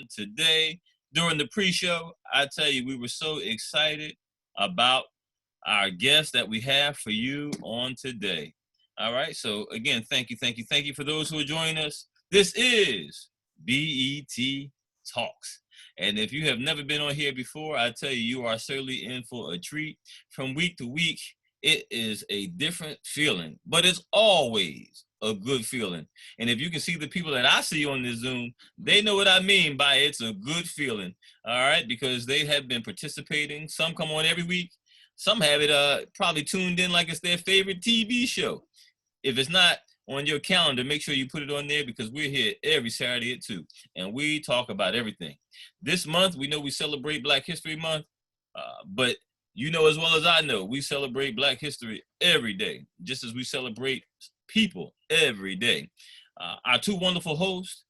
today. During the pre-show, I tell you, we were so excited about our guest that we have for you on today. All right, so again, thank you for those who are joining us. This is BET Talks. And if you have never been on here before, I tell you, you are certainly in for a treat. From week to week, it is a different feeling, but it's always a good feeling. And if you can see the people that I see on this Zoom, they know what I mean by it's a good feeling. All right, because they have been participating. Some come on every week. Some have it probably tuned in like it's their favorite TV show. If it's not on your calendar, make sure you put it on there because we're here every Saturday at 2, and we talk about everything. This month, we know we celebrate Black History Month, but you know as well as I know, we celebrate Black history every day, just as we celebrate people every day. Our two wonderful hosts,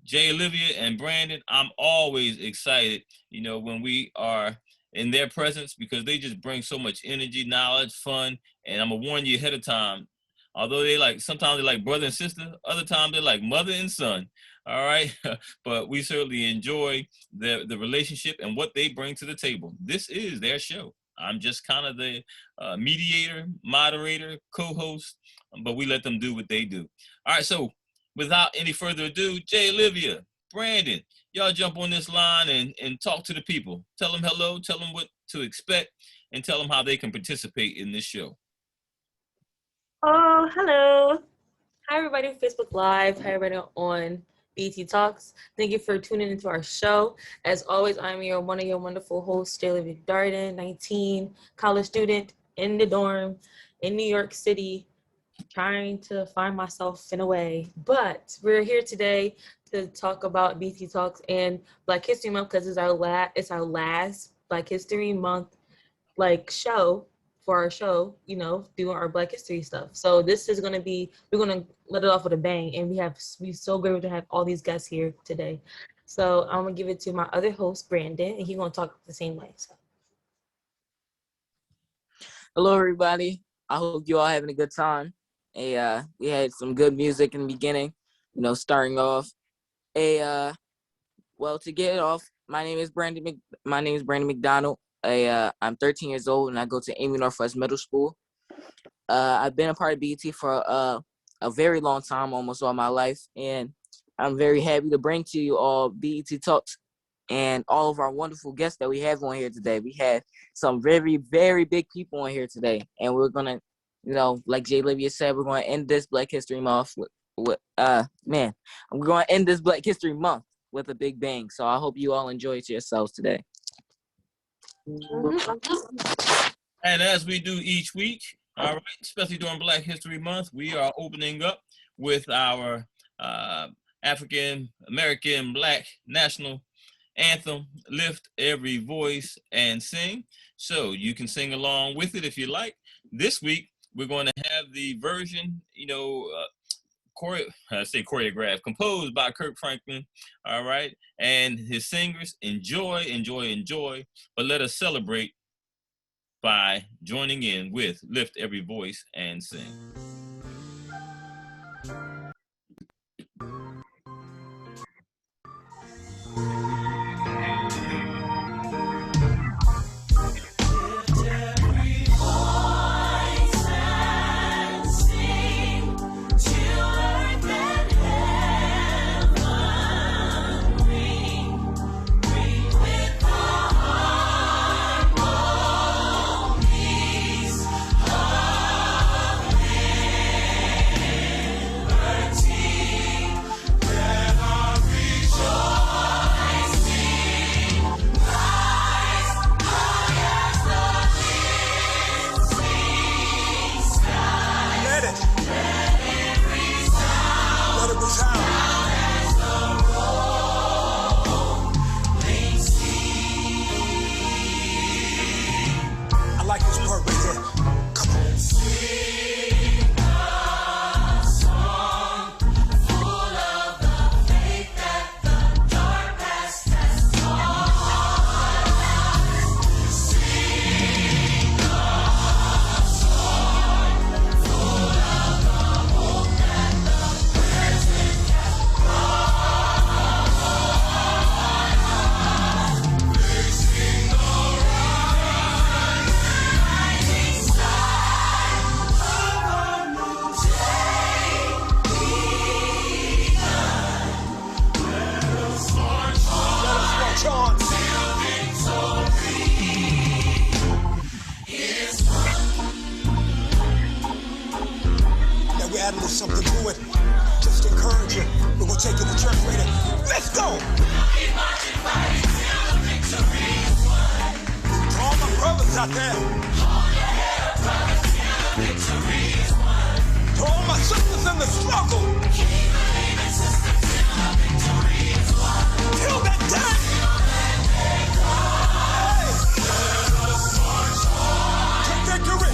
Jay Olivia and Brandon, I'm always excited, when we are in their presence because they just bring so much energy, knowledge, fun, and I'm gonna warn you ahead of time. Although sometimes they're like brother and sister, other times they're like mother and son. All right, but we certainly enjoy the relationship and what they bring to the table. This is their show. I'm just kind of the mediator, moderator, co-host, but we let them do what they do. All right, so without any further ado, Jay Olivia, Brandon, y'all jump on this line and talk to the people. Tell them hello, tell them what to expect, and tell them how they can participate in this show. Oh, hello. Hi, everybody on Facebook Live. Hi, everybody on BT Talks. Thank you for tuning into our show. As always, I'm one of your wonderful hosts, Jay Olivia Darden, 19, college student in the dorm in New York City, trying to find myself in a way. But we're here today to talk about BT Talks and Black History Month because it's our last Black History Month show for our show, doing our Black history stuff. So this is we're gonna let it off with a bang, and we're so grateful to have all these guests here today. So I'm gonna give it to my other host, Brandon, and he's gonna talk the same way. So. Hello, everybody. I hope you all having a good time. We had some good music in the beginning, starting off. Well, to get it off, my name is Brandy Mcdonald. I'm 13 years old and I go to Amy Northwest Middle School. I've been a part of BET for a very long time, almost all my life, and I'm very happy to bring to you all BET Talks and all of our wonderful guests that we have on here today. We have some very, very big people on here today, and we're gonna, like Jay Olivia said, we're gonna end this Black History Month we're gonna end this Black History Month with a big bang. So I hope you all enjoy it yourselves today. And as we do each week, all right, especially during Black History Month, we are opening up with our African American Black national anthem, Lift Every Voice and Sing. So you can sing along with it if you like. This week, we're going to have the version, choreographed, composed by Kirk Franklin, all right, and his singers. Enjoy, but let us celebrate by joining in with Lift Every Voice and Sing. Harmonies of got that? To all my sisters in the struggle. Till that day. Hey. To victory.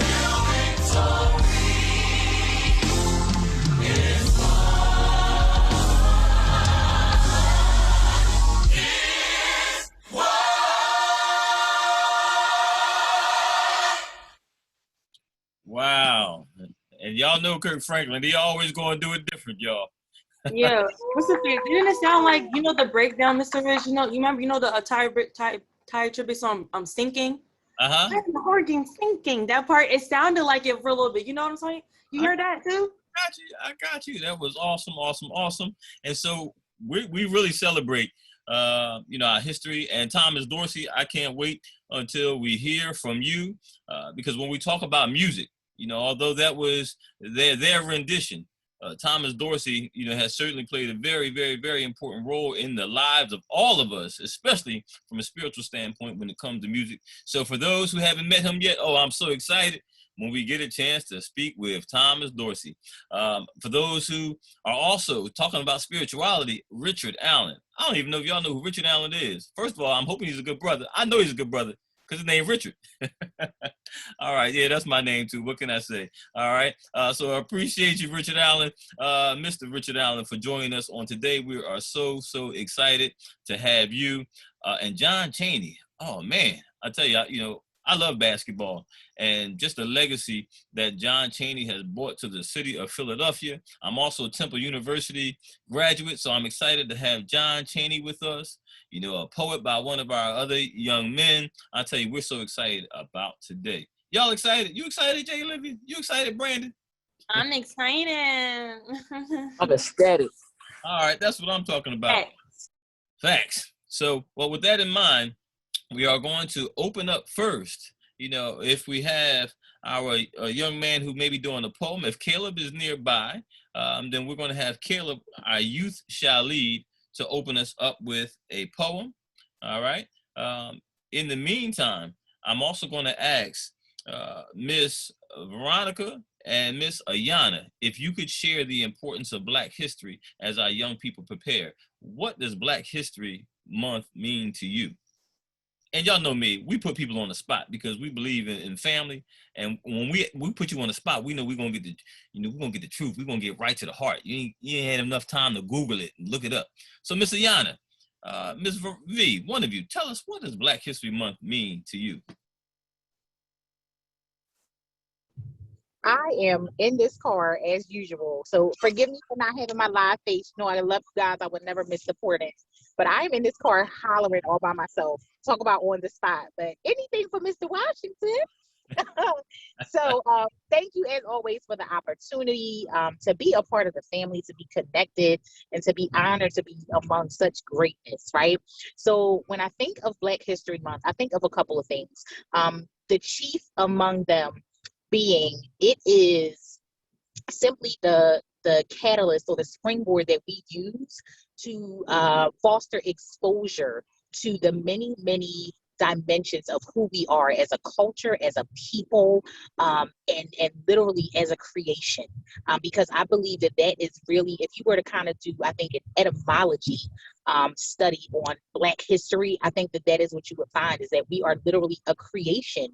Wow. And y'all know Kirk Franklin. He always going to do it different, y'all. Yeah. What's the thing? Didn't it sound like, the breakdown, Mr. Rich? You remember, the tire tribute song, Sinking? Uh-huh. I'm hurting sinking. That part, it sounded like it for a little bit. You know what I'm saying? You heard that too? I got you. That was awesome. And so we really celebrate, our history. And Thomas Dorsey, I can't wait until we hear from you, because when we talk about music, although that was their rendition, Thomas Dorsey, has certainly played a very, very, very important role in the lives of all of us, especially from a spiritual standpoint when it comes to music. So for those who haven't met him yet, I'm so excited when we get a chance to speak with Thomas Dorsey. For those who are also talking about spirituality, Richard Allen. I don't even know if y'all know who Richard Allen is. First of all, I'm hoping he's a good brother. I know he's a good brother because his name's Richard. All right, yeah, that's my name too. What can I say? All right, so I appreciate you, Richard Allen, Mr. Richard Allen, for joining us on today. We are so excited to have you and John Cheney. Oh man, I tell you, I love basketball, and just the legacy that John Cheney has brought to the city of Philadelphia. I'm also a Temple University graduate, so I'm excited to have John Cheney with us, a poet by one of our other young men. I tell you, we're so excited about today. Y'all excited? You excited, Jay Olivia? You excited, Brandon? I'm excited. I'm ecstatic. All right, that's what I'm talking about. Facts. So, well, with that in mind, we are going to open up first. If we have our young man who may be doing a poem, if Caleb is nearby, then we're going to have Caleb, our youth shall lead, to open us up with a poem. All right. In the meantime, I'm also going to ask Miss Veronica and Miss Ayana, if you could share the importance of Black history as our young people prepare. What does Black History Month mean to you? And y'all know me, we put people on the spot because we believe in family. And when we put you on the spot, we know we're gonna get the truth. We're gonna get right to the heart. You ain't had enough time to Google it and look it up. So Miss Ayana, Miss V, one of you, tell us, what does Black History Month mean to you? I am in this car as usual. So forgive me for not having my live face. I love you guys. I would never miss supporting. But I am in this car hollering all by myself. Talk about on the spot. But anything for Mr. Washington. So thank you as always for the opportunity to be a part of the family, to be connected, and to be honored to be among such greatness, right? So when I think of Black History Month, I think of a couple of things. The chief among them being, it is simply the catalyst or the springboard that we use to foster exposure to the many dimensions of who we are as a culture, as a people, and literally as a creation. Because I believe that is really, if you were to kind of do, I think, an etymology study on Black history, I think that is what you would find, is that we are literally a creation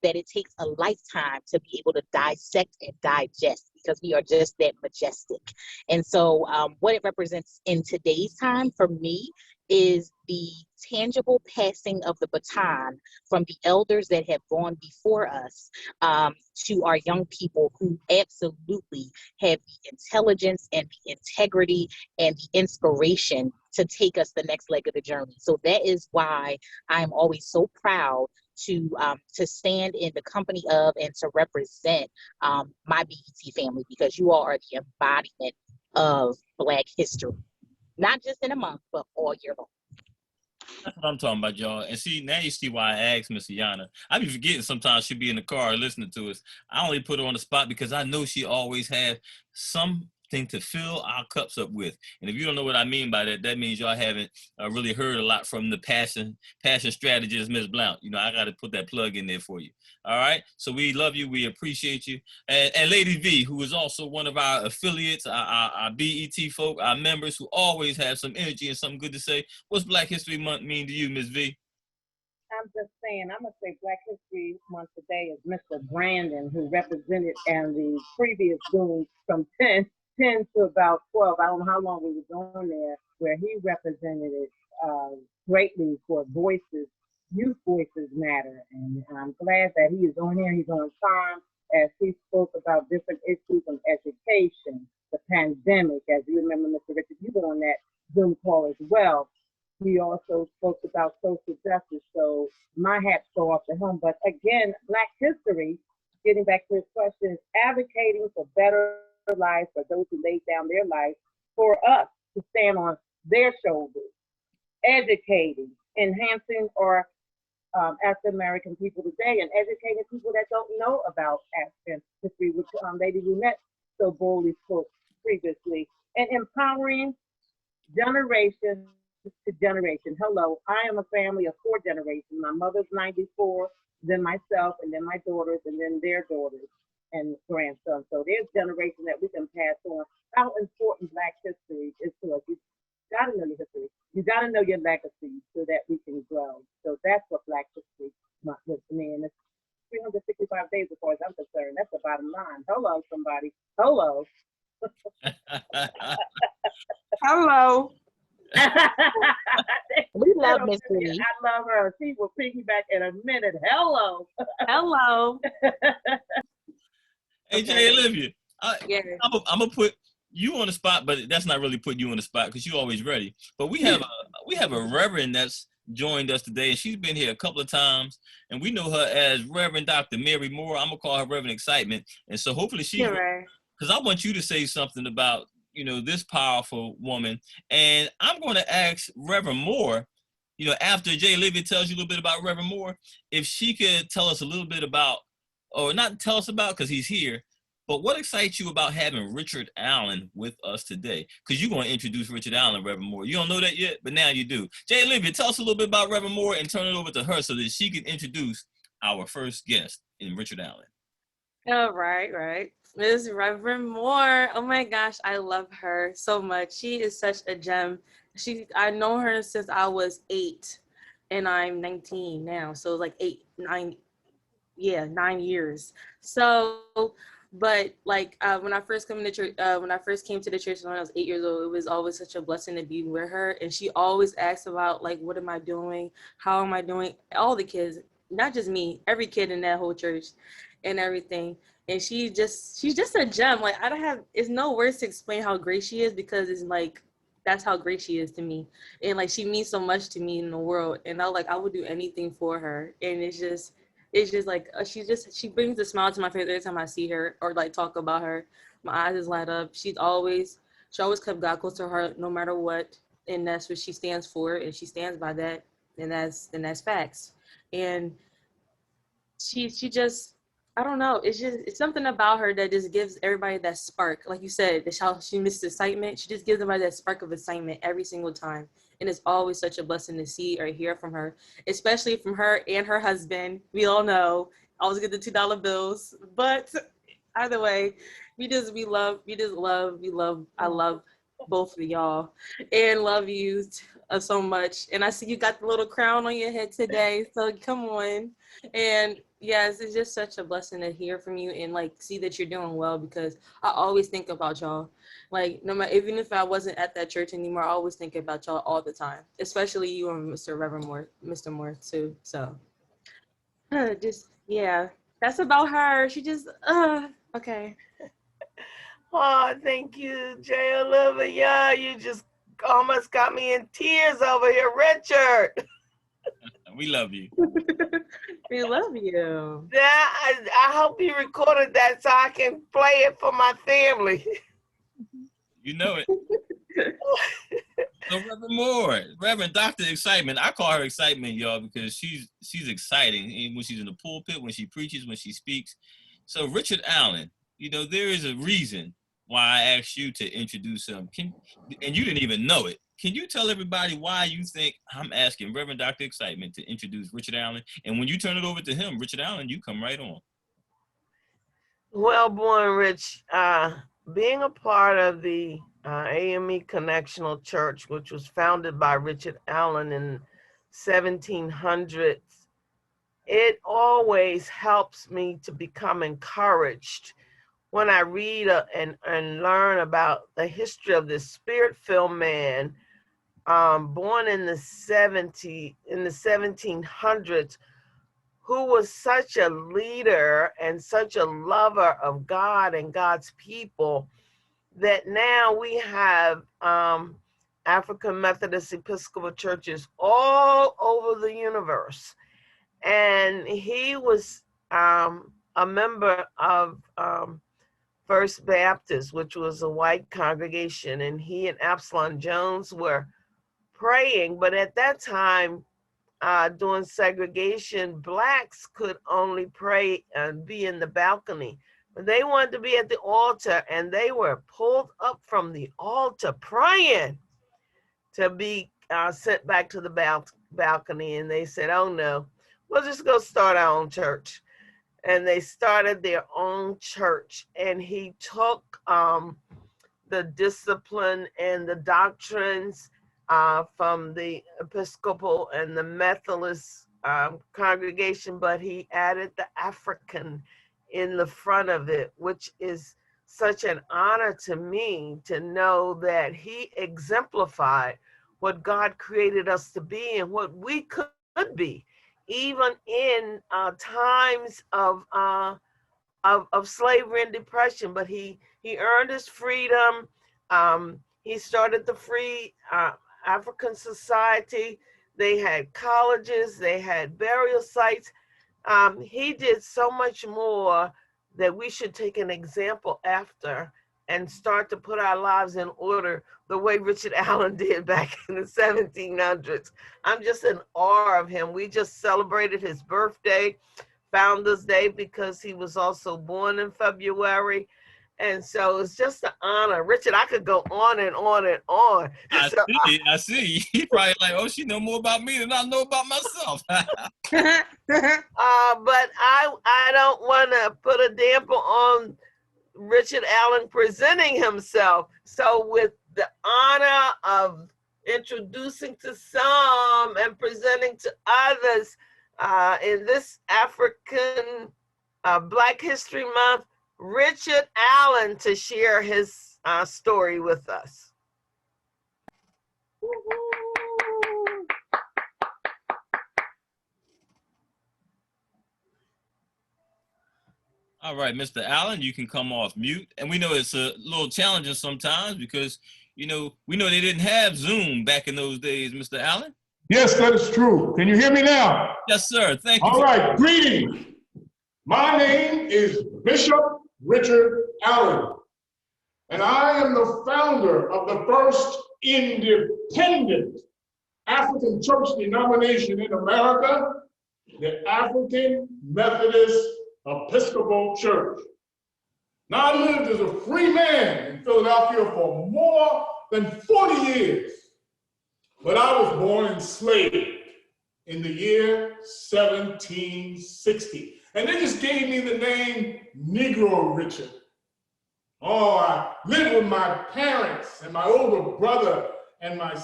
that it takes a lifetime to be able to dissect and digest, because we are just that majestic. And so what it represents in today's time for me is the tangible passing of the baton from the elders that have gone before us to our young people who absolutely have the intelligence and the integrity and the inspiration to take us the next leg of the journey. So that is why I'm always so proud to stand in the company of and to represent my BET family, because you all are the embodiment of Black history, not just in a month, but all year long. That's what I'm talking about, y'all. And see, now you see why I asked Miss Yana. I be forgetting sometimes she'll be in the car listening to us. I only put her on the spot because I know she always has some something to fill our cups up with. And if you don't know what I mean by that, that means y'all haven't really heard a lot from the passion strategist, Ms. Blount. You know, I got to put that plug in there for you. All right. So we love you. We appreciate you. And Lady V, who is also one of our affiliates, our BET folk, our members who always have some energy and something good to say. What's Black History Month mean to you, Ms. V? I'm just saying, I'm going to say Black History Month today is Mr. Brandon, who represented and the previous doing from 10 to about 12. I don't know how long we were going there, where he represented it greatly for voices, youth voices matter. And I'm glad that he is on here. He's on time as he spoke about different issues of education, the pandemic. As you remember, Mr. Richard, you were on that Zoom call as well. We also spoke about social justice, so my hats go off to him. But again, Black history, getting back to his question, is advocating for better lives for those who laid down their lives for us to stand on their shoulders, educating, enhancing our African American people today, and educating people that don't know about African history, which Lady Lunette so boldly spoke previously, and empowering generation to generation. Hello, I am a family of 4 generations. My mother's 94, then myself, and then my daughters, and then their daughters and grandsons. So there's generation that we can pass on. How important Black history is to us. You gotta know your history. You gotta know your legacy so that we can grow. So that's what Black history month is to me. And it's 365 days as far as I'm concerned. That's the bottom line. Hello, somebody. Hello. Hello. We love Miss Lee. I love her. She will piggyback in a minute. Hello. Hello. Hey, Jay Olivia, Yeah. I'm gonna put you on the spot, but that's not really putting you on the spot because you're always ready. But we have a reverend that's joined us today, and she's been here a couple of times, and we know her as Reverend Dr. Mary Moore. I'm gonna call her Reverend Excitement, and so hopefully she's Right. because I want you to say something about this powerful woman, and I'm going to ask Reverend Moore. After Jay Olivia tells you a little bit about Reverend Moore, if she could tell us a little bit about, or not tell us about because he's here, but what excites you about having Richard Allen with us today? Because you're going to introduce Richard Allen, Reverend Moore. You don't know that yet, but now you do. Jay Olivia, tell us a little bit about Reverend Moore and turn it over to her so that she can introduce our first guest in Richard Allen. Oh, right. Miss Reverend Moore. Oh my gosh, I love her so much. She is such a gem. I know her since I was 8 and I'm 19 now. So it's like 9 years. So, but like when I first came to church, when I first came to the church when I was 8 years old, it was always such a blessing to be with her. And she always asks about like, what am I doing? How am I doing? All the kids, not just me, every kid in that whole church and everything. And she's just a gem. Like it's no words to explain how great she is because it's like, that's how great she is to me. And like, she means so much to me in the world. And I would do anything for her. And it's just like, she brings a smile to my face every time I see her or like talk about her. My eyes just light up. She always kept God close to her heart no matter what. And that's what she stands for. And she stands by that. And that's facts. And she just, I don't know. It's something about her that just gives everybody that spark. Like you said, how she missed excitement. She just gives everybody that spark of excitement every single time. And it's always such a blessing to see or hear from her, especially from her and her husband. We all know, I always get the $2 bills. But either way, I love both of y'all and love you so much. And I see you got the little crown on your head today. So come on. And yes, it's just such a blessing to hear from you and like see that you're doing well because I always think about y'all. Like no matter, even if I wasn't at that church anymore, I always think about y'all all the time, especially you and Mr. Reverend Moore, Mr. Moore too. So yeah, that's about her. She just okay. Oh, thank you, Jay Olivia. You just almost got me in tears over here, Richard. We love you. We love you. Yeah, I hope you recorded that so I can play it for my family. You know it. So Reverend Moore, Reverend Dr. Excitement. I call her Excitement, y'all, because she's exciting. And when she's in the pulpit, when she preaches, when she speaks. So Richard Allen, there is a reason why I asked you to introduce him. And you didn't even know it. Can you tell everybody why you think I'm asking Reverend Dr. Excitement to introduce Richard Allen? And when you turn it over to him, Richard Allen, you come right on. Well, born Rich, being a part of the AME Connectional Church, which was founded by Richard Allen in 1700s, it always helps me to become encouraged when I read and learn about the history of this spirit-filled man, born in the 1700s, who was such a leader and such a lover of God and God's people, that now we have African Methodist Episcopal churches all over the universe. And he was a member of First Baptist, which was a white congregation, and he and Absalom Jones were praying. But at that time, during segregation, blacks could only pray and be in the balcony. But they wanted to be at the altar, and they were pulled up from the altar praying to be sent back to the balcony. And they said, oh no, we'll just go start our own church. And they started their own church, and he took the discipline and the doctrines from the Episcopal and the Methodist congregation, but he added the African in the front of it, which is such an honor to me to know that he exemplified what God created us to be and what we could be, even in times of slavery and depression. But he earned his freedom. He started the Free African Society. They had colleges, they had burial sites. He did so much more that we should take an example after and start to put our lives in order the way Richard Allen did back in the 1700s. I'm just in awe of him. We just celebrated his birthday, Founders Day, because he was also born in February. And so it's just an honor. Richard, I could go on and on and on. I see. He probably like, oh, she know more about me than I know about myself. But I don't want to put a damper on Richard Allen presenting himself. So with the honor of introducing to some and presenting to others in this African Black History Month, Richard Allen to share his story with us. All right, Mr. Allen, you can come off mute. And we know it's a little challenging sometimes because, we know they didn't have Zoom back in those days, Mr. Allen. Yes, that is true. Can you hear me now? Yes, sir. Thank you. All right, greetings. My name is Bishop Richard Allen, and I am the founder of the first independent African church denomination in America, the African Methodist Episcopal Church. Now, I lived as a free man in Philadelphia for more than 40 years, but I was born enslaved in the year 1760. And they just gave me the name Negro Richard. Oh, I lived with my parents and my older brother and my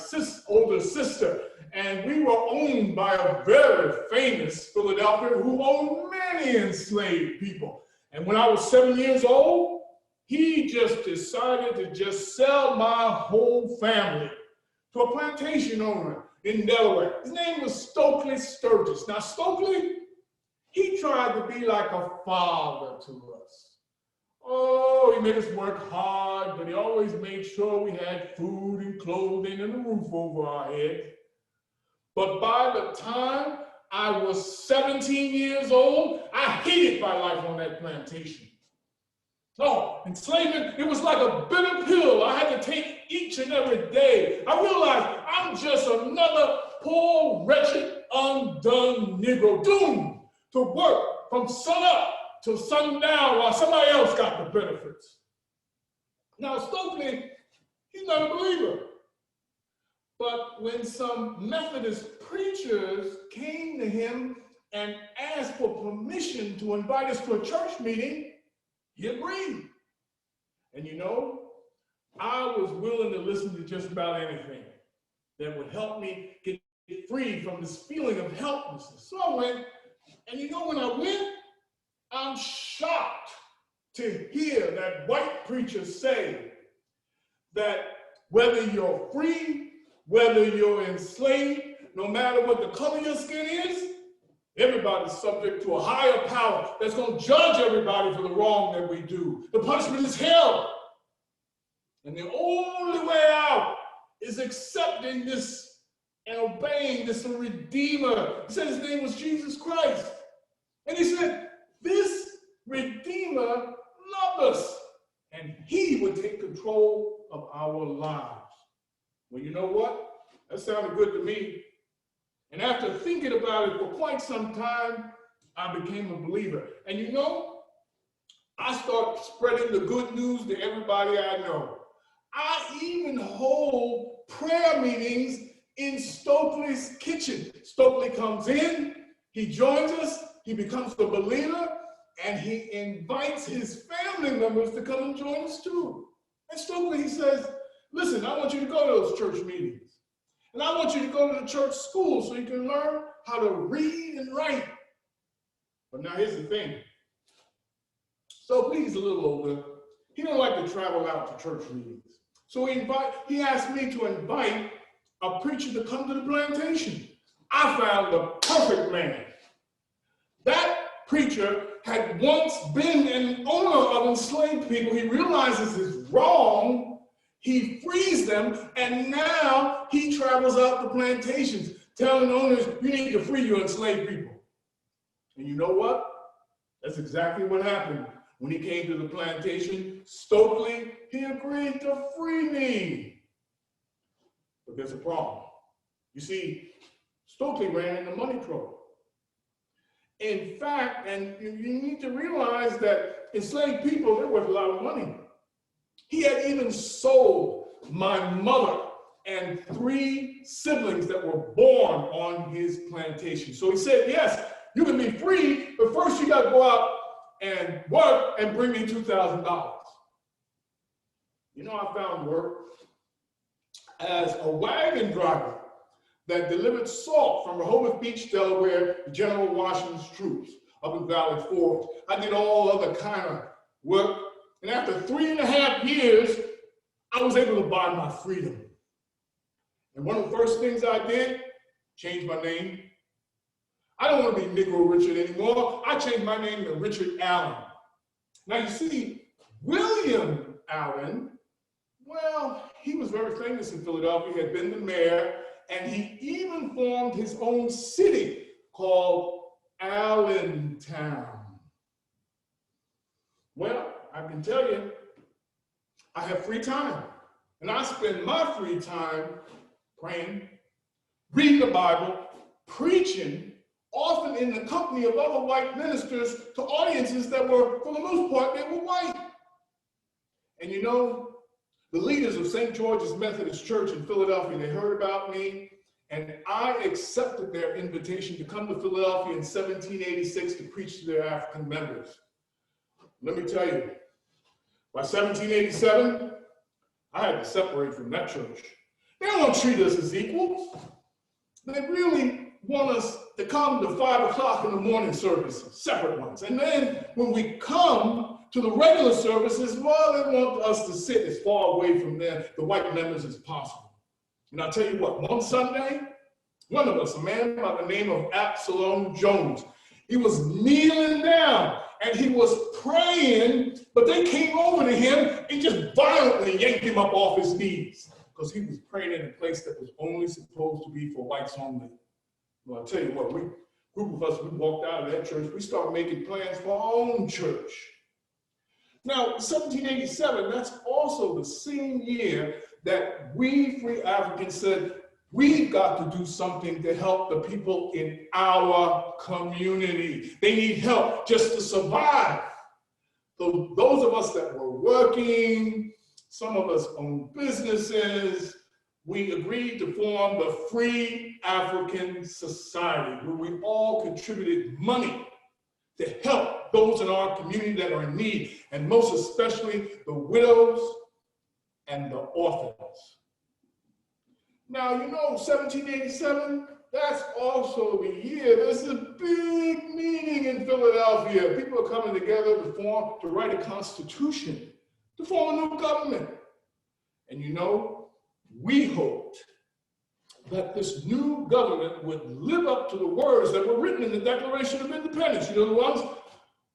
older sister, and we were owned by a very famous Philadelphia who owned many enslaved people. And when I was 7 years old, he just decided to just sell my whole family to a plantation owner in Delaware. His name was Stokely Sturgis. Now, Stokely, he tried to be like a father to us. Oh, he made us work hard, but he always made sure we had food and clothing and a roof over our heads. But by the time I was 17 years old, I hated my life on that plantation. Oh, enslavement, it was like a bitter pill I had to take each and every day. I realized I'm just another poor, wretched, undone Negro doomed to work from sun up to sundown while somebody else got the benefits. Now, Stokely, he's not a believer. But when some Methodist preachers came to him and asked for permission to invite us to a church meeting, he agreed. And you know, I was willing to listen to just about anything that would help me get free from this feeling of helplessness. So I went, and you know, when I went, I'm shocked to hear that white preacher say that whether you're free, whether you're enslaved, no matter what the color of your skin is, everybody's subject to a higher power that's going to judge everybody for the wrong that we do. The punishment is hell. And the only way out is accepting this and obeying this Redeemer. He said his name was Jesus Christ. And he said, this Redeemer loved us, and he would take control of our lives. Well, you know what? That sounded good to me. And after thinking about it for quite some time, I became a believer. And you know, I started spreading the good news to everybody I know. I even hold prayer meetings in Stokely's kitchen. Stokely comes in, he joins us, he becomes a believer, and he invites his family members to come and join us too. And Stokely, he says, listen, I want you to go to those church meetings. And I want you to go to the church school so you can learn how to read and write. But now here's the thing. Stokely's a little older. He don't like to travel out to church meetings. So he asked me to invite a preacher to come to the plantation. I found the perfect man. That preacher had once been an owner of enslaved people. He realizes it's wrong. He frees them, and now he travels out to plantations, telling owners, you need to free your enslaved people. And you know what? That's exactly what happened. When he came to the plantation, Stokely, he agreed to free me. But there's a problem. You see, Stokely ran into money trouble. In fact, and you need to realize that enslaved people, they're worth a lot of money. He had even sold my mother and 3 siblings that were born on his plantation. So he said, yes, you can be free, but first you got to go out and work and bring me $2,000. You know, I found work as a wagon driver that delivered salt from Rehoboth Beach, Delaware, to General Washington's troops up in Valley Forge. I did all other kind of work. And after 3.5 years, I was able to buy my freedom. And one of the first things I did, change my name. I don't want to be Negro Richard anymore. I changed my name to Richard Allen. Now you see, William Allen, well, he was very famous in Philadelphia. He had been the mayor, and he even formed his own city called Allentown. Well, I can tell you, I have free time. And I spend my free time praying, reading the Bible, preaching, often in the company of other white ministers to audiences that were, for the most part, they were white. And you know, the leaders of St. George's Methodist Church in Philadelphia, they heard about me, and I accepted their invitation to come to Philadelphia in 1786 to preach to their African members. Let me tell you, by 1787, I had to separate from that church. They don't treat us as equals. They really want us to come to 5 o'clock in the morning services, separate ones. And then when we come to the regular services, well, they want us to sit as far away from the white members as possible. And I'll tell you what, one Sunday, one of us, a man by the name of Absalom Jones, he was kneeling down and he was praying, but they came over to him and just violently yanked him up off his knees because he was praying in a place that was only supposed to be for whites only. Well, I'll tell you what, group of us, we walked out of that church, we started making plans for our own church. Now, 1787, that's also the same year that we free Africans said, we've got to do something to help the people in our community. They need help just to survive. So those of us that were working, some of us own businesses. We agreed to form the Free African Society, where we all contributed money to help those in our community that are in need, and most especially the widows and the orphans. Now, you know, 1787, that's also the year. There's a big meeting in Philadelphia. People are coming together to write a constitution, to form a new government. And you know, we hoped that this new government would live up to the words that were written in the Declaration of Independence. You know the ones?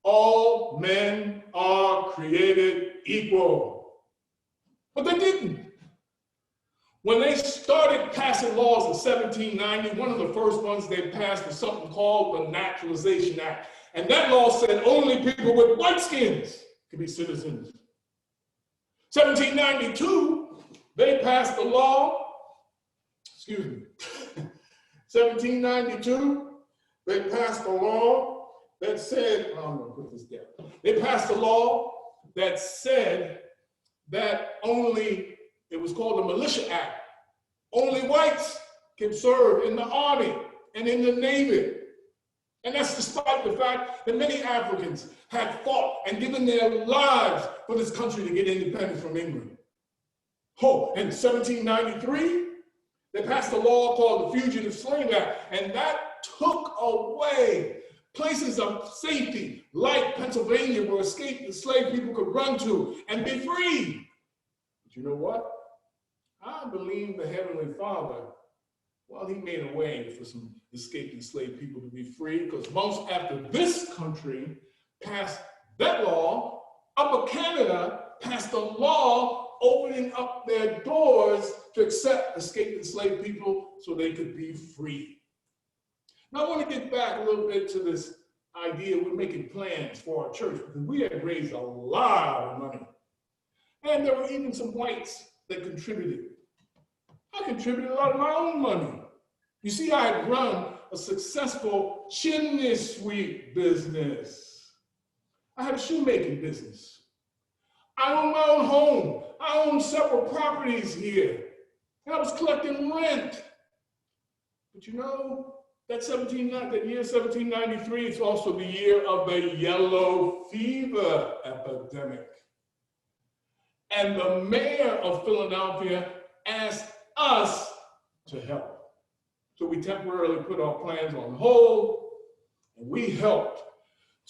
All men are created equal. But they didn't. When they started passing laws in 1790, one of the first ones they passed was something called the Naturalization Act. And that law said only people with white skins could be citizens. 1792, they passed the law. 1792, they passed a law that said, I'm gonna put this down. They passed a law that said that it was called the Militia Act. Only whites can serve in the Army and in the Navy. And that's despite the fact that many Africans had fought and given their lives for this country to get independence from England. Oh, in 1793, they passed a law called the Fugitive Slave Act, and that took away places of safety like Pennsylvania where escaped slave people could run to and be free. But you know what? I believe the Heavenly Father, well, he made a way for some escaped enslaved people to be free, because months after this country passed that law, Upper Canada passed a law opening up their doors to accept escaped enslaved people so they could be free. Now, I want to get back a little bit to this idea we're making plans for our church, because we had raised a lot of money. And there were even some whites that contributed. I contributed a lot of my own money. You see, I had run a successful chimney sweep business. I had a shoemaking business. I owned my own home. I owned several properties here. And I was collecting rent. But you know, that year 1793 is also the year of the yellow fever epidemic. And the mayor of Philadelphia asked us to help. So we temporarily put our plans on hold, and we helped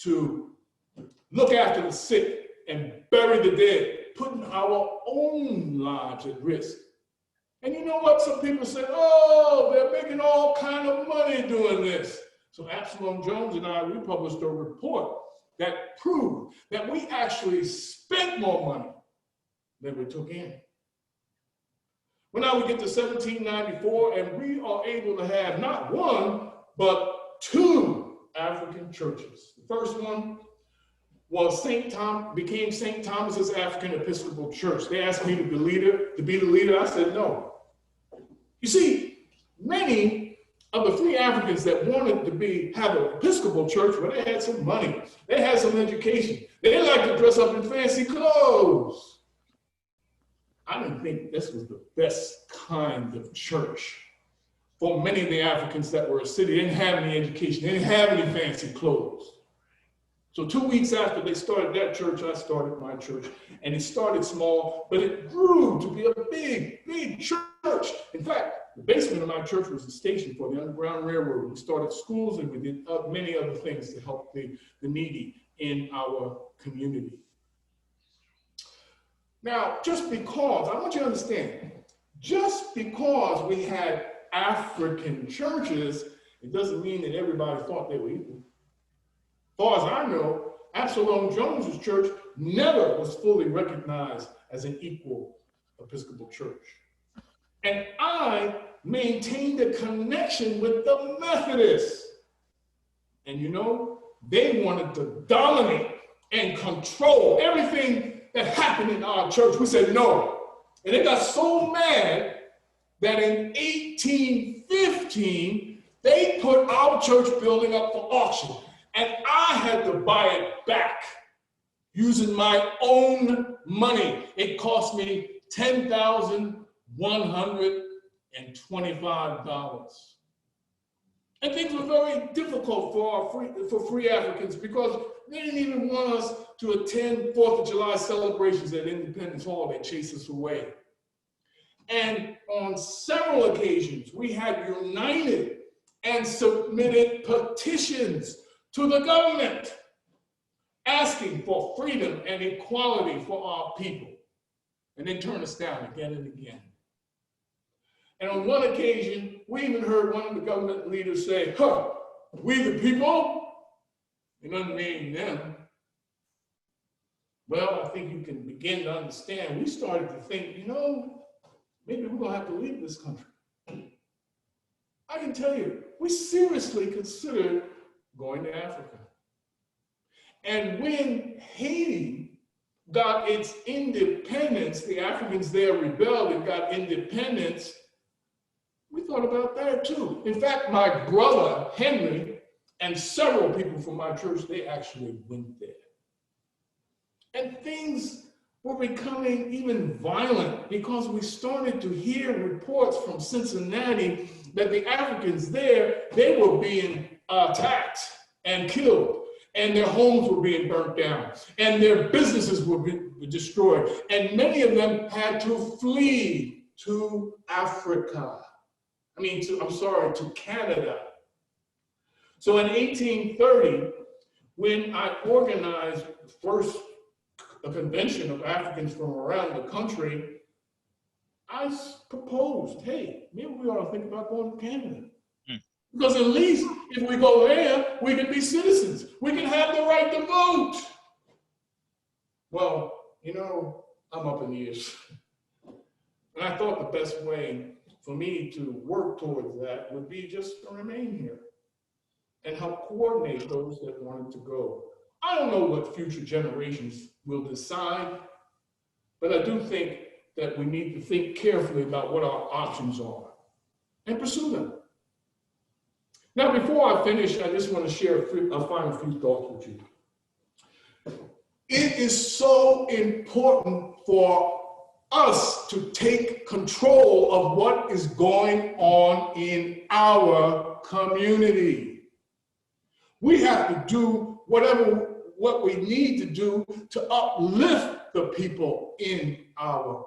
to look after the sick and bury the dead, putting our own lives at risk. And you know what? Some people say, oh, they're making all kind of money doing this. So Absalom Jones and I, we published a report that proved that we actually spent more money than we took in. Well, now we get to 1794, and we are able to have not one, but two African churches. The first one was became St. Thomas's African Episcopal Church. They asked me to be the leader. I said no. You see, many of the free Africans that wanted to have an Episcopal church, well, they had some money, they had some education, they liked to dress up in fancy clothes. I didn't think this was the best kind of church for many of the Africans that were a city. They didn't have any education, they didn't have any fancy clothes. So 2 weeks after they started that church, I started my church. And it started small, but it grew to be a big, big church. In fact, the basement of my church was a station for the Underground Railroad. We started schools, and we did many other things to help the needy in our community. Now, just because, I want you to understand, just because we had African churches, it doesn't mean that everybody thought they were equal. As far as I know, Absalom Jones's church never was fully recognized as an equal Episcopal church. And I maintained a connection with the Methodists. And you know, they wanted to dominate and control everything that happened in our church. We said no. And they got so mad that in 1815, they put our church building up for auction. And I had to buy it back. using my own money. It cost me $10,125. And things were very difficult for free Africans because they didn't even want us to attend 4th of July celebrations at Independence Hall. They chased us away. And on several occasions, we had united and submitted petitions to the government asking for freedom and equality for our people. And they turned us down again and again. And on one occasion, we even heard one of the government leaders say, "Huh, we the people," and unnamed them. Well, I think you can begin to understand. We started to think, maybe we're going to have to leave this country. I can tell you, we seriously considered going to Africa. And when Haiti got its independence, the Africans there rebelled and got independence, we thought about that too. In fact, my brother, Henry, and several people from my church, they actually went there. And things were becoming even violent because we started to hear reports from Cincinnati that the Africans there, they were being attacked and killed, and their homes were being burnt down, and their businesses were destroyed, and many of them had to flee to Africa. To Canada. So in 1830, when I organized first a convention of Africans from around the country, I proposed, hey, maybe we ought to think about going to Canada. Because at least if we go there, we can be citizens. We can have the right to vote. Well, I'm up in years. And I thought the best way for me to work towards that would be just to remain here and help coordinate those that wanted to go. I don't know what future generations will decide, but I do think that we need to think carefully about what our options are and pursue them. Now, before I finish, I just want to share a final few thoughts with you. It is so important for us to take control of what is going on in our community. We have to do what we need to do to uplift the people in our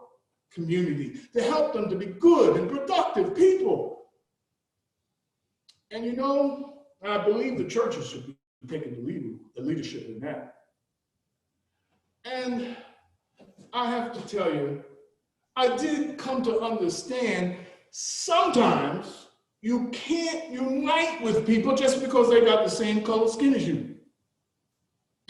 community, to help them to be good and productive people. And I believe the churches should be taking the leadership in that. And I have to tell you, I did come to understand sometimes you can't unite with people just because they got the same color skin as you.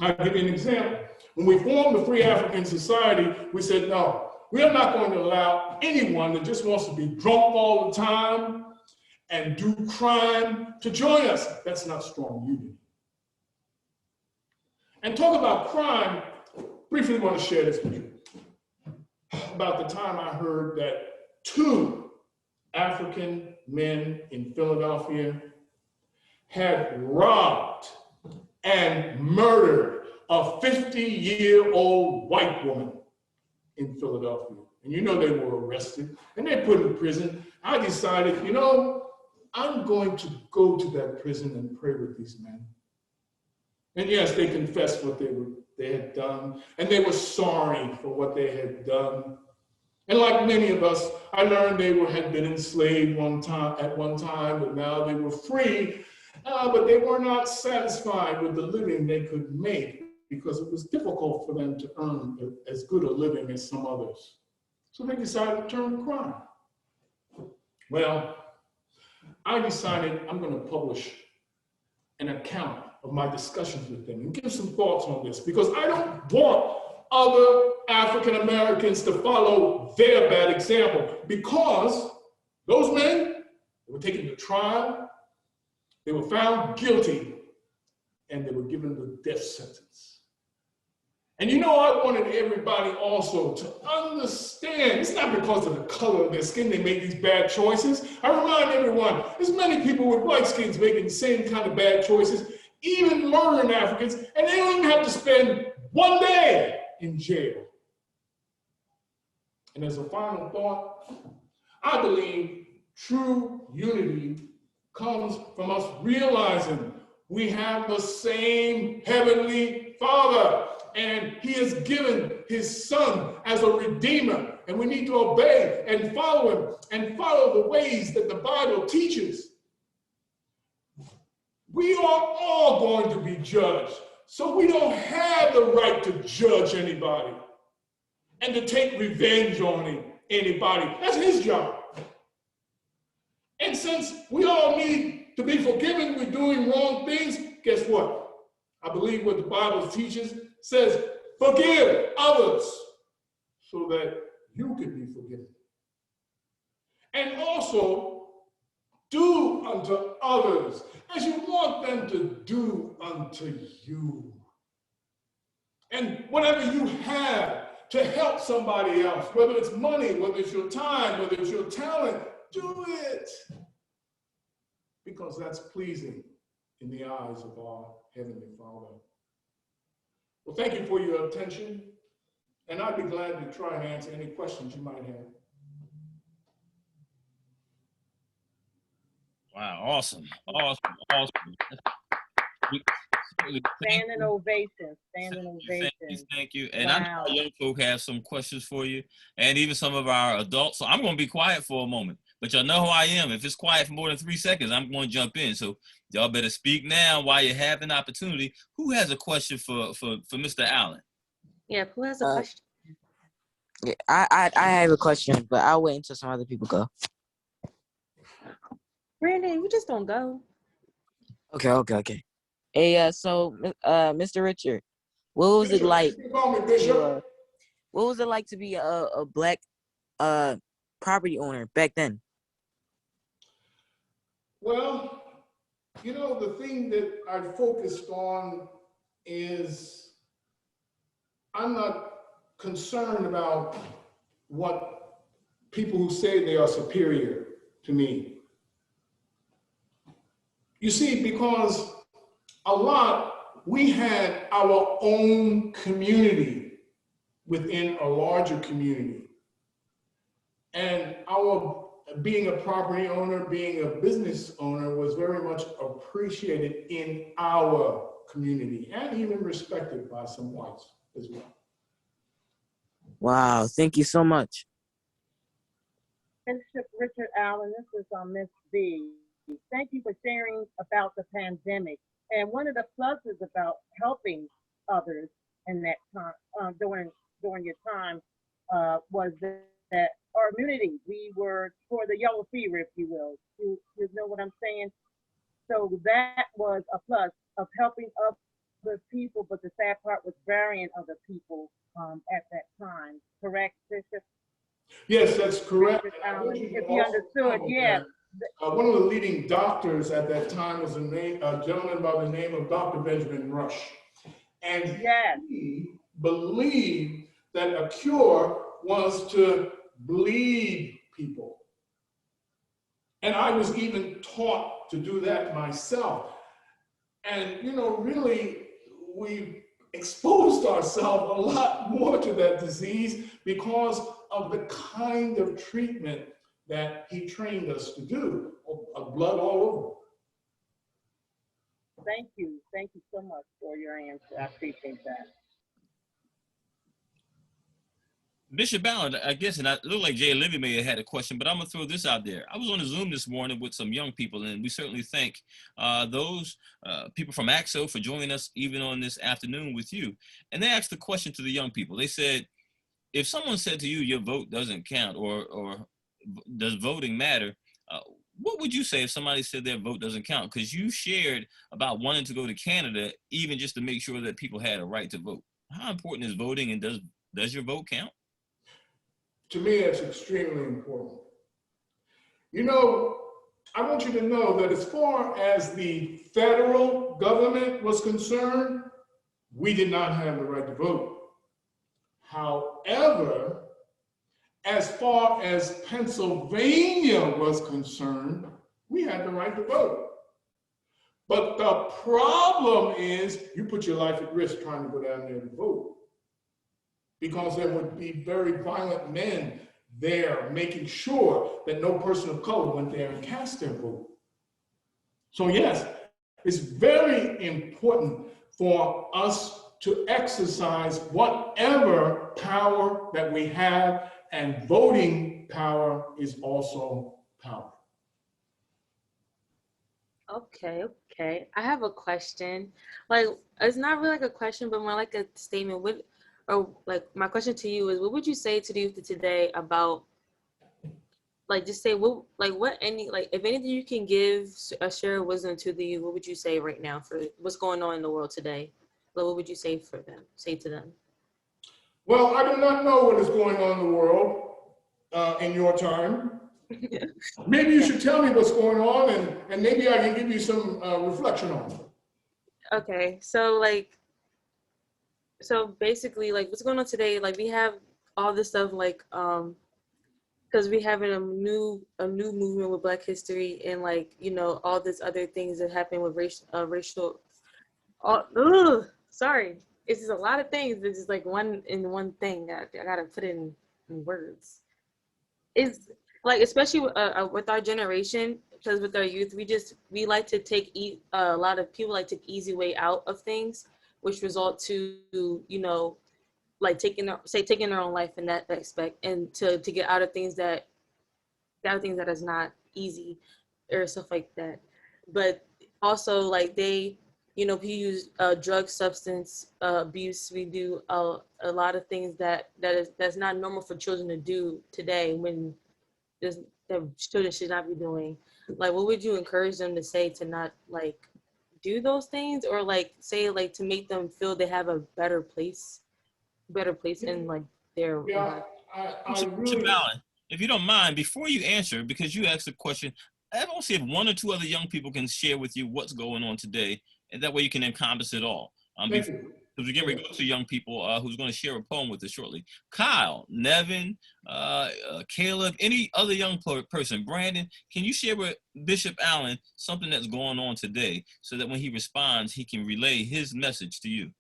I'll give you an example. When we formed the Free African Society, we said, no, we are not going to allow anyone that just wants to be drunk all the time and do crime to join us. That's not strong unity. And talk about crime, briefly want to share this with you. About the time I heard that 2 African men in Philadelphia had robbed and murdered a 50-year-old white woman in Philadelphia. And they were arrested and they put in prison. I decided, I'm going to go to that prison and pray with these men. And yes, they confessed what they had done, and they were sorry for what they had done. And like many of us, I learned they had been enslaved at one time, but now they were free. But they were not satisfied with the living they could make because it was difficult for them to earn as good a living as some others. So they decided to turn to crime. Well, I decided I'm going to publish an account of my discussions with them and give some thoughts on this, because I don't want other African Americans to follow their bad example, because those men were taken to trial, they were found guilty, and they were given the death sentence. And I wanted everybody also to understand, it's not because of the color of their skin they make these bad choices. I remind everyone, there's many people with white skins making the same kind of bad choices, even murdering Africans, and they don't even have to spend one day in jail. And as a final thought, I believe true unity comes from us realizing we have the same Heavenly Father, and He has given His Son as a Redeemer, and we need to obey and follow Him and follow the ways that the Bible teaches. We are all going to be judged, so we don't have the right to judge anybody and to take revenge on anybody. That's His job. And since we all need to be forgiven for doing wrong things, guess what? I believe what the Bible teaches says, forgive others so that you can be forgiven. And also, do unto others as you want them to do unto you. And whatever you have to help somebody else, whether it's money, whether it's your time, whether it's your talent, do it. Because that's pleasing in the eyes of our Heavenly Father. Well, thank you for your attention, and I'd be glad to try and answer any questions you might have. Wow, awesome. Standing ovation. Standing ovation. Thank you. And I know our young folk have some questions for you, and even some of our adults. So I'm going to be quiet for a moment, but y'all know who I am. If it's quiet for more than 3 seconds, I'm going to jump in. So y'all better speak now while you have an opportunity. Who has a question for Mr. Allen? Yeah, who has a question? Yeah, I have a question, but I'll wait until some other people go. Brandon, you just don't go. Okay. Hey, so, Mr. Richard, what was it like? What was it like to be a Black property owner back then? Well, you know, the thing that I focused on is I'm not concerned about what people who say they are superior to me. You see, because we had our own community within a larger community. And our being a property owner, being a business owner was very much appreciated in our community and even respected by some whites as well. Wow, thank you so much. Bishop Richard Allen, this is Miss B. Thank you for sharing about the pandemic. And one of the pluses about helping others in that time, during your time, was that our immunity, we were for the yellow fever, if you will. You know what I'm saying? So that was a plus of helping other people, but the sad part was burying other people at that time. Correct, Bishop? Yes, that's correct. If you understood, yeah. One of the leading doctors at that time was a gentleman by the name of Dr. Benjamin Rush. And he believed that a cure was to bleed people. And I was even taught to do that myself. And, you know, really, we exposed ourselves a lot more to that disease because of the kind of treatment that he trained us to do, of blood all over. Thank you so much for your answer. I appreciate that. Bishop Allen, I guess, and I look like Jay Olivia may have had a question, but I'm gonna throw this out there. I was on a Zoom this morning with some young people, and we certainly thank those people from AXO for joining us even on this afternoon with you. And they asked the question to the young people. They said, if someone said to you, your vote doesn't count, or does voting matter? What would you say if somebody said their vote doesn't count? Because you shared about wanting to go to Canada, even just to make sure that people had a right to vote. How important is voting, and does your vote count? To me, it's extremely important. You know, I want you to know that as far as the federal government was concerned, we did not have the right to vote. However, as far as Pennsylvania was concerned, we had the right to vote. But the problem is you put your life at risk trying to go down there and vote, because there would be very violent men there making sure that no person of color went there and cast their vote. So yes, it's very important for us to exercise whatever power that we have, and voting power is also power. Okay, okay. I have a question. Like, it's not really like a question, but more like a statement. What, or like, my question to you is, what would you say to the youth of today about, like, just say what, like, what any, like, if anything you can give a share of wisdom to the youth, what would you say right now for what's going on in the world today? Like, what would you say for them? Say to them. Well, I do not know what is going on in the world in your time. Maybe you should tell me what's going on, and maybe I can give you some reflection on it. Okay, so like, so basically, like, what's going on today? Like, we have all this stuff, like, because we having a new movement with Black history, and like, you know, all this other things that happen with racial. Sorry, it's just a lot of things. It's just like one thing. I gotta put it in words. It's like, especially with our generation, because with our youth, we like to take a lot of people like to take easy way out of things, which result to, you know, like taking their own life in that aspect, and to get out of things that is not easy or stuff like that. But also, like, they, you know, we use drug, substance abuse. We do a lot of things that's not normal for children to do today, when that children should not be doing. Like, what would you encourage them to say to not, like, do those things, or like say, like, to make them feel they have a better place in, like, their Yeah, I Chip really, Allen, if you don't mind, before you answer, because you asked a question, I don't see if one or two other young people can share with you what's going on today, and that way you can encompass it all. thank you. Because we're going to go to young people who's going to share a poem with us shortly. Kyle, Nevin, Caleb, any other young person, Brandon, can you share with Bishop Allen something that's going on today, so that when he responds, he can relay his message to you?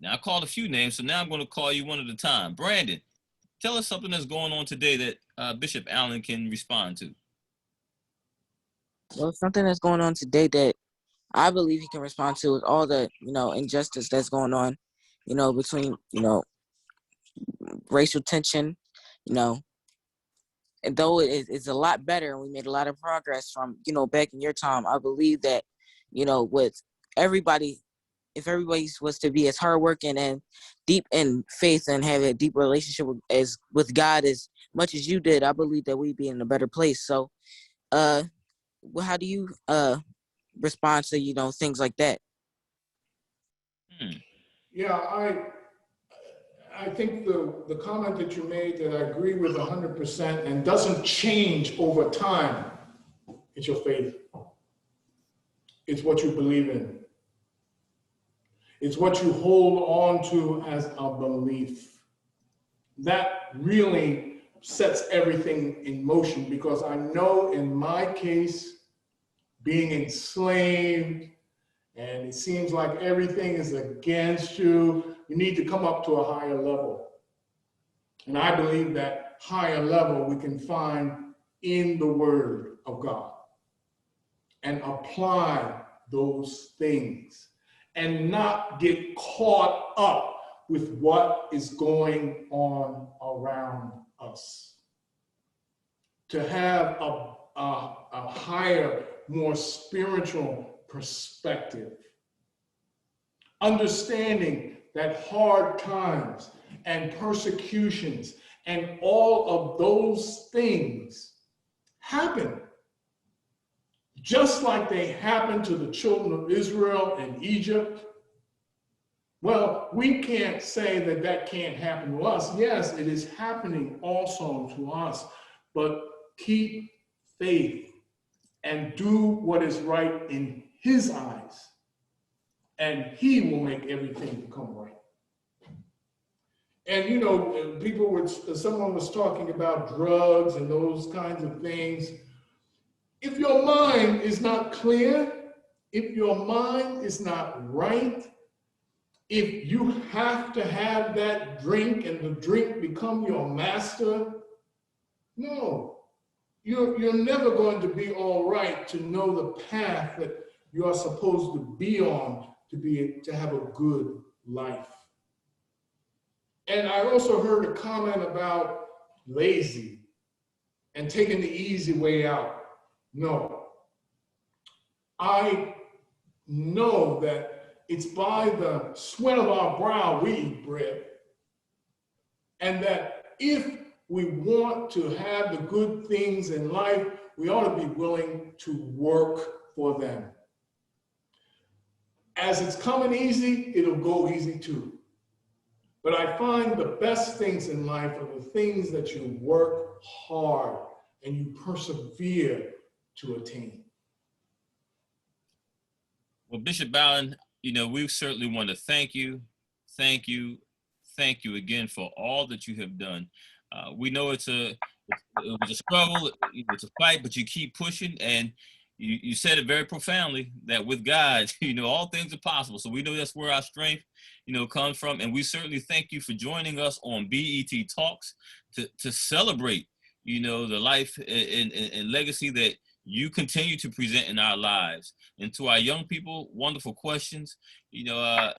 Now, I called a few names, so now I'm going to call you one at a time. Brandon, tell us something that's going on today that Bishop Allen can respond to. Well, something that's going on today that I believe he can respond to is all the, you know, injustice that's going on, you know, between, you know, racial tension, you know, and though it's a lot better and we made a lot of progress from, you know, back in your time, I believe that, you know, with everybody, if everybody was to be as hardworking and deep in faith and have a deep relationship with God as much as you did, I believe that we'd be in a better place. So, well, how do you respond to, you know, things like that? Yeah, I think the comment that you made that I agree with 100% and doesn't change over time is your faith. It's what you believe in. It's what you hold on to as a belief. That really sets everything in motion, because I know in my case, being enslaved, and it seems like everything is against you, you need to come up to a higher level. And I believe that higher level we can find in the Word of God, and apply those things and not get caught up with what is going on around us. To have a higher, more spiritual perspective. Understanding that hard times and persecutions and all of those things happen, just like they happened to the children of Israel in Egypt. Well, we can't say that that can't happen to us. Yes, it is happening also to us, but keep faith and do what is right in His eyes, and He will make everything become right. And you know, someone was talking about drugs and those kinds of things. If your mind is not clear, if your mind is not right, if you have to have that drink and the drink become your master, no, you're never going to be all right to know the path that you are supposed to be on to have a good life. And I also heard a comment about lazy and taking the easy way out. No. I know that it's by the sweat of our brow we eat bread. And that if we want to have the good things in life, we ought to be willing to work for them. As it's coming easy, it'll go easy too. But I find the best things in life are the things that you work hard and you persevere to attain. Well, Bishop Allen, you know, we certainly want to thank you again for all that you have done. We know it was a struggle, it's a fight, but you keep pushing, and you said it very profoundly that with God, you know, all things are possible. So we know that's where our strength, you know, comes from. And we certainly thank you for joining us on BET Talks to celebrate, you know, the life and legacy that you continue to present in our lives. And to our young people, wonderful questions. You know,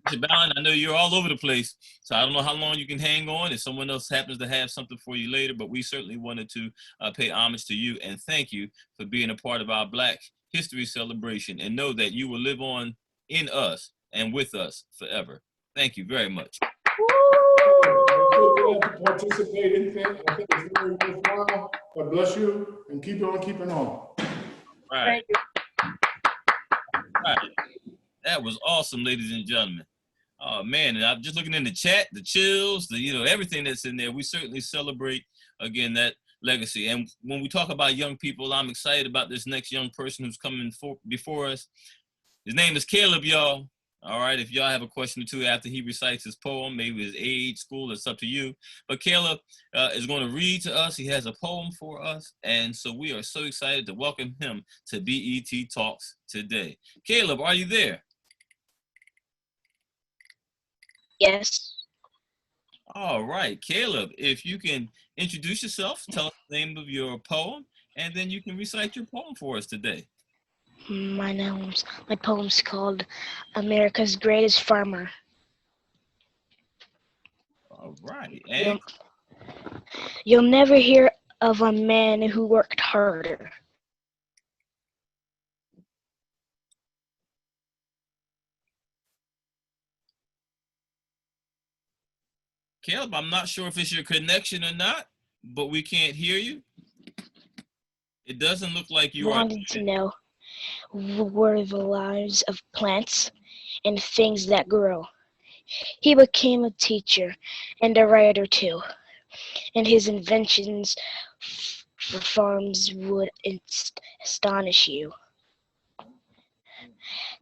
Mr. Ballin, I know you're all over the place, so I don't know how long you can hang on if someone else happens to have something for you later, but we certainly wanted to pay homage to you and thank you for being a part of our Black History celebration, and know that you will live on in us and with us forever. Thank you very much. I'm so glad to participate in things. I think it's very worthwhile. God bless you and keep on keeping on. Right. Right. That was awesome, ladies and gentlemen. Oh man, and I'm just looking in the chat, the chills, you know, everything that's in there. We certainly celebrate again that legacy. And when we talk about young people, I'm excited about this next young person who's coming before us. His name is Caleb, y'all. All right, if y'all have a question or two after he recites his poem, maybe his age, school, it's up to you. But Caleb is going to read to us. He has a poem for us. And so we are so excited to welcome him to BET Talks today. Caleb, are you there? Yes. All right, Caleb, if you can introduce yourself, tell us the name of your poem, and then you can recite your poem for us today. My poem's called America's Greatest Farmer. All right. And You'll never hear of a man who worked harder. Caleb, I'm not sure if it's your connection or not, but we can't hear you. It doesn't look like you wanted to know were the lives of plants and things that grow. He became a teacher and a writer too, and his inventions for farms would astonish you.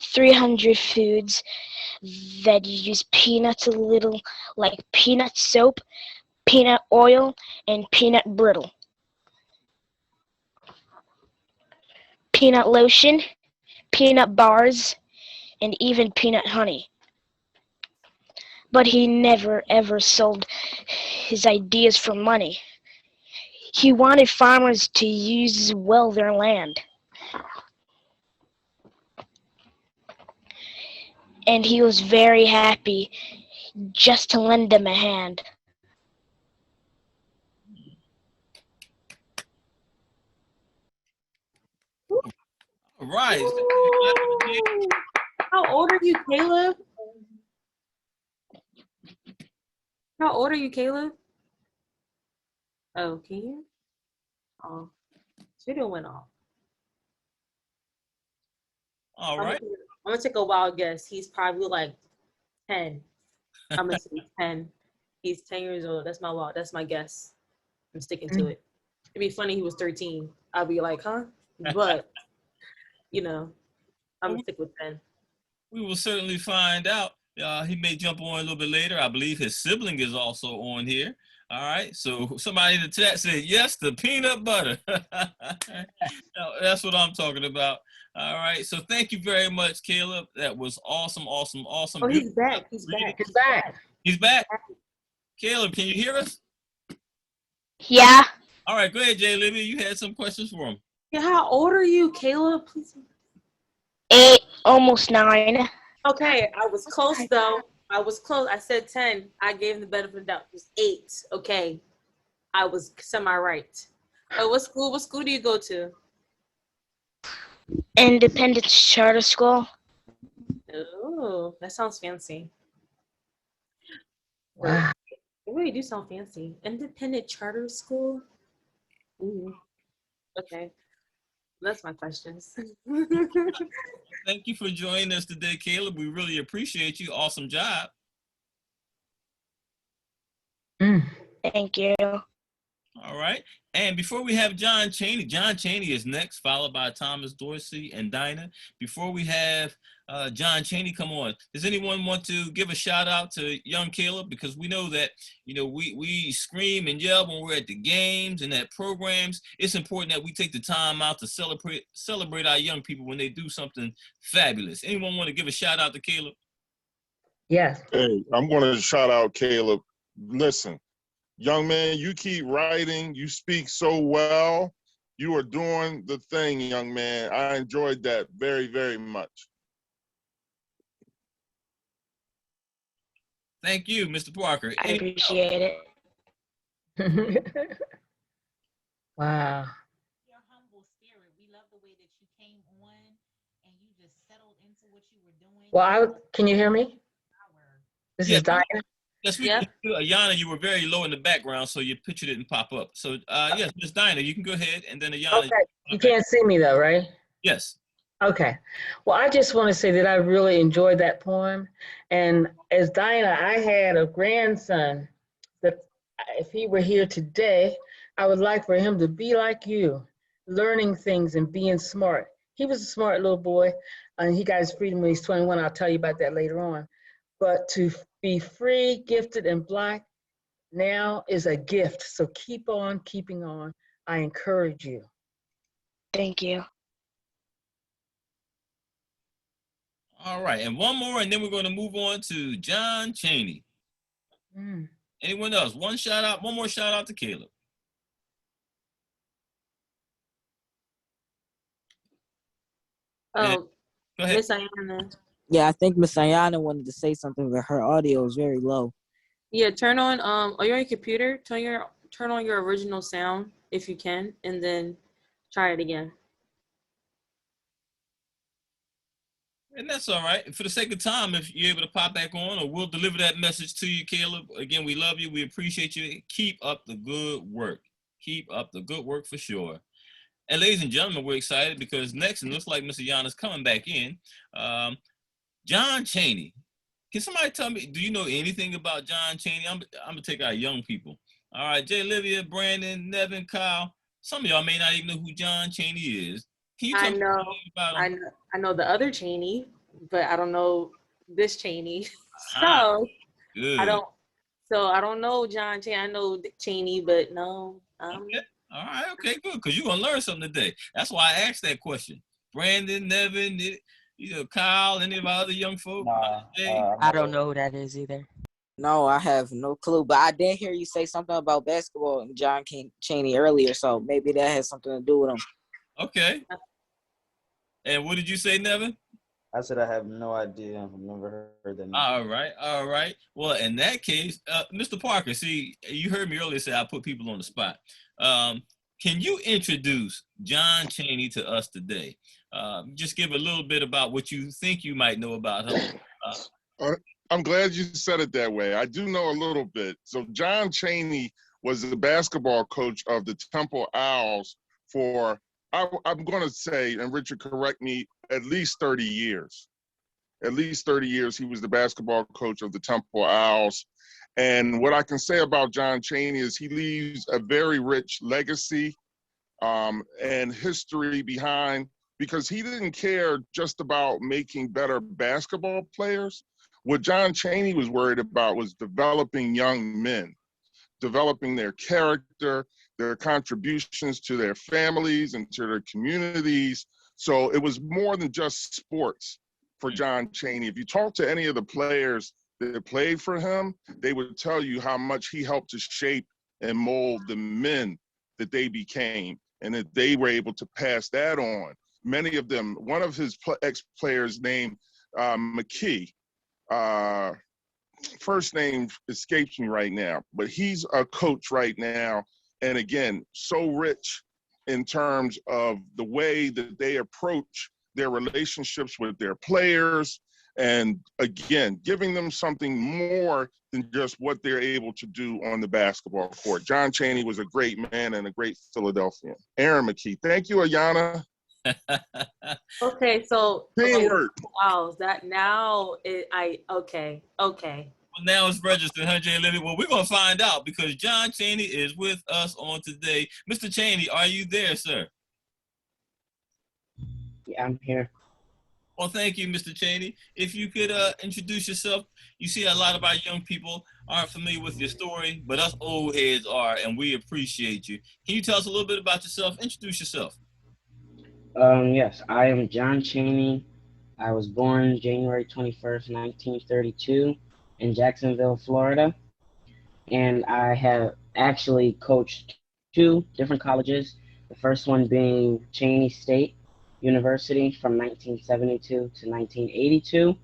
300 foods that use peanuts a little, like peanut soap, peanut oil, and peanut brittle. Peanut lotion, peanut bars, and even peanut honey. But he never ever sold his ideas for money. He wanted farmers to use well their land. And he was very happy just to lend them a hand. All right. How old are you, Caleb? How old are you, Caleb? Oh, can you? Oh, video went off. All right. I'm gonna take a wild guess. He's probably like 10. I'm gonna say 10. He's 10 years old. That's my guess. I'm sticking to it. It'd be funny he was 13. I'll be like, huh? But you know, I'm gonna stick with 10. We will certainly find out. He may jump on a little bit later. I believe his sibling is also on here. All right. So somebody in the chat said, yes, the peanut butter. That's what I'm talking about. All right. So thank you very much, Caleb. That was awesome, awesome, awesome. Oh, he's Beautiful. back. He's back. He's back. He's back. Caleb, can you hear us? Yeah. All right. Go ahead, Jay Libby. You had some questions for him. Yeah, how old are you, Caleb? Please. 8, almost 9. Okay, I was close though. I was close. I said 10. I gave him the benefit of the doubt. It was 8. Okay. I was semi-right. What school do you go to? Independence Charter School. Oh, that sounds fancy. Wow. They really do sound fancy. Independent charter school? Ooh. Okay. That's my questions. Thank you for joining us today, Caleb. We really appreciate you. Awesome job. Thank you. All right. And before we have John Cheney is next, followed by Thomas Dorsey and Dinah. Before we have John Cheney come on, does anyone want to give a shout out to young Caleb? Because we know that, we scream and yell when we're at the games and at programs. It's important that we take the time out to celebrate our young people when they do something fabulous. Anyone want to give a shout out to Caleb? Yes. Hey, I'm going to shout out Caleb. Listen, young man, you keep writing. You speak so well. You are doing the thing, young man. I enjoyed that very, very much. Thank you, Mr. Parker. I appreciate it. Wow. Your humble spirit. We love the way that you came on and you just settled into what you were doing. Well, can you hear me? This is Dinah. Yes, we Ayana, you were very low in the background, so your picture didn't pop up. So, yes, Ms. Dinah, you can go ahead, and then Ayana. Okay. You can't see me though, right? Yes. Okay. Well, I just want to say that I really enjoyed that poem. And as Dinah, I had a grandson that if he were here today, I would like for him to be like you, learning things and being smart. He was a smart little boy, and he got his freedom when he's 21. I'll tell you about that later on. But to be free, gifted, and Black now is a gift. So keep on keeping on. I encourage you. Thank you. All right, and one more, and then we're going to move on to John Cheney. Anyone else? One more shout out to Caleb. Oh, go ahead. Miss Ayana. Yeah, I think Miss Ayana wanted to say something, but her audio is very low. Yeah, turn on are you on your computer? Turn on your original sound if you can, and then try it again. And that's all right. For the sake of time, if you're able to pop back on, or we'll deliver that message to you, Caleb. Again, we love you. We appreciate you. Keep up the good work. Keep up the good work for sure. And ladies and gentlemen, we're excited because next, and it looks like Mr. Yana's coming back in, John Cheney. Can somebody tell me, do you know anything about John Cheney? I'm going to take our young people. All right, Jay, Olivia, Brandon, Nevin, Kyle. Some of y'all may not even know who John Cheney is. Can you tell me about him? I know the other Cheney, but I don't know this Cheney. So good. I don't know John Cheney. I know Dick Cheney, but no. Okay. All right, okay, good. Because you're gonna learn something today. That's why I asked that question. Brandon, Nevin, Kyle, any of our other young folk? I don't know who that is either. No, I have no clue. But I did hear you say something about basketball and John Cheney earlier, so maybe that has something to do with him. Okay. And what did you say, Nevin? I said I have no idea. I've never heard that name. All right. Well, in that case, Mr. Parker, see, you heard me earlier say I put people on the spot. Can you introduce John Cheney to us today? Just give a little bit about what you think you might know about him. I'm glad you said it that way. I do know a little bit. So John Cheney was the basketball coach of the Temple Owls for, I'm going to say, and Richard, correct me, at least 30 years. At least 30 years, he was the basketball coach of the Temple Owls. And what I can say about John Cheney is he leaves a very rich legacy and history behind, because he didn't care just about making better basketball players. What John Cheney was worried about was developing young men, developing their character, their contributions to their families and to their communities. So it was more than just sports for John Cheney. If you talk to any of the players that played for him, they would tell you how much he helped to shape and mold the men that they became, and that they were able to pass that on. Many of them, one of his ex-players named McKee, first name escapes me right now, but he's a coach right now. And again, so rich in terms of the way that they approach their relationships with their players. And again, giving them something more than just what they're able to do on the basketball court. John Cheney was a great man and a great Philadelphian. Aaron McKee. Thank you, Ayana. Okay, so Teamwork. wow, that now okay. Well, now it's registered, huh, Jay Lily? Well, we're going to find out because John Cheney is with us on today. Mr. Cheney, are you there, sir? Yeah, I'm here. Well, thank you, Mr. Cheney. If you could introduce yourself. You see, a lot of our young people aren't familiar with your story, but us old heads are, and we appreciate you. Can you tell us a little bit about yourself? Introduce yourself. Yes, I am John Cheney. I was born January 21st, 1932 in Jacksonville, Florida. And I have actually coached 2 different colleges, the first one being Cheney State University from 1972 to 1982.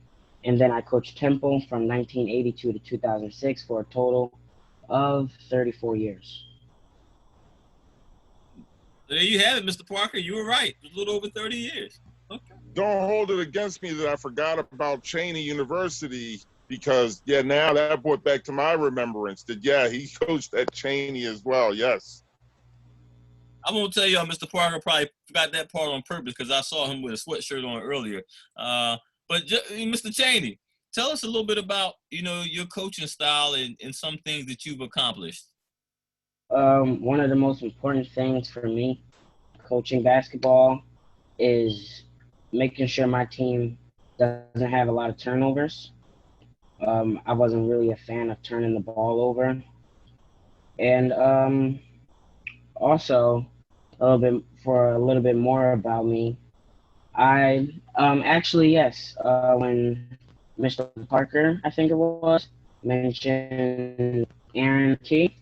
And then I coached Temple from 1982 to 2006 for a total of 34 years. There you have it, Mr. Parker. You were right. It was a little over 30 years. Okay. Don't hold it against me that I forgot about Cheney University, because now that brought back to my remembrance that he coached at Cheney as well. Yes. I'm gonna tell y'all, Mr. Parker probably forgot that part on purpose because I saw him with a sweatshirt on earlier. But Mr. Cheney, tell us a little bit about your coaching style and some things that you've accomplished. One of the most important things for me coaching basketball is making sure my team doesn't have a lot of turnovers. I wasn't really a fan of turning the ball over. And also, a little bit more about me, I actually, yes, when Mr. Parker, I think it was, mentioned Aaron Key,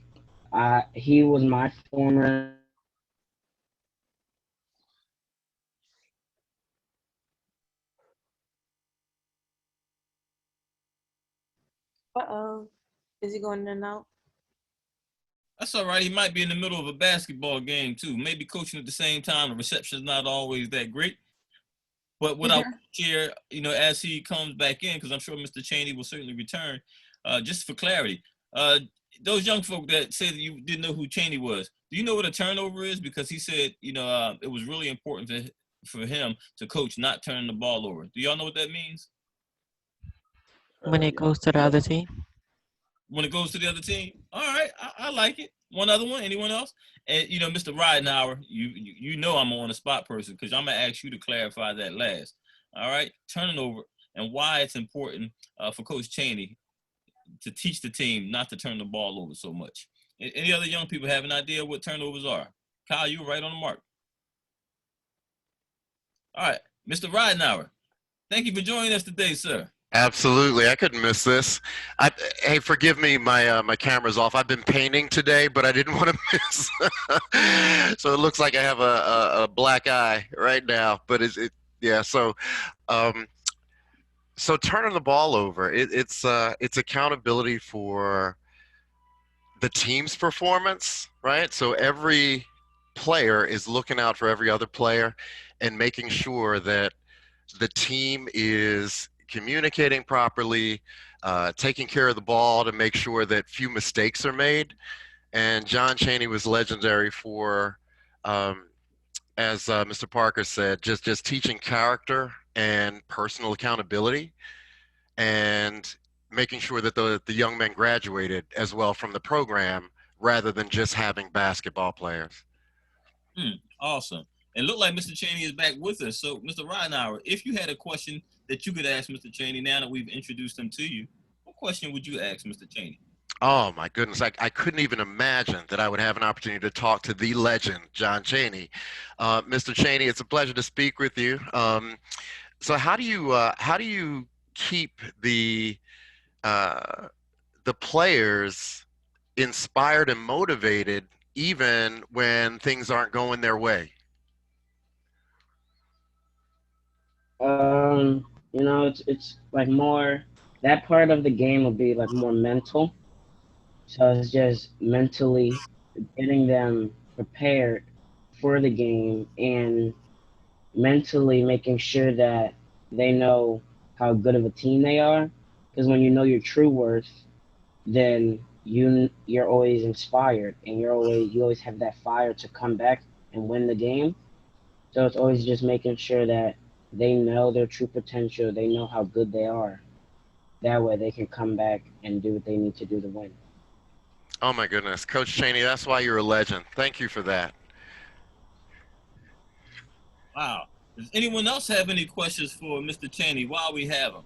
he was my former Is he going in and out? That's all right. He might be in the middle of a basketball game too. Maybe coaching at the same time. The reception's not always that great. But what I want to share, as he comes back in, because I'm sure Mr. Cheney will certainly return, just for clarity, those young folk that said that you didn't know who Cheney was, do you know what a turnover is? Because he said, it was really important for him to coach not turning the ball over. Do y'all know what that means? When it goes to the other team. When it goes to the other team? All right, I like it. One other one? Anyone else? And, Mr. Ridenhour, you know I'm on the spot person because I'm going to ask you to clarify that last. All right, turning over and why it's important for Coach Cheney to teach the team not to turn the ball over so much. Any other young people have an idea what turnovers are? Kyle, you were right on the mark. All right, Mr. Ridenhour, thank you for joining us today, sir. Absolutely, I couldn't miss this. Hey, forgive me, my camera's off. I've been painting today, but I didn't want to miss. So it looks like I have a black eye right now. But so turning the ball over, it's accountability for the team's performance, right? So every player is looking out for every other player and making sure that the team is communicating properly, taking care of the ball to make sure that few mistakes are made. And John Cheney was legendary for, as Mr. Parker said, just teaching character and personal accountability and making sure that the young men graduated as well from the program rather than just having basketball players. Awesome. And look like Mr. Cheney is back with us. So, Mr. Ridenour, if you had a question that you could ask Mr. Cheney now that we've introduced him to you, what question would you ask Mr. Cheney? Oh my goodness, I couldn't even imagine that I would have an opportunity to talk to the legend, John Cheney. Mr. Cheney, it's a pleasure to speak with you. So how do you keep the players inspired and motivated even when things aren't going their way? You know, it's like more, that part of the game will be like more mental. So it's just mentally getting them prepared for the game and mentally making sure that they know how good of a team they are. Because when you know your true worth, then you're always inspired and you always have that fire to come back and win the game. So it's always just making sure that they know their true potential, they know how good they are. That way they can come back and do what they need to do to win. Oh my goodness, Coach Cheney, that's why you're a legend. Thank you for that. Wow. Does anyone else have any questions for Mr. Cheney while we have him?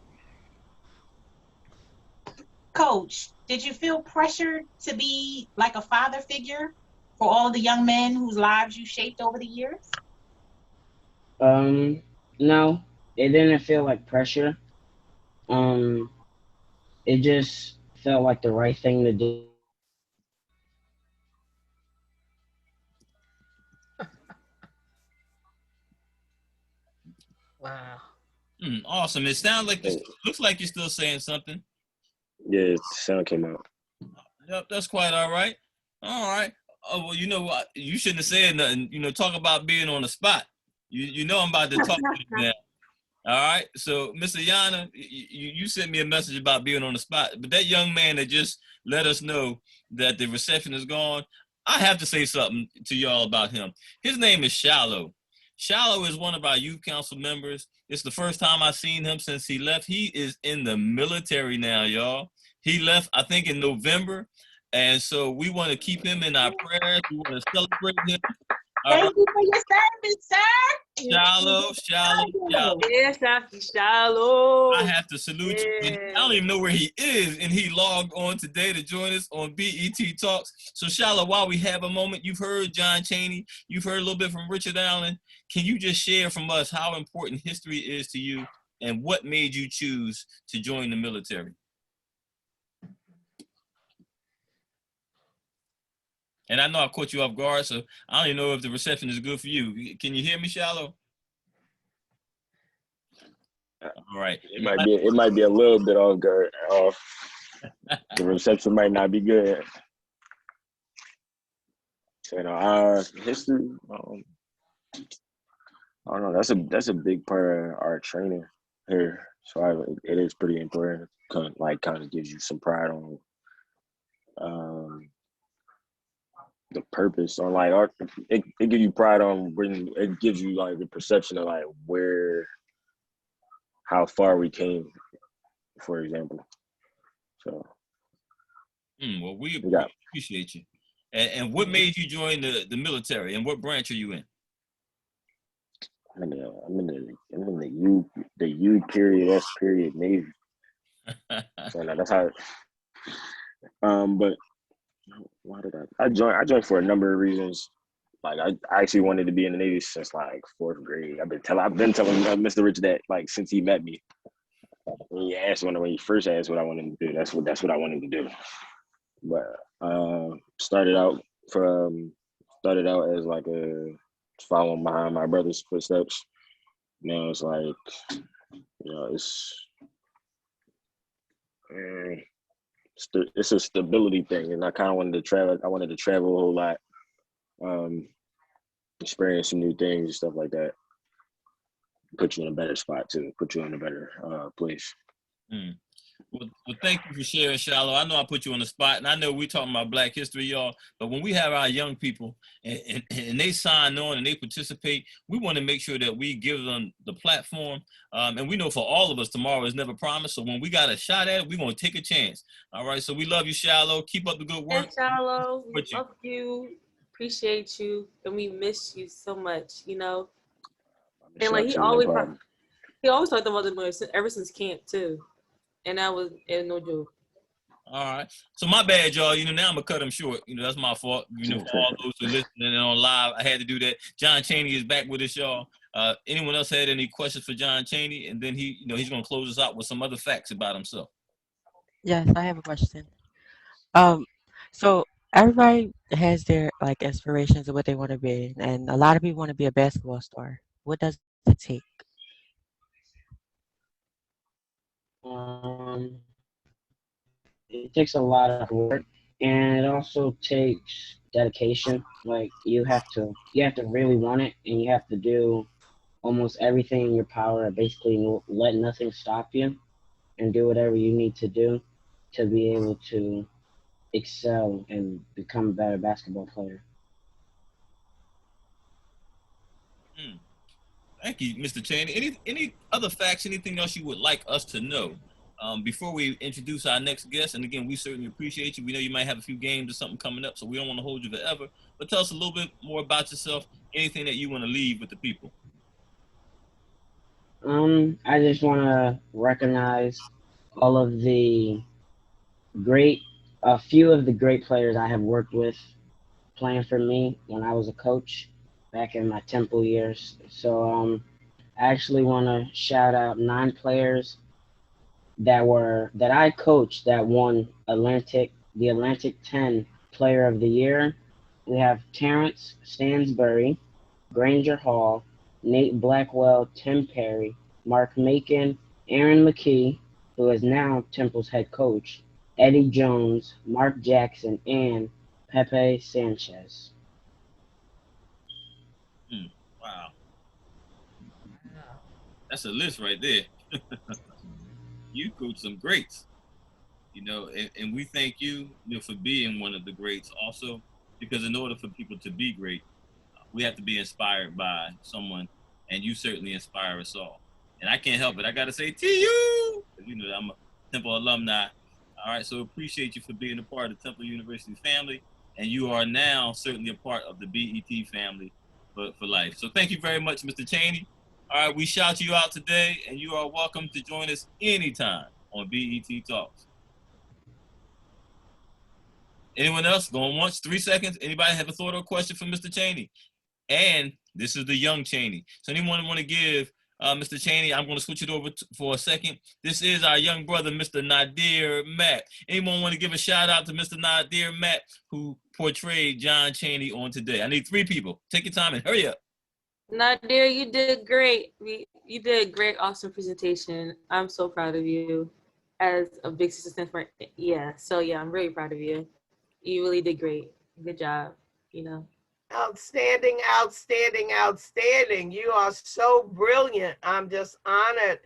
Coach, did you feel pressured to be like a father figure for all the young men whose lives you shaped over the years? No, it didn't feel like pressure. It just felt like the right thing to do. Wow. Awesome. It sounds like looks like you're still saying something. Yeah, the sound came out. Yep, that's quite all right. All right. Oh, well, you know what? You shouldn't have said nothing. You know, talk about being on the spot. You know I'm about to talk to you now. All right. So, Mr. Yana, you sent me a message about being on the spot, but that young man that just let us know that the reception is gone, I have to say something to y'all about him. His name is Shallow. Shallow is one of our youth council members. It's the first time I've seen him since he left. He is in the military now, y'all. He left, I think, in November. And so we want to keep him in our prayers. We want to celebrate him. Thank you for your service, sir. Shallow. Yeah, Shallow. I have to salute you. And I don't even know where he is, and he logged on today to join us on BET Talks. So, Shallow, while we have a moment, you've heard John Cheney, you've heard a little bit from Richard Allen. Can you just share from us how important history is to you and what made you choose to join the military? And I know I caught you off guard, so I don't even know if the reception is good for you. Can you hear me, Shallow? All right. It might be a little bit off guard. The reception might not be good. So, history. I don't know. That's a big part of our training here. So it is pretty important. Kind of gives you some pride on the purpose on it gives you pride on when it gives you like the perception of like how far we came, for example. So well, we appreciate you. And what made you join the military, and what branch are you in? I'm in the U period S period Navy. So that's how. But why did I joined for a number of reasons. Like I actually wanted to be in the Navy since like 4th grade. I've been telling Mr. Rich that like since he met me. When he first asked what I wanted to do, that's what I wanted to do. But started out as like following behind my brother's footsteps. Now it's like, it's a stability thing, and I kind of wanted to travel. I wanted to travel a whole lot, experience some new things and stuff like that. Put you in a better spot too. Put you in a better place. Well, thank you for sharing, Shallow. I know I put you on the spot, and I know we're talking about Black history, y'all, but when we have our young people and they sign on and they participate, we want to make sure that we give them the platform. And we know for all of us, tomorrow is never promised. So when we got a shot at it, we're going to take a chance. All right. So we love you, Shallow. Keep up the good work. Hey, Shallow. We love you. appreciate you, and we miss you so much. You know, miss and like y'all too, no problem. he always talked about the Militia ever since camp too, and that was no joke. All right. So my bad, y'all. You know, now I'm gonna cut him short. You know, that's my fault. You know, for all those who listening on live, I had to do that. John Cheney is back with us, y'all. Anyone else had any questions for John Cheney? And then he, you know, he's gonna close us out with some other facts about himself. Yes, I have a question. So everybody has their like aspirations of what they want to be, and a lot of people want to be a basketball star. What does it take? Um, it takes a lot of work, and it also takes dedication. Like you have to really want it, and you have to do almost everything in your power. Basically, let nothing stop you, and do whatever you need to do to be able to excel and become a better basketball player. Thank you, Mr. Cheney. Any other facts? Anything else you would like us to know before we introduce our next guest? And again, we certainly appreciate you. We know you might have a few games or something coming up, so we don't want to hold you forever. But tell us a little bit more about yourself. Anything that you want to leave with the people. I just want to recognize all of the great, a few of the great players I have worked with playing for me when I was a coach back in my Temple years. So I actually want to shout out 9 players that I coached that won the Atlantic 10 Player of the Year. We have Terrence Stansbury, Granger Hall, Nate Blackwell, Tim Perry, Mark Macon, Aaron McKee, who is now Temple's head coach, Eddie Jones, Mark Jackson, and Pepe Sanchez. Wow, that's a list right there. You coach some greats, you know, and we thank you, you know, for being one of the greats also, because in order for people to be great, we have to be inspired by someone, and you certainly inspire us all. And I can't help it. I got to say to you, you know, I'm a Temple alumni. All right, so appreciate you for being a part of the Temple University family, and you are now certainly a part of the BET family for life. So thank you very much, Mr. Cheney. All right, we shout you out today, and you are welcome to join us anytime on BET Talks. Anyone else? Going once, 3 seconds. Anybody have a thought or question for Mr. Cheney? And this is the young Cheney. So anyone want to give Mr. Cheney, I'm going to switch it over for a second. This is our young brother, Mr. Nadir Matt. Anyone want to give a shout out to Mr. Nadir Matt, who portrayed John Cheney on today? I need 3 people. Take your time and hurry up. Nadir, you did great. You did a great, awesome presentation. I'm so proud of you as a big assistant for, So I'm really proud of you. You really did great. Good job, you know. Outstanding, outstanding, outstanding. You are so brilliant. I'm just honored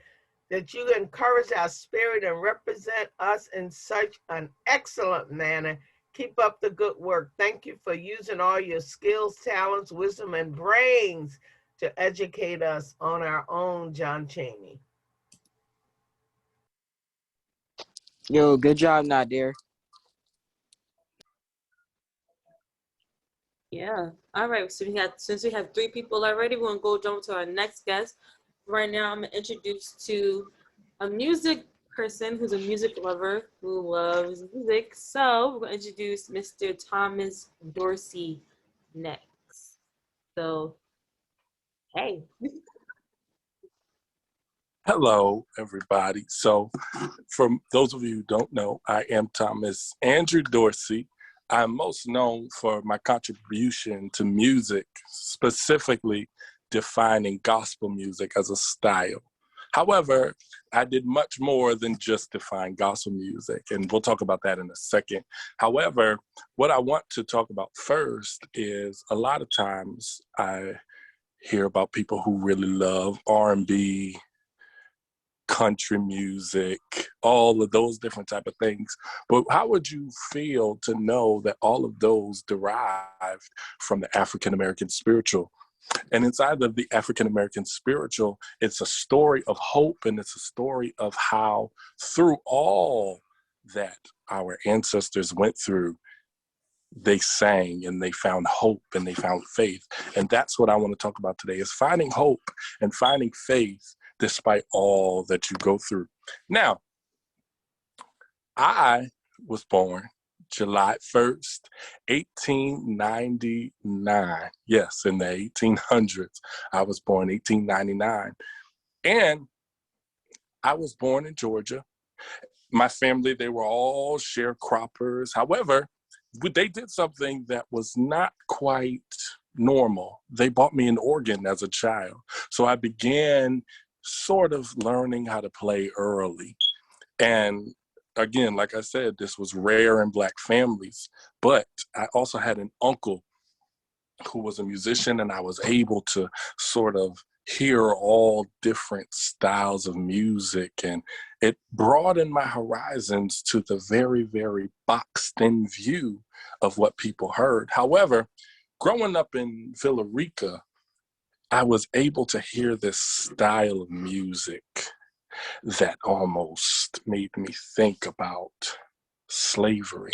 that you encourage our spirit and represent us in such an excellent manner. Keep up the good work. Thank you for using all your skills, talents, wisdom, and brains to educate us on our own John Cheney. Yo, good job, Nadir. Yeah. All right. So since we have 3 people already, we're gonna go jump to our next guest. Right now, I'm gonna introduce to a music person who's a music lover who loves music. So we're gonna introduce Mr. Thomas Dorsey next. So, hey. Hello, everybody. So, for those of you who don't know, I am Thomas Andrew Dorsey. I'm most known for my contribution to music, specifically defining gospel music as a style. However, I did much more than just define gospel music, and we'll talk about that in a second. However, what I want to talk about first is a lot of times I hear about people who really love R&B, country music, all of those different type of things. But how would you feel to know that all of those derived from the African-American spiritual? And inside of the African-American spiritual, it's a story of hope, and it's a story of how through all that our ancestors went through, they sang and they found hope and they found faith. And that's what I want to talk about today, is finding hope and finding faith despite all that you go through. Now, I was born July 1st, 1899. Yes, in the 1800s. I was born 1899. And I was born in Georgia. My family, they were all sharecroppers. However, they did something that was not quite normal. They bought me an organ as a child. So I began sort of learning how to play early. And again, like I said, this was rare in Black families. But I also had an uncle who was a musician, and I was able to sort of hear all different styles of music, and it broadened my horizons to the very, very boxed-in view of what people heard. However, growing up in Villa Rica, I was able to hear this style of music that almost made me think about slavery,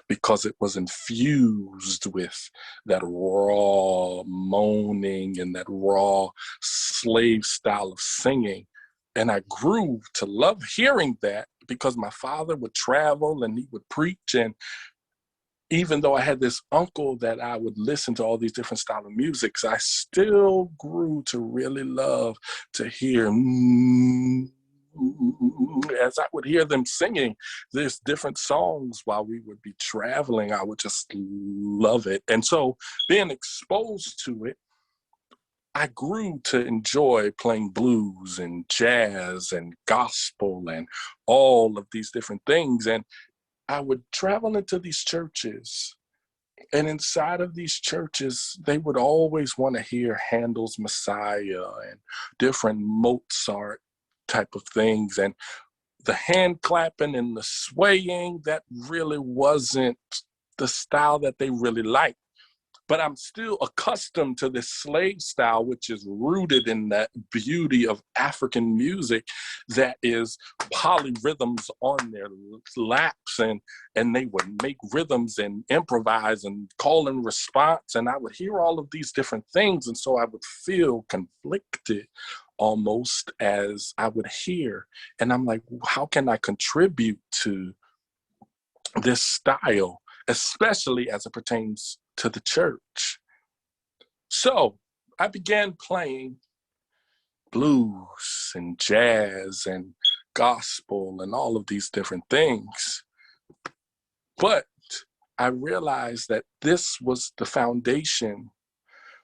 because it was infused with that raw moaning and that raw slave style of singing. And I grew to love hearing that, because my father would travel and he would preach. And even though I had this uncle that I would listen to all these different styles of music, I still grew to really love to hear as I would hear them singing these different songs while we would be traveling. I would just love it. And so being exposed to it, I grew to enjoy playing blues and jazz and gospel and all of these different things. And I would travel into these churches, and inside of these churches, they would always want to hear Handel's Messiah and different Mozart type of things. And the hand clapping and the swaying, that really wasn't the style that they really liked. But I'm still accustomed to this slave style, which is rooted in that beauty of African music that is polyrhythms on their laps, and they would make rhythms and improvise and call and response. And I would hear all of these different things. And so I would feel conflicted almost as I would hear. And I'm like, how can I contribute to this style, especially as it pertains to the church? So I began playing blues and jazz and gospel and all of these different things. But I realized that this was the foundation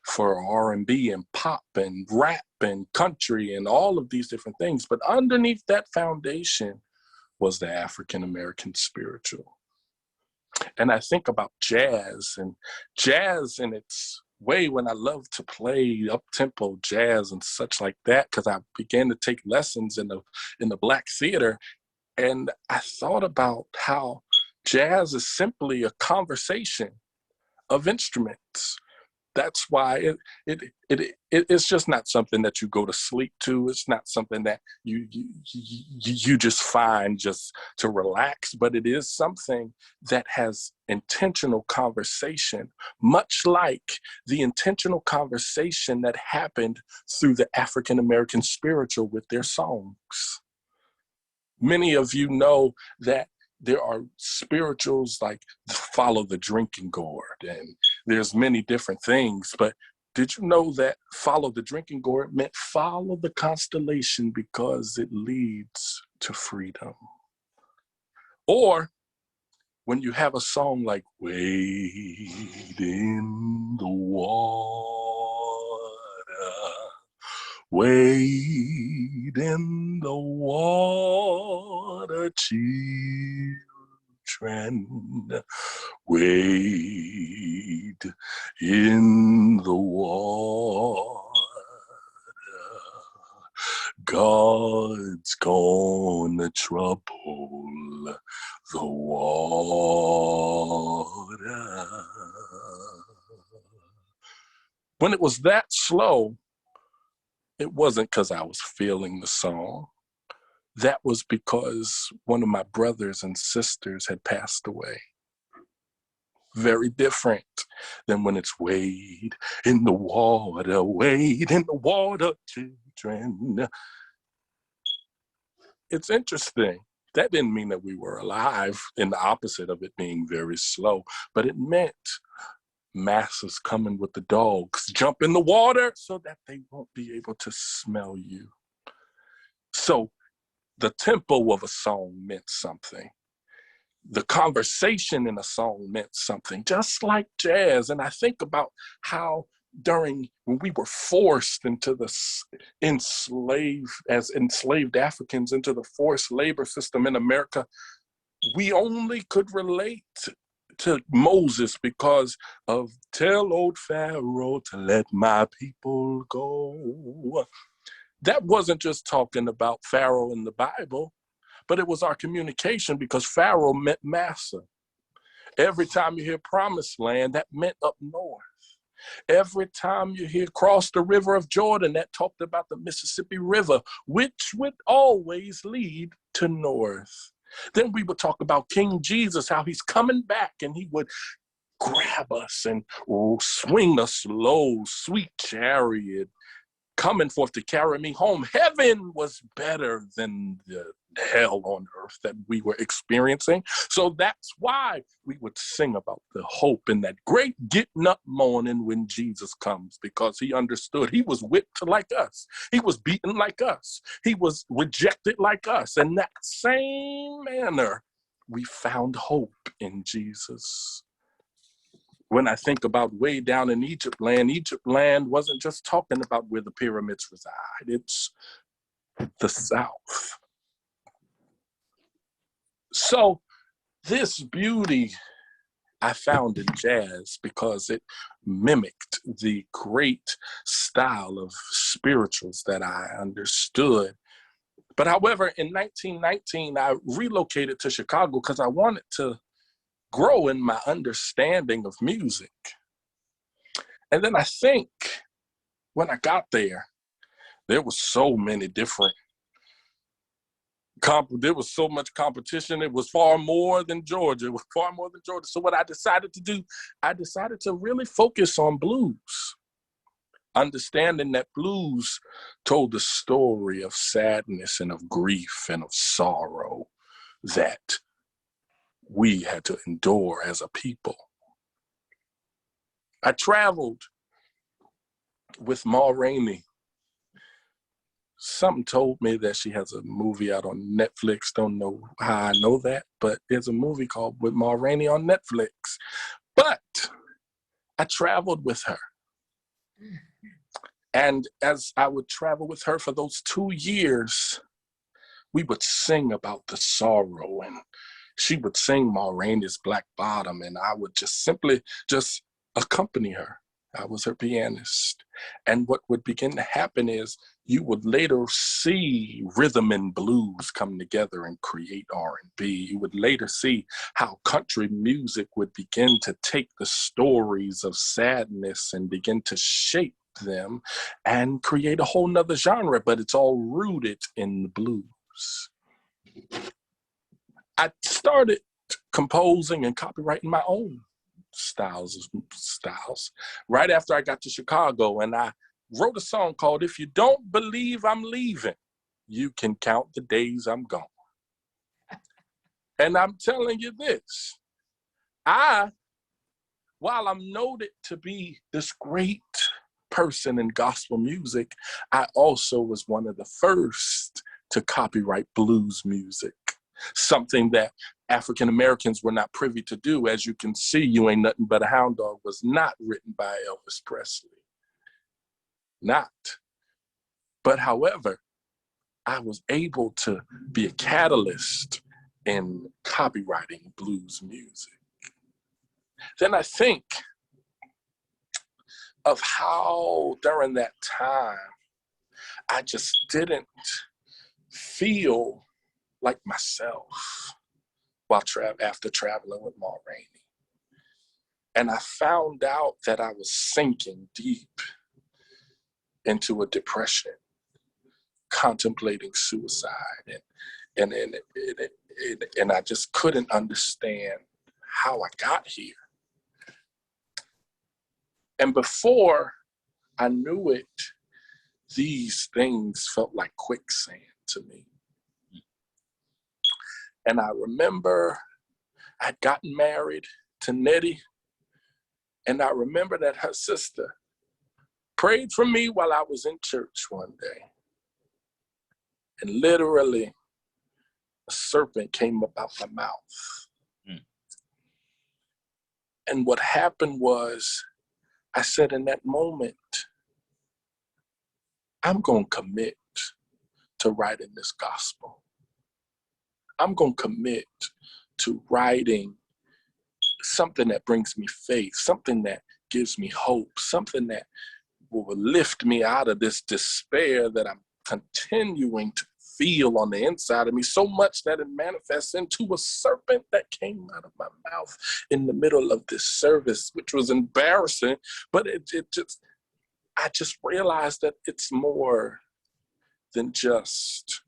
for R&B and pop and rap and country and all of these different things. But underneath that foundation was the African American spiritual. And I think about jazz in its way, when I love to play up-tempo jazz and such like that, because I began to take lessons in the Black theater. And I thought about how jazz is simply a conversation of instruments. That's why it's just not something that you go to sleep to. It's not something that you just find just to relax, but it is something that has intentional conversation, much like the intentional conversation that happened through the African American spiritual with their songs. Many of you know that there are spirituals like Follow the Drinking Gourd, and there's many different things. But did you know that Follow the Drinking Gourd meant follow the constellation because it leads to freedom? Or when you have a song like Wade in the Water, wade in the water, children, wade in the water. God's gonna trouble the water. When it was that slow, it wasn't because I was feeling the song. That was because one of my brothers and sisters had passed away. very different than when it's wade in the water, children. It's interesting. That didn't mean that we were alive, in the opposite of it being very slow, but it meant masses coming with the dogs. Jump in the water so that they won't be able to smell you. So the tempo of a song meant something. The conversation in a song meant something, just like jazz. And I think about how when we were forced into the enslaved Africans into the forced labor system in America, we only could relate to Moses because of tell old Pharaoh to let my people go. That wasn't just talking about Pharaoh in the Bible, but it was our communication, because Pharaoh meant massa. Every time you hear promised land, that meant up north. Every time you hear cross the river of Jordan, that talked about the Mississippi River, which would always lead to north. Then we would talk about King Jesus, how he's coming back, and he would grab us and swing a slow, sweet chariot, coming forth to carry me home. Heaven was better than the hell on earth that we were experiencing. So that's why we would sing about the hope in that great getting up morning when Jesus comes, because he understood. He was whipped like us. He was beaten like us. He was rejected like us. In that same manner, we found hope in Jesus. When I think about way down in Egypt land wasn't just talking about where the pyramids reside. It's the South. So this beauty I found in jazz because it mimicked the great style of spirituals that I understood. But however, in 1919, I relocated to Chicago because I wanted to grow in my understanding of music. And then I think when I got there, there was so many different there was so much competition. It was far more than Georgia. It was far more than Georgia. So what I decided to do, I decided to really focus on blues, understanding that blues told the story of sadness and of grief and of sorrow that we had to endure as a people. I traveled with Ma Rainey. Something told me that she has a movie out on Netflix. Don't know how I know that, but there's a movie called With Ma Rainey on Netflix. But I traveled with her. And as I would travel with her for those 2 years, we would sing about the sorrow, and she would sing Ma Rainey's Black Bottom, and I would just simply accompany her. I was her pianist. And what would begin to happen is you would later see rhythm and blues come together and create R&B. You would later see how country music would begin to take the stories of sadness and begin to shape them and create a whole nother genre, but it's all rooted in the blues. I started composing and copywriting my own styles right after I got to Chicago, and I wrote a song called If You Don't Believe I'm Leaving, You Can Count the Days I'm Gone. And I'm telling you this, while I'm noted to be this great person in gospel music, I also was one of the first to copyright blues music, something that African Americans were not privy to do. As you can see, You Ain't Nothing But a Hound Dog was not written by Elvis Presley. Not. But however, I was able to be a catalyst in copywriting blues music. Then I think of how during that time, I just didn't feel like myself after traveling with Ma Rainey. And I found out that I was sinking deep into a depression, contemplating suicide. And I just couldn't understand how I got here. And before I knew it, these things felt like quicksand to me. And I remember I'd gotten married to Nettie, and I remember that her sister prayed for me while I was in church one day. And literally, a serpent came up out my mouth. And what happened was, I said in that moment, I'm going to commit to writing this gospel. I'm going to commit to writing something that brings me faith, something that gives me hope, something that will lift me out of this despair that I'm continuing to feel on the inside of me, so much that it manifests into a serpent that came out of my mouth in the middle of this service, which was embarrassing, but I just realized that it's more than just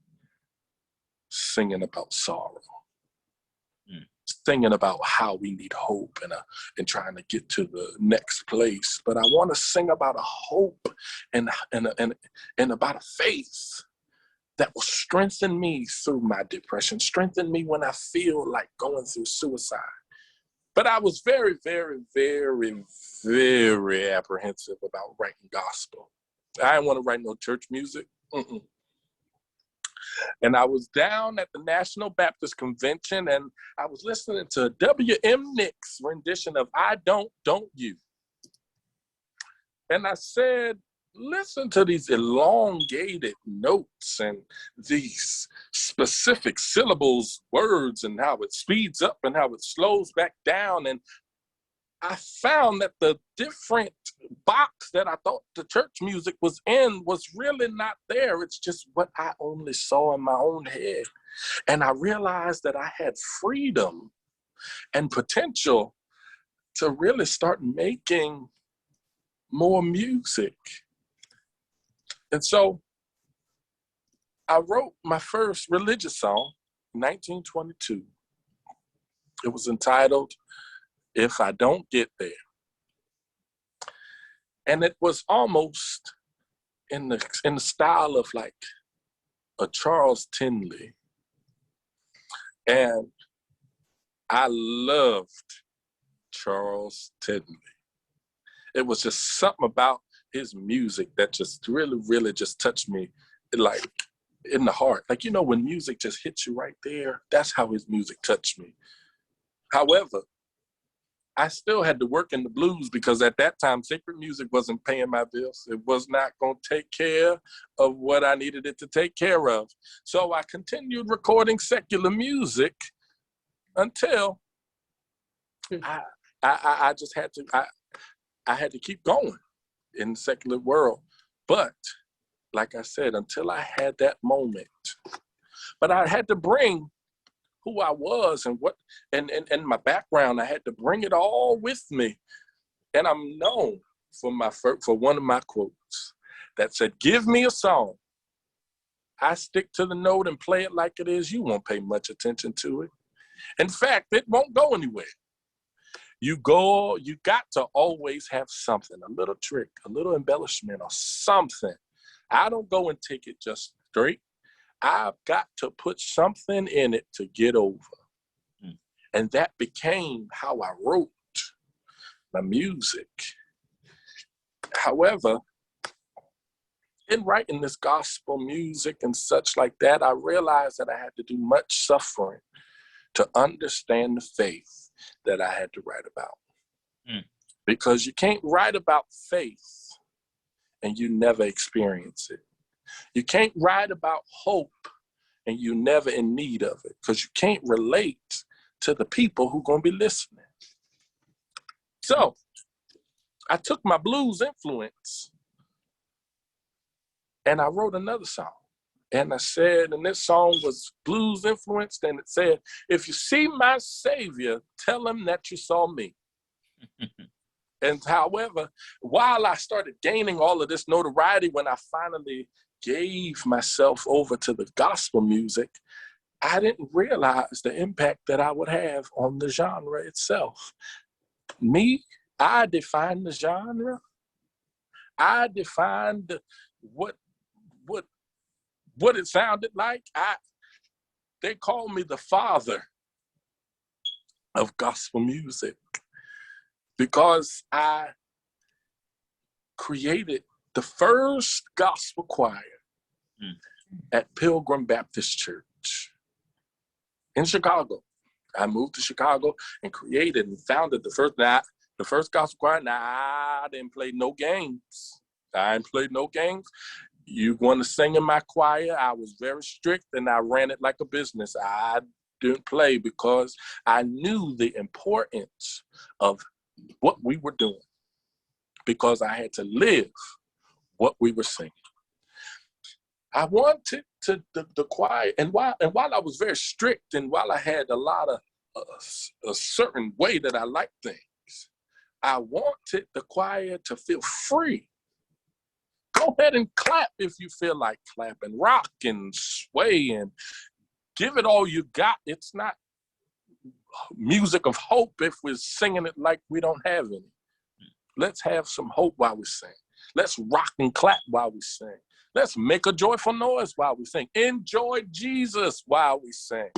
singing about sorrow. Singing about how we need hope and trying to get to the next place. But I want to sing about a hope and about a faith that will strengthen me through my depression, strengthen me when I feel like going through suicide. But I was very, very, very, very apprehensive about writing gospel. I didn't want to write no church music. And I was down at the National Baptist Convention, and I was listening to W.M. Nick's rendition of I Don't You. And I said, listen to these elongated notes and these specific syllables, words, and how it speeds up and how it slows back down. And I found that the different box that I thought the church music was in was really not there. It's just what I only saw in my own head. And I realized that I had freedom and potential to really start making more music. And so I wrote my first religious song in 1922. It was entitled, If I Don't Get There. And it was almost in the style of like a Charles Tinley. And I loved Charles Tinley. It was just something about his music that just really, really just touched me like in the heart. Like, you know, when music just hits you right there, that's how his music touched me. However, I still had to work in the blues because at that time, sacred music wasn't paying my bills. It was not going to take care of what I needed it to take care of. So I continued recording secular music until I just had to, I had to keep going in the secular world. But like I said, until I had that moment, but I had to bring who I was and what and my background. I had to bring it all with me. And I'm known for one of my quotes that said, give me a song. I stick to the note and play it like it is. You won't pay much attention to it. In fact, it won't go anywhere. You got to always have something, a little trick, a little embellishment or something. I don't go and take it just straight. I've got to put something in it to get over. And that became how I wrote my music. However, in writing this gospel music and such like that, I realized that I had to do much suffering to understand the faith that I had to write about. Because you can't write about faith and you never experience it. You can't write about hope and you're never in need of it, because you can't relate to the people who are going to be listening. So I took my blues influence and I wrote another song. And I said, and this song was blues influenced, and it said, if you see my Savior, tell him that you saw me. And however, while I started gaining all of this notoriety, when I finally gave myself over to the gospel music, I didn't realize the impact that I would have on the genre itself. I defined the genre. I defined what it sounded like. They call me the father of gospel music because I created the first gospel choir at Pilgrim Baptist Church in Chicago. I moved to Chicago and created and founded the first gospel choir. Now, I didn't play no games. I didn't play no games. You want to sing in my choir? I was very strict and I ran it like a business. I didn't play because I knew the importance of what we were doing because I had to live what we were singing. I wanted the choir, and while I was very strict and while I had a lot of a certain way that I liked things, I wanted the choir to feel free. Go ahead and clap if you feel like clapping, rock and sway and give it all you got. It's not music of hope if we're singing it like we don't have any. Let's have some hope while we sing. Let's rock and clap while we sing. Let's make a joyful noise while we sing. Enjoy Jesus while we sing.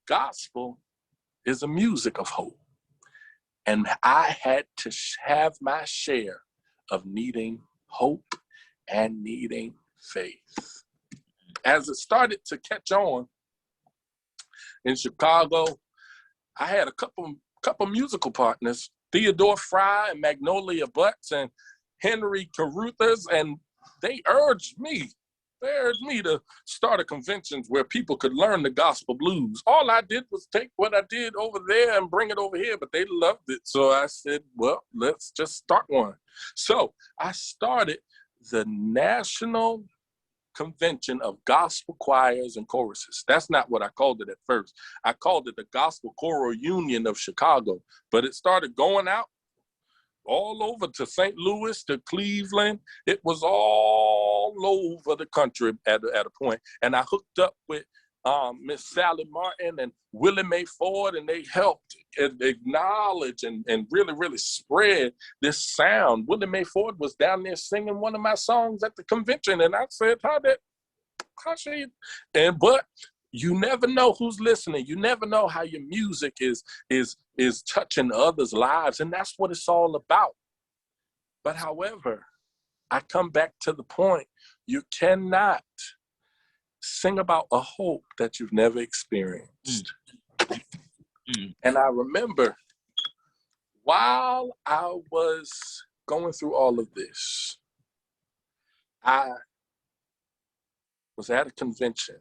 Gospel is a music of hope. And I had to have my share of needing hope and needing faith. As it started to catch on in Chicago, I had a couple musical partners, Theodore Fry and Magnolia Butts and Henry Caruthers, and they urged me to start a convention where people could learn the gospel blues. All I did was take what I did over there and bring it over here, but they loved it. So I said, well, let's just start one. So I started the National Convention of Gospel Choirs and Choruses. That's not what I called it at first. I called it the Gospel Choral Union of Chicago, but it started going out all over to St. Louis, to Cleveland. It was all over the country at a point. And I hooked up with Miss Sally Martin and Willie Mae Ford, and they helped acknowledge and really, really spread this sound. Willie Mae Ford was down there singing one of my songs at the convention, and I said, but you never know who's listening. You never know how your music is touching others' lives, and that's what it's all about. But however, I come back to the point, you cannot sing about a hope that you've never experienced. And I remember while I was going through all of this, I was at a convention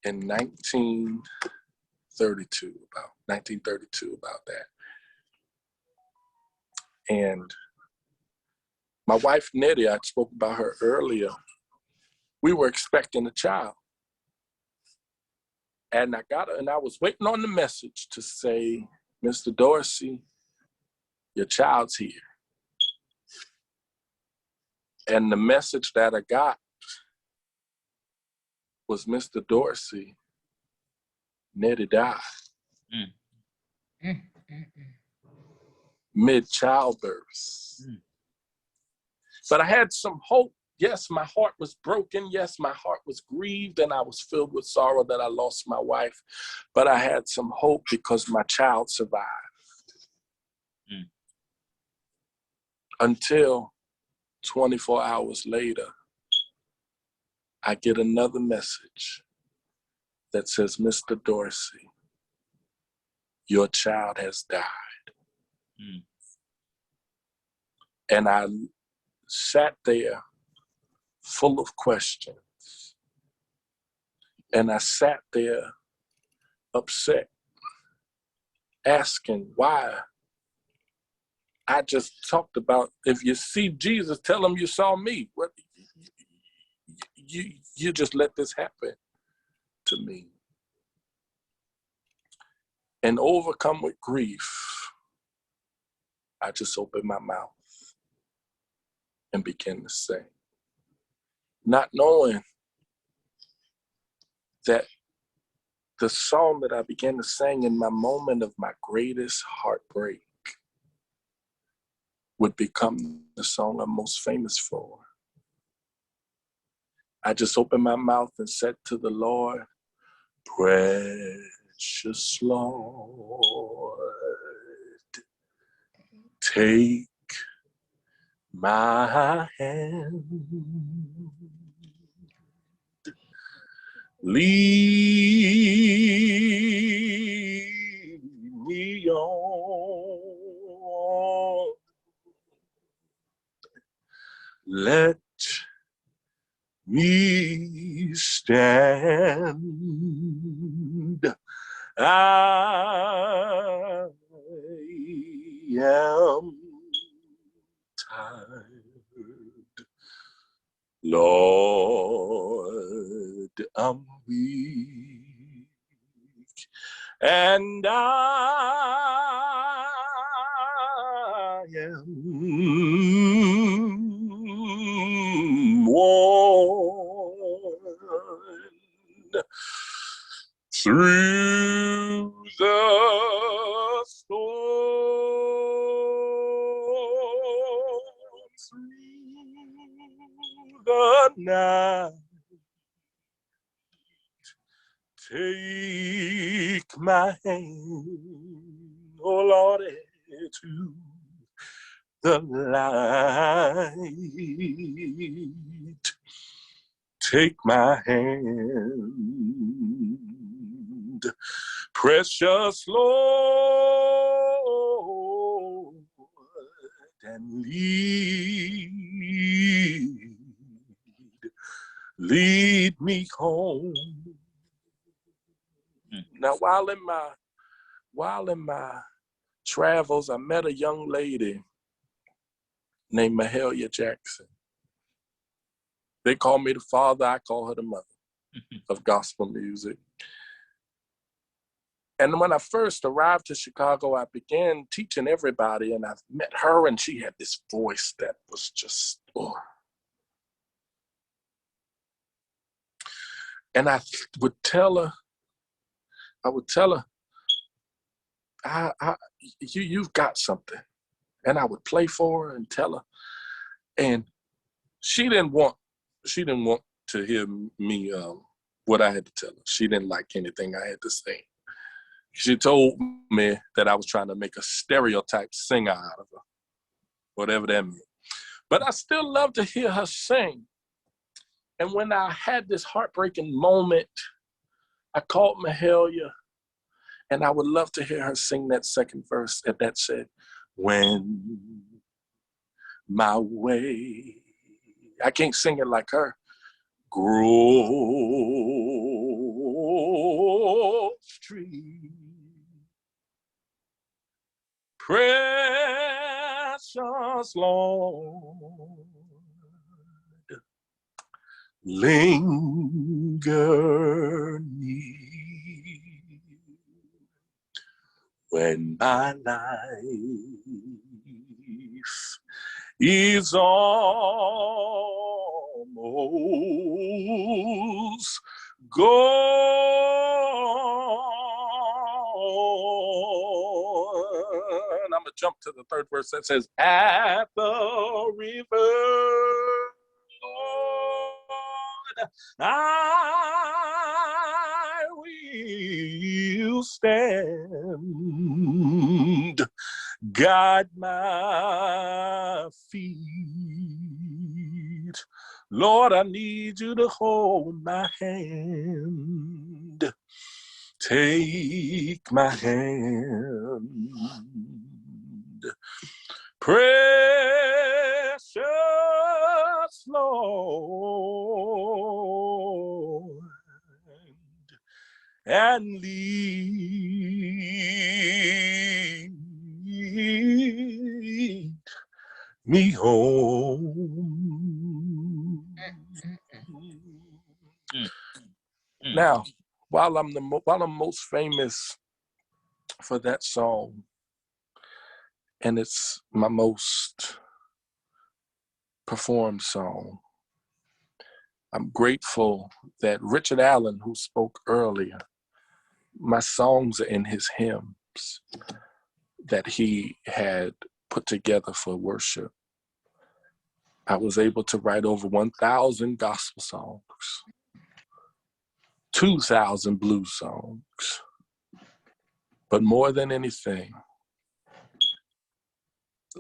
in 1932 about that. And my wife, Nettie, I spoke about her earlier. We were expecting a child. And I was waiting on the message to say, Mr. Dorsey, your child's here. And the message that I got was, Mr. Dorsey, Nettie died. Mid-childbirth. But I had some hope. Yes, my heart was broken. Yes, my heart was grieved, and I was filled with sorrow that I lost my wife. But I had some hope because my child survived. Until 24 hours later, I get another message that says, Mr. Dorsey, your child has died. And I sat there full of questions. And I sat there upset, asking why. I just talked about, if you see Jesus, tell him you saw me. What, you just let this happen to me. And overcome with grief, I just opened my mouth and began to sing, not knowing that the song that I began to sing in my moment of my greatest heartbreak would become the song I'm most famous for. I just opened my mouth and said to the Lord, precious Lord, take my hand, lead me on, let me stand. I am tired, Lord, I'm weak, and I am worn through the storm, through the night. Take my hand, oh Lord, to the light. Take my hand, precious Lord, and lead me home. Now, while in my travels, I met a young lady named Mahalia Jackson. They call me the father, I call her the mother of gospel music. And when I first arrived to Chicago, I began teaching everybody, and I met her, and she had this voice that was just, oh. And I would tell her, you've got something. And I would play for her and tell her. And she didn't want to hear me what I had to tell her. She didn't like anything I had to say. She told me that I was trying to make a stereotype singer out of her, whatever that meant. But I still love to hear her sing. And when I had this heartbreaking moment, I called Mahalia, and I would love to hear her sing that second verse. And that said, when my way, I can't sing it like her, Grove Street, precious Lord, linger near when my life is almost gone. I'm gonna jump to the third verse that says, at the river, Lord, I will stand. Guide my feet. Lord, I need you to hold my hand. Take my hand. Precious Lord, and lead me home. Now, while I'm most famous for that song, and it's my most performed song, I'm grateful that Richard Allen, who spoke earlier, my songs are in his hymns that he had put together for worship. I was able to write over 1,000 gospel songs, 2,000 blues songs. But more than anything,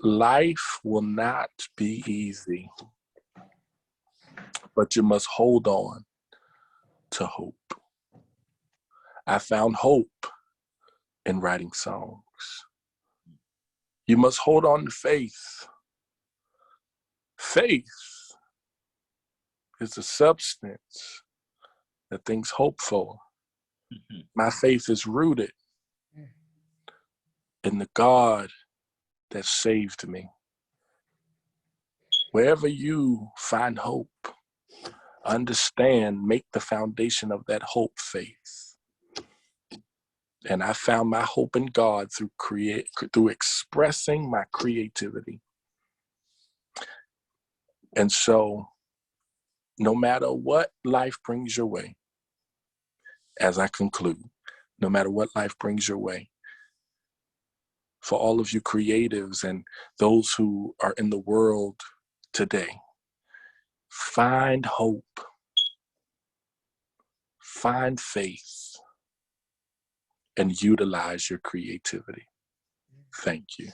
life will not be easy, but you must hold on to hope. I found hope in writing songs. You must hold on to faith. Faith is a substance that things hope for. My faith is rooted in the God that saved me. Wherever you find hope, understand, make the foundation of that hope faith. And I found my hope in God through expressing my creativity. And so, no matter what life brings your way, as I conclude, no matter what life brings your way, for all of you creatives and those who are in the world today, find hope, find faith, and utilize your creativity. Thank you.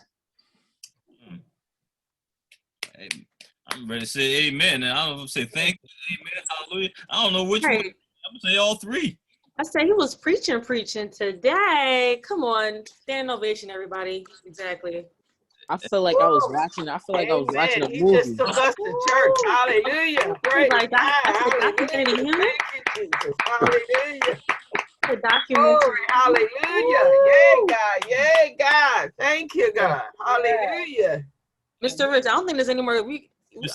I'm ready to say amen. And I don't know if I'm say thank you, amen, hallelujah. I don't know which one. I'm going to say all three. I said he was preaching today. Come on, stand ovation, everybody. Exactly. I feel like I was watching. I feel like I was watching a He movie. just took us to church. Hallelujah. Praise Like, God. Dr. Kennedy, Hallelujah. you? Thank you, Jesus. Hallelujah. The documentary. Glory. Hallelujah. Yay, God. Yay, God. Thank you, God. Hallelujah. Mr. Rich, I don't think there's any more. I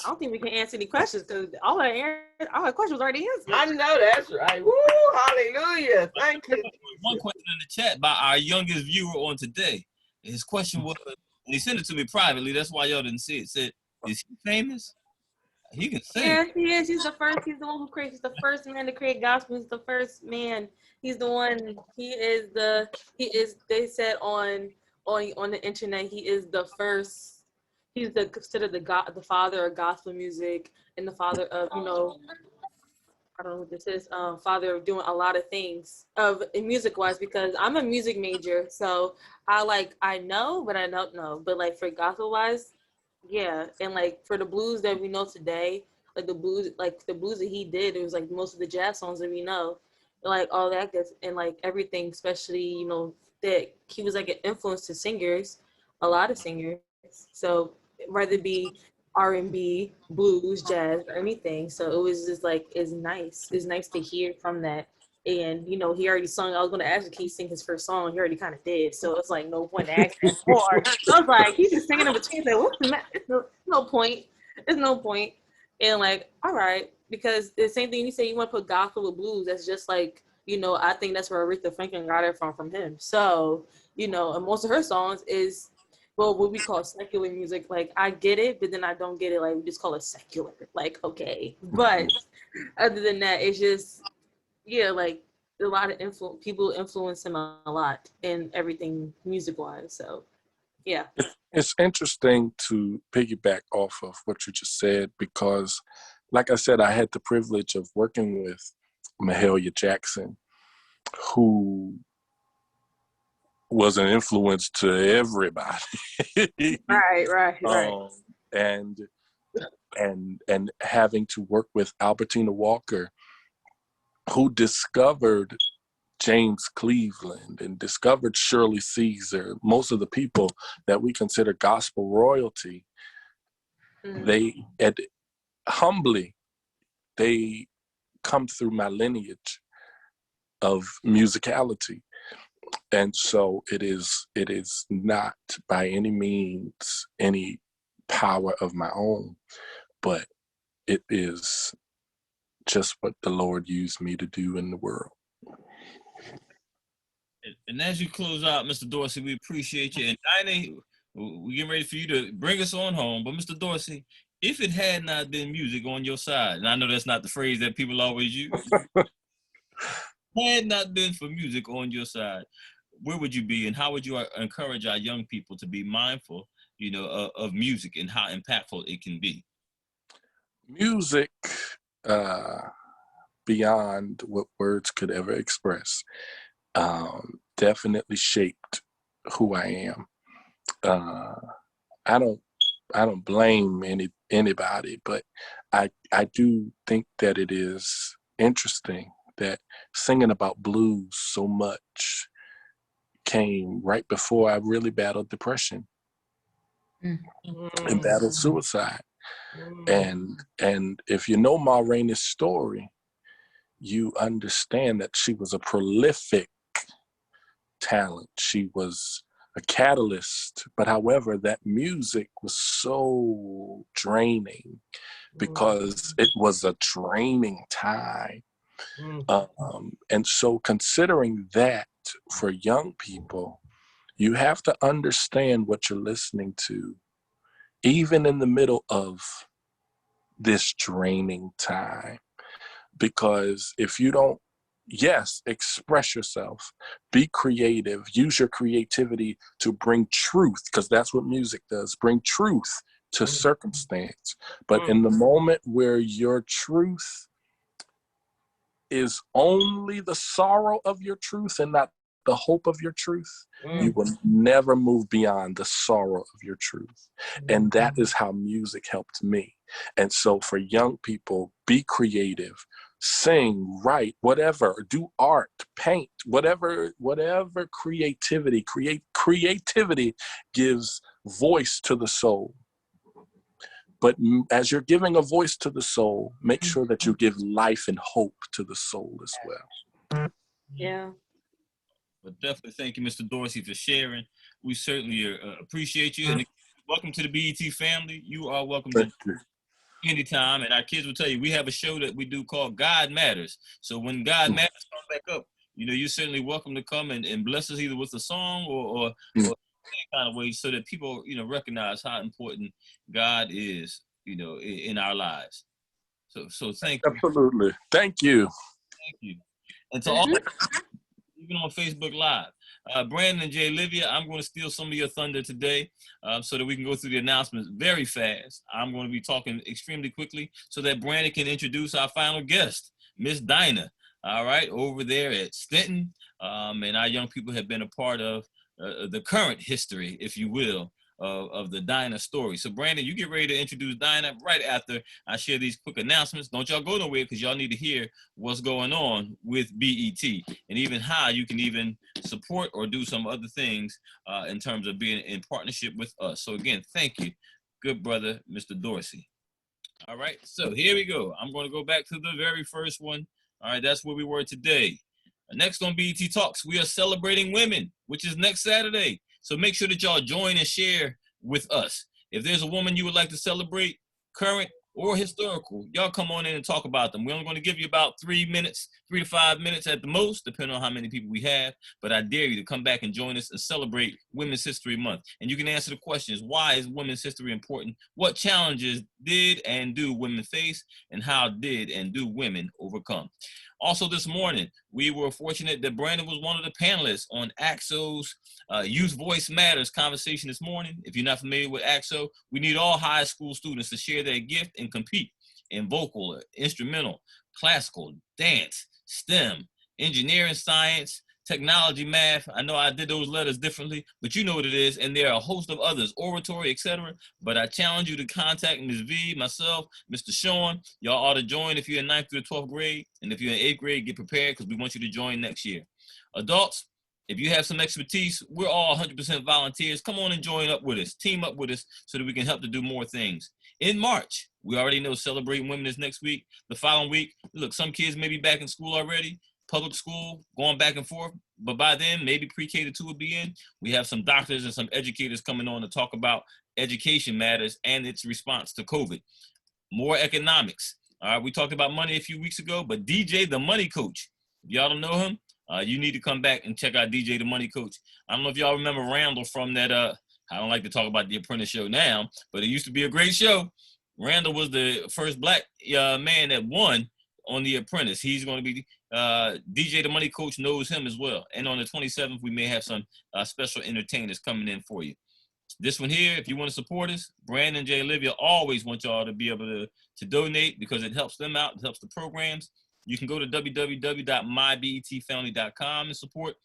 don't think we can answer any questions because all our questions was already answered. I know that's right. Woo, hallelujah. Thank you. One question in the chat by our youngest viewer on today. His question was, and he sent it to me privately, that's why y'all didn't see it. Said, is he famous? He can sing. Yeah, he is. He's the first. He's the one who created. He's the first man to create gospel. He's the first man. He's the one. He is. They said on the internet, he is the first. He's considered the father of gospel music and the father of, I don't know what this is, father of doing a lot of things music wise, because I'm a music major, so I know, but I don't know. But like for gospel wise, yeah, and like for the blues that we know today, like the blues that he did, it was like most of the jazz songs that we know, like all that gets, and like everything, especially that he was like an influence to singers, a lot of singers. So whether it be R&B, blues, jazz, or anything. So it was just like, it's nice. It's nice to hear from that. And, he already sung. I was going to ask him, can he sing his first song? He already kind of did. So it's like, no point to ask him more. So I was like, he's just singing in between. Like, what's the matter? It's no point. There's no point. And like, all right. Because the same thing you say, you want to put gospel with blues. That's just like, I think that's where Aretha Franklin got it from him. So, and most of her songs is, well, what we call secular music. Like, I get it, but then I don't get it. Like, we just call it secular. Like, okay. But other than that, it's just, yeah, like a lot of people influence him a lot in everything music-wise. So, yeah. It's interesting to piggyback off of what you just said because, like I said, I had the privilege of working with Mahalia Jackson, who was an influence to everybody. Right. And having to work with Albertina Walker, who discovered James Cleveland and discovered Shirley Caesar, most of the people that we consider gospel royalty, they come through my lineage of musicality. And so it is not by any means any power of my own, but it is just what the Lord used me to do in the world. And as you close out, Mr. Dorsey, we appreciate you. And Dinah, we're getting ready for you to bring us on home. But Mr. Dorsey, if it had not been music on your side, and I know that's not the phrase that people always use, Had not been for music on your side, where would you be, and how would you encourage our young people to be mindful, of music and how impactful it can be? Music, beyond what words could ever express, definitely shaped who I am. I don't blame anybody, but I do think that it is interesting that singing about blues so much came right before I really battled depression and battled suicide. And if you know Ma Rainey's story, you understand that she was a prolific talent. She was a catalyst, but however, that music was so draining because it was a draining time. And so considering that for young people, you have to understand what you're listening to, even in the middle of this draining time. Because if you don't, yes, express yourself, be creative, use your creativity to bring truth, because that's what music does, bring truth to circumstance. But in the moment where your truth is only the sorrow of your truth and not the hope of your truth, you will never move beyond the sorrow of your truth. And that is how music helped me. And so for young people, be creative, sing, write, whatever, do art, paint, whatever creativity. Creativity gives voice to the soul. But as you're giving a voice to the soul, make sure that you give life and hope to the soul as well. Yeah. But definitely thank you, Mr. Dorsey, for sharing. We certainly appreciate you. And welcome to the BET family. You are welcome to anytime. And our kids will tell you, we have a show that we do called God Matters. So when God Matters comes back up, you're certainly welcome to come and bless us either with a song or any kind of way so that people, recognize how important God is, in our lives. So thank you. Absolutely. Thank you. Thank you. And to all, even on Facebook Live. Brandon and Jay Livia, I'm going to steal some of your thunder today so that we can go through the announcements very fast. I'm going to be talking extremely quickly so that Brandon can introduce our final guest, Miss Dinah, all right, over there at Stenton. And our young people have been a part of the current history, if you will, of the Dinah story. So Brandon, you get ready to introduce Dinah right after I share these quick announcements. Don't y'all go nowhere because y'all need to hear what's going on with BET and even how you can even support or do some other things in terms of being in partnership with us. So again, thank you, good brother, Mr. Dorsey. All right, so here we go. I'm going to go back to the very first one. All right, that's where we were today. Next on BET Talks, we are celebrating women, which is next Saturday. So make sure that y'all join and share with us. If there's a woman you would like to celebrate, current or historical, y'all come on in and talk about them. We're only going to give you about 3 to 5 minutes at the most, depending on how many people we have. But I dare you to come back and join us and celebrate Women's History Month. And you can answer the questions: why is women's history important? What challenges did and do women face? And how did and do women overcome? Also this morning, we were fortunate that Brandon was one of the panelists on AXO's Youth Voice Matters conversation this morning. If you're not familiar with AXO, we need all high school students to share their gift and compete in vocal, instrumental, classical, dance, STEM, engineering, science, technology, math. I know I did those letters differently, but you know what it is. And there are a host of others, oratory, etc. But I challenge you to contact Ms. V, myself, Mr. Sean. Y'all ought to join if you're in 9th through 12th grade. And if you're in 8th grade, get prepared because we want you to join next year. Adults, if you have some expertise, we're all 100% volunteers. Come on and join up with us, team up with us so that we can help to do more things. In March, we already know Celebrating Women is next week. The following week, look, some kids may be back in school already. Public school, going back and forth, but by then, maybe pre-K to 2 will be in. We have some doctors and some educators coming on to talk about education matters and its response to COVID. More economics. All right, we talked about money a few weeks ago, but DJ, the money coach, if y'all don't know him, you need to come back and check out DJ, the money coach. I don't know if y'all remember Randall from that, I don't like to talk about the Apprentice show now, but it used to be a great show. Randall was the first black man that won on The Apprentice. He's going to be, DJ the Money Coach knows him as well. And on the 27th, we may have some special entertainers coming in for you. This one here, if you want to support us, Brandon J. Olivia always want y'all to be able to donate because it helps them out, it helps the programs. You can go to www.mybetfamily.com and support.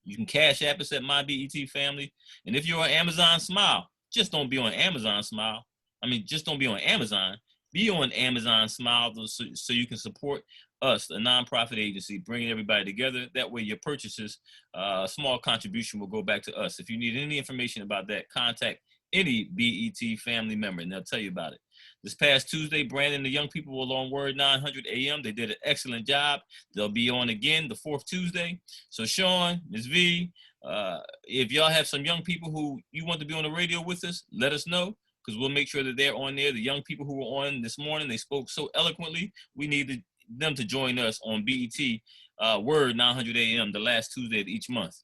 You can cash app us at MyBETFamily. And if you're on Amazon Smile, just don't be on Amazon Smile. I mean, just don't be on Amazon. Be on Amazon Smile so you can support us, a nonprofit agency, bringing everybody together. That way your purchases, a small contribution will go back to us. If you need any information about that, contact any BET family member and they'll tell you about it. This past Tuesday, Brandon and the young people were on Word 900 AM. They did an excellent job. They'll be on again the 4th Tuesday. So Sean, Ms. V, if y'all have some young people who you want to be on the radio with us, let us know, because we'll make sure that they're on there. The young people who were on this morning, they spoke so eloquently. We needed them to join us on BET Word 900 AM the last Tuesday of each month.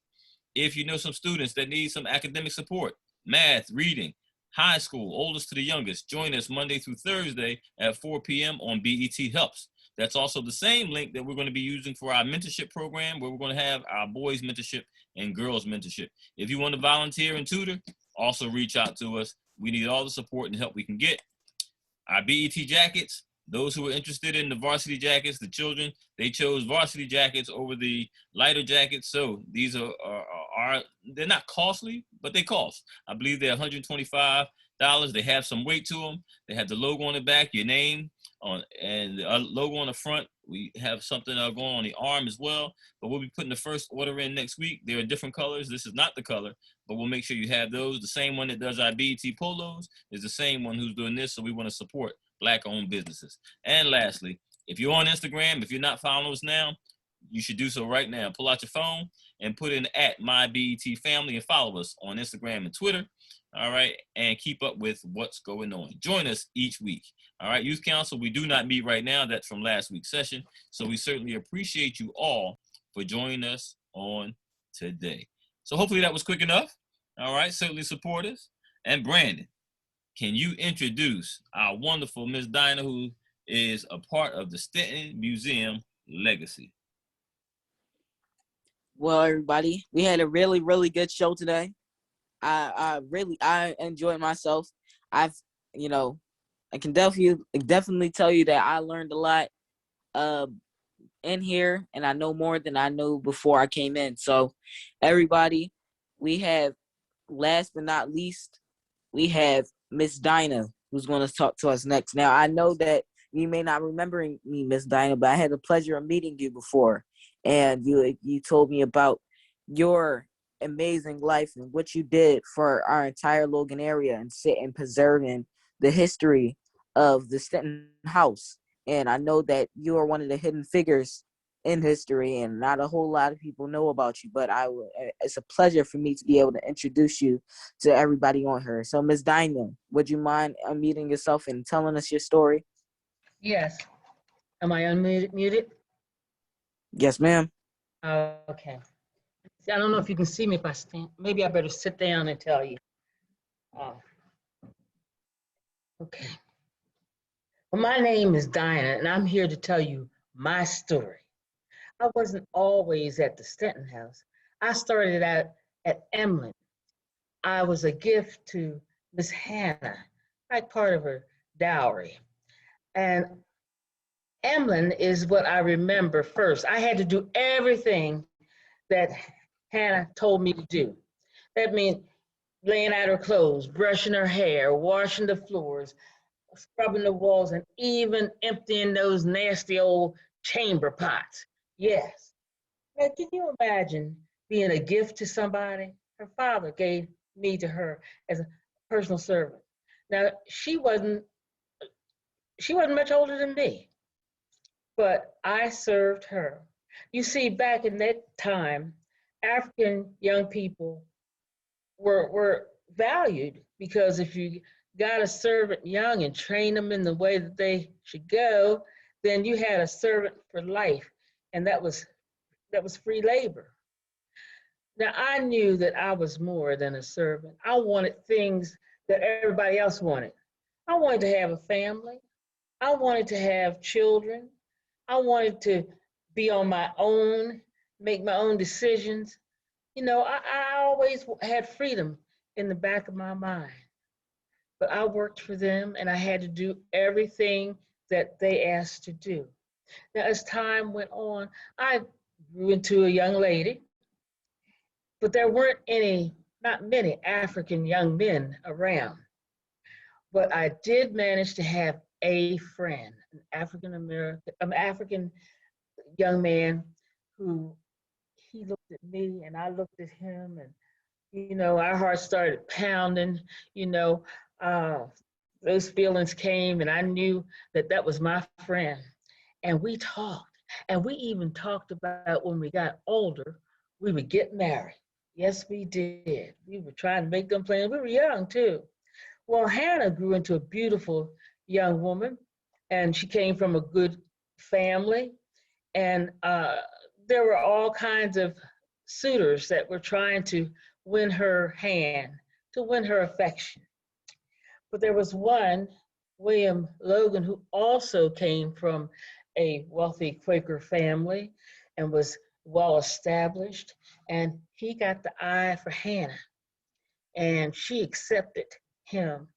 If you know some students that need some academic support, math, reading, high school, oldest to the youngest, join us Monday through Thursday at 4 p.m. on BET Helps. That's also the same link that we're going to be using for our mentorship program, where we're going to have our boys mentorship and girls mentorship. If you want to volunteer and tutor, also reach out to us. We need all the support and help we can get. Our BET jackets, those who are interested in the varsity jackets, the children, they chose varsity jackets over the lighter jackets. So these are they're not costly, but they cost. I believe they're $125. They have some weight to them. They have the logo on the back, your name, and the logo on the front. We have something going on the arm as well, but we'll be putting the first order in next week. There are different colors. This is not the color, but we'll make sure you have those. The same one that does our BET polos is the same one who's doing this, so we want to support Black-owned businesses. And lastly, if you're on Instagram, if you're not following us now, you should do so right now. Pull out your phone and put in @MyBETFamily and follow us on Instagram and Twitter. All right, and keep up with what's going on. Join us each week. All right, Youth Council, we do not meet right now. That's from last week's session. So we certainly appreciate you all for joining us on today. So hopefully that was quick enough. All right, certainly support us. And Brandon, can you introduce our wonderful Miss Dinah, who is a part of the Stenton Museum legacy? Well, everybody, we had a really, really good show today. I enjoyed myself. I can definitely tell you that I learned a lot in here, and I know more than I knew before I came in. So everybody, we have, last but not least, we have Miss Dinah, who's going to talk to us next. Now, I know that you may not remember me, Miss Dinah, but I had the pleasure of meeting you before, and you told me about your amazing life and what you did for our entire Logan area and preserving the history of the Stenton house. And I know that you are one of the hidden figures in history, and not a whole lot of people know about you, but it's a pleasure for me to be able to introduce you to everybody on her. So Ms. Dinah, would you mind unmuting yourself and telling us your story? Yes. Am I unmuted? Yes, ma'am. Okay. See, I don't know if you can see me if I stand. Maybe I better sit down and tell you. Okay. Well, my name is Dinah, and I'm here to tell you my story. I wasn't always at the Stenton house. I started out at Emlyn. I was a gift to Miss Hannah, like part of her dowry. And Emlyn is what I remember first. I had to do everything that Hannah told me to do. That means laying out her clothes, brushing her hair, washing the floors, scrubbing the walls, and even emptying those nasty old chamber pots. Yes. Now, can you imagine being a gift to somebody? Her father gave me to her as a personal servant. Now, she wasn't much older than me, but I served her. You see, back in that time, African young people were valued, because if you got a servant young and trained them in the way that they should go, then you had a servant for life, and that was free labor. Now, I knew that I was more than a servant. I wanted things that everybody else wanted. I wanted to have a family. I wanted to have children. I wanted to be on my own, make my own decisions. I always had freedom in the back of my mind, but I worked for them and I had to do everything that they asked to do. Now, as time went on, I grew into a young lady, but there weren't not many African young men around. But I did manage to have a friend, an African young man who he looked at me and I looked at him, and our hearts started pounding. you know those feelings came, and I knew that that was my friend. And we talked, and we even talked about when we got older we would get married. Yes, we did. We were trying to make them plans. We were young too. Well, Hannah grew into a beautiful young woman, and she came from a good family. And there were all kinds of suitors that were trying to win her hand, to win her affection. But there was one, William Logan, who also came from a wealthy Quaker family and was well established. And he got the eye for Hannah, and she accepted him.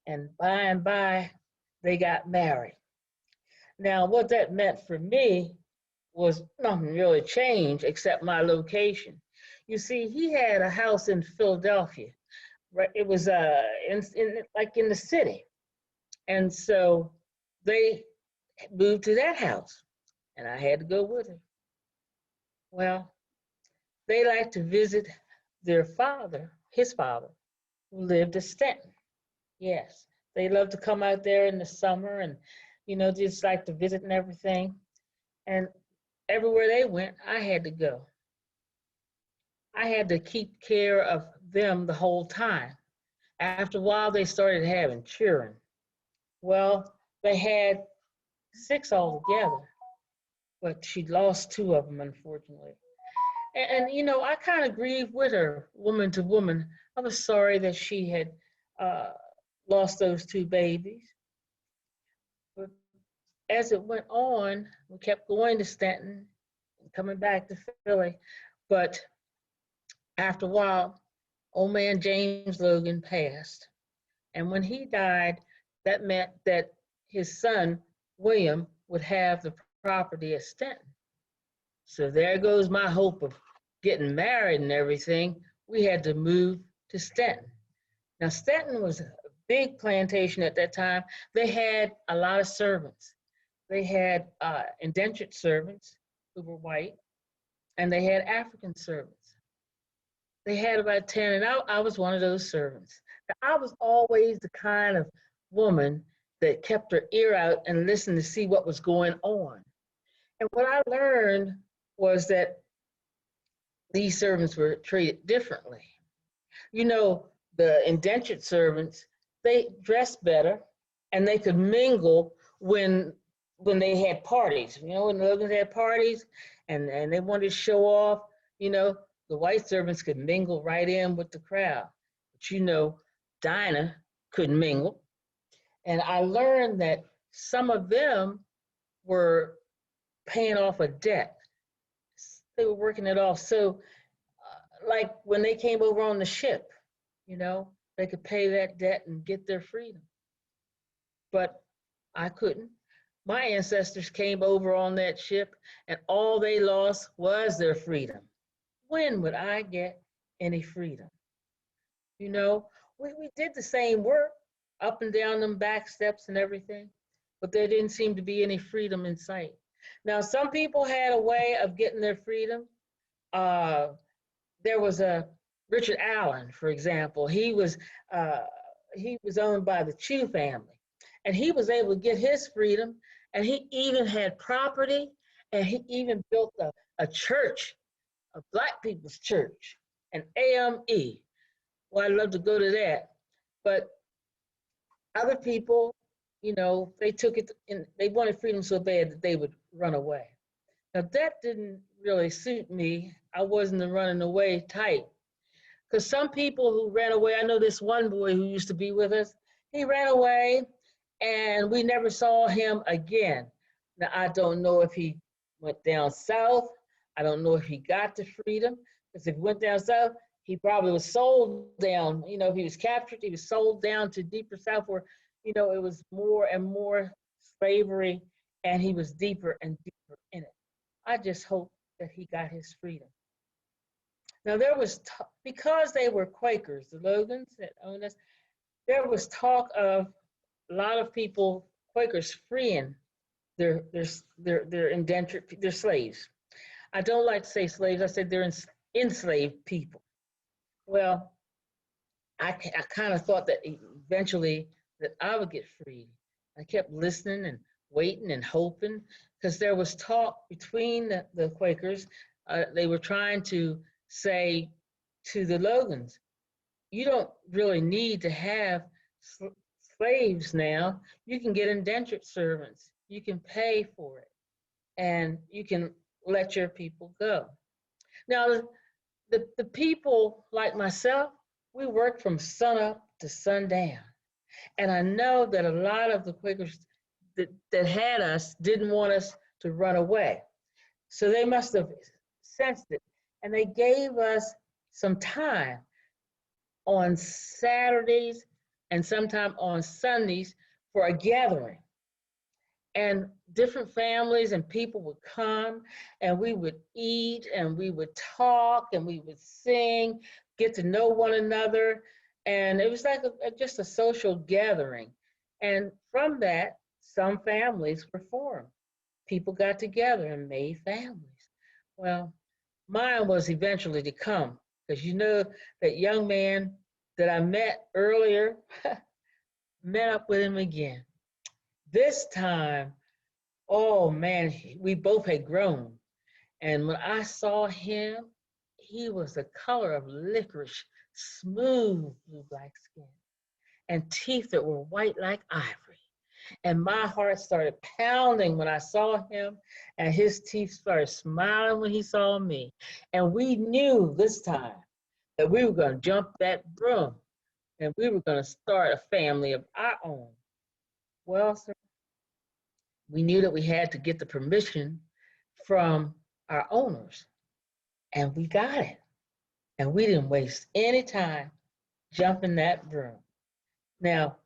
And by, they got married. Now, what that meant for me was nothing really changed except my location. You see, he had a house in Philadelphia, right? It was in the city. And so they moved to that house, and I had to go with him. Well, they like to visit their father, his father, who lived in Stenton. Yes, they love to come out there in the summer and, just like to visit and everything. And everywhere they went, I had to go. I had to keep care of them the whole time. After a while, they started having children. Well, they had 6 altogether, but she lost 2 of them, unfortunately. And I kind of grieved with her, woman to woman. I was sorry that she had lost those 2 babies. But as it went on, we kept going to Stenton and coming back to Philly. But after a while, old man James Logan passed. And when he died, that meant that his son, William, would have the property at Stenton. So there goes my hope of getting married and everything. We had to move to Stenton. Now, Stenton was a big plantation at that time. They had a lot of servants. They had indentured servants who were white, and they had African servants. They had about 10, and I was one of those servants. I was always the kind of woman that kept her ear out and listened to see what was going on. And what I learned was that these servants were treated differently. The indentured servants, they dressed better and they could mingle when they had parties. When the Logans had parties and they wanted to show off, the white servants could mingle right in with the crowd. But Dinah couldn't mingle. And I learned that some of them were paying off a debt. They were working it off. So like when they came over on the ship, they could pay that debt and get their freedom. But I couldn't. My ancestors came over on that ship and all they lost was their freedom. When would I get any freedom? We did the same work up and down them back steps and everything, but there didn't seem to be any freedom in sight. Now, some people had a way of getting their freedom. There was a Richard Allen, for example. He was owned by the Chew family, and he was able to get his freedom, and he even had property, and he even built a church, a Black people's church, an AME. Well, I'd love to go to that. But other people, they took it and they wanted freedom so bad that they would run away. Now, that didn't really suit me. I wasn't the running away type. Because some people who ran away, I know this one boy who used to be with us, he ran away and we never saw him again. Now, I don't know if he went down south. I don't know if he got to freedom, because if he went down south, he probably was sold down. You know, if he was captured, he was sold down to deeper south where, you know, it was more and more slavery, and he was deeper and deeper in it. I just hope that he got his freedom. Now, there was, because they were Quakers, the Logans that owned us, there was talk of a lot of people, Quakers, freeing their indentured, their slaves. I don't like to say slaves. I said they're enslaved people. Well, I kind of thought that eventually that I would get freed. I kept listening and waiting and hoping, because there was talk between the Quakers. They were trying to say to the Logans, you don't really need to have slaves now. You can get indentured servants. You can pay for it, and you can let your people go. Now, the people like myself, we work from sun up to sundown. And I know that a lot of the Quakers that had us didn't want us to run away. So they must have sensed it. And they gave us some time on Saturdays and sometime on Sundays for a gathering. And different families and people would come, and we would eat, and we would talk, and we would sing, get to know one another. And it was like just a social gathering. And from that, some families were formed. People got together and made families. Well, mine was eventually to come, because you know that young man that I met earlier, met up with him again. This time, oh man, we both had grown. And when I saw him, he was the color of licorice, smooth blue black skin, and teeth that were white like ivory. And my heart started pounding when I saw him, and his teeth started smiling when he saw me. And we knew this time that we were going to jump that broom, and we were going to start a family of our own. Well, sir, we knew that we had to get the permission from our owners, and we got it. And we didn't waste any time jumping that broom. Now,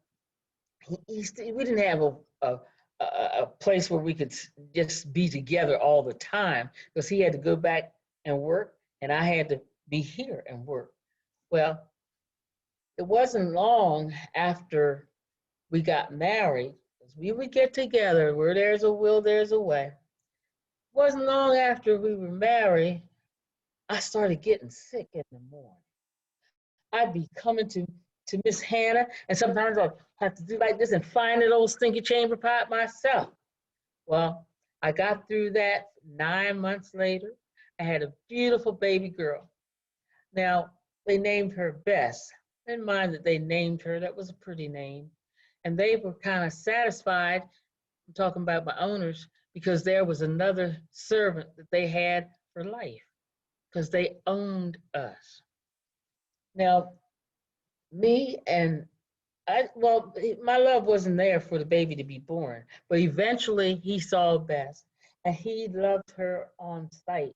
we didn't have a place where we could just be together all the time, because he had to go back and work, and I had to be here and work. Well, it wasn't long after we got married, because we would get together. Where there's a will, there's a way. It wasn't long after we were married, I started getting sick in the morning. I'd be coming to Miss Hannah, and sometimes I'd have to do like this and find an old stinky chamber pot myself. Well, I got through that 9 months later. I had a beautiful baby girl. Now, they named her Bess. I didn't mind that they named her. That was a pretty name. And they were kind of satisfied, I'm talking about my owners, because there was another servant that they had for life, because they owned us. Now, me and well, my love wasn't there for the baby to be born, but eventually he saw Bess, and he loved her on sight.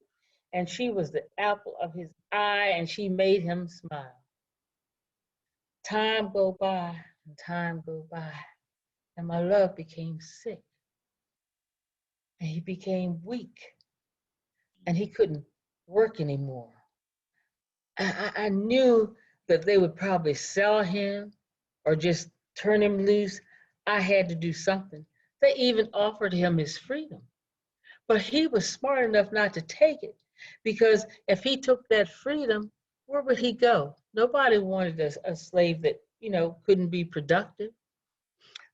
And she was the apple of his eye, and she made him smile. Time go by, and time go by, and my love became sick, and he became weak, and he couldn't work anymore. I knew that they would probably sell him or just turn him loose. I had to do something. They even offered him his freedom. But he was smart enough not to take it, because if he took that freedom, where would he go? Nobody wanted a slave that, you know, couldn't be productive.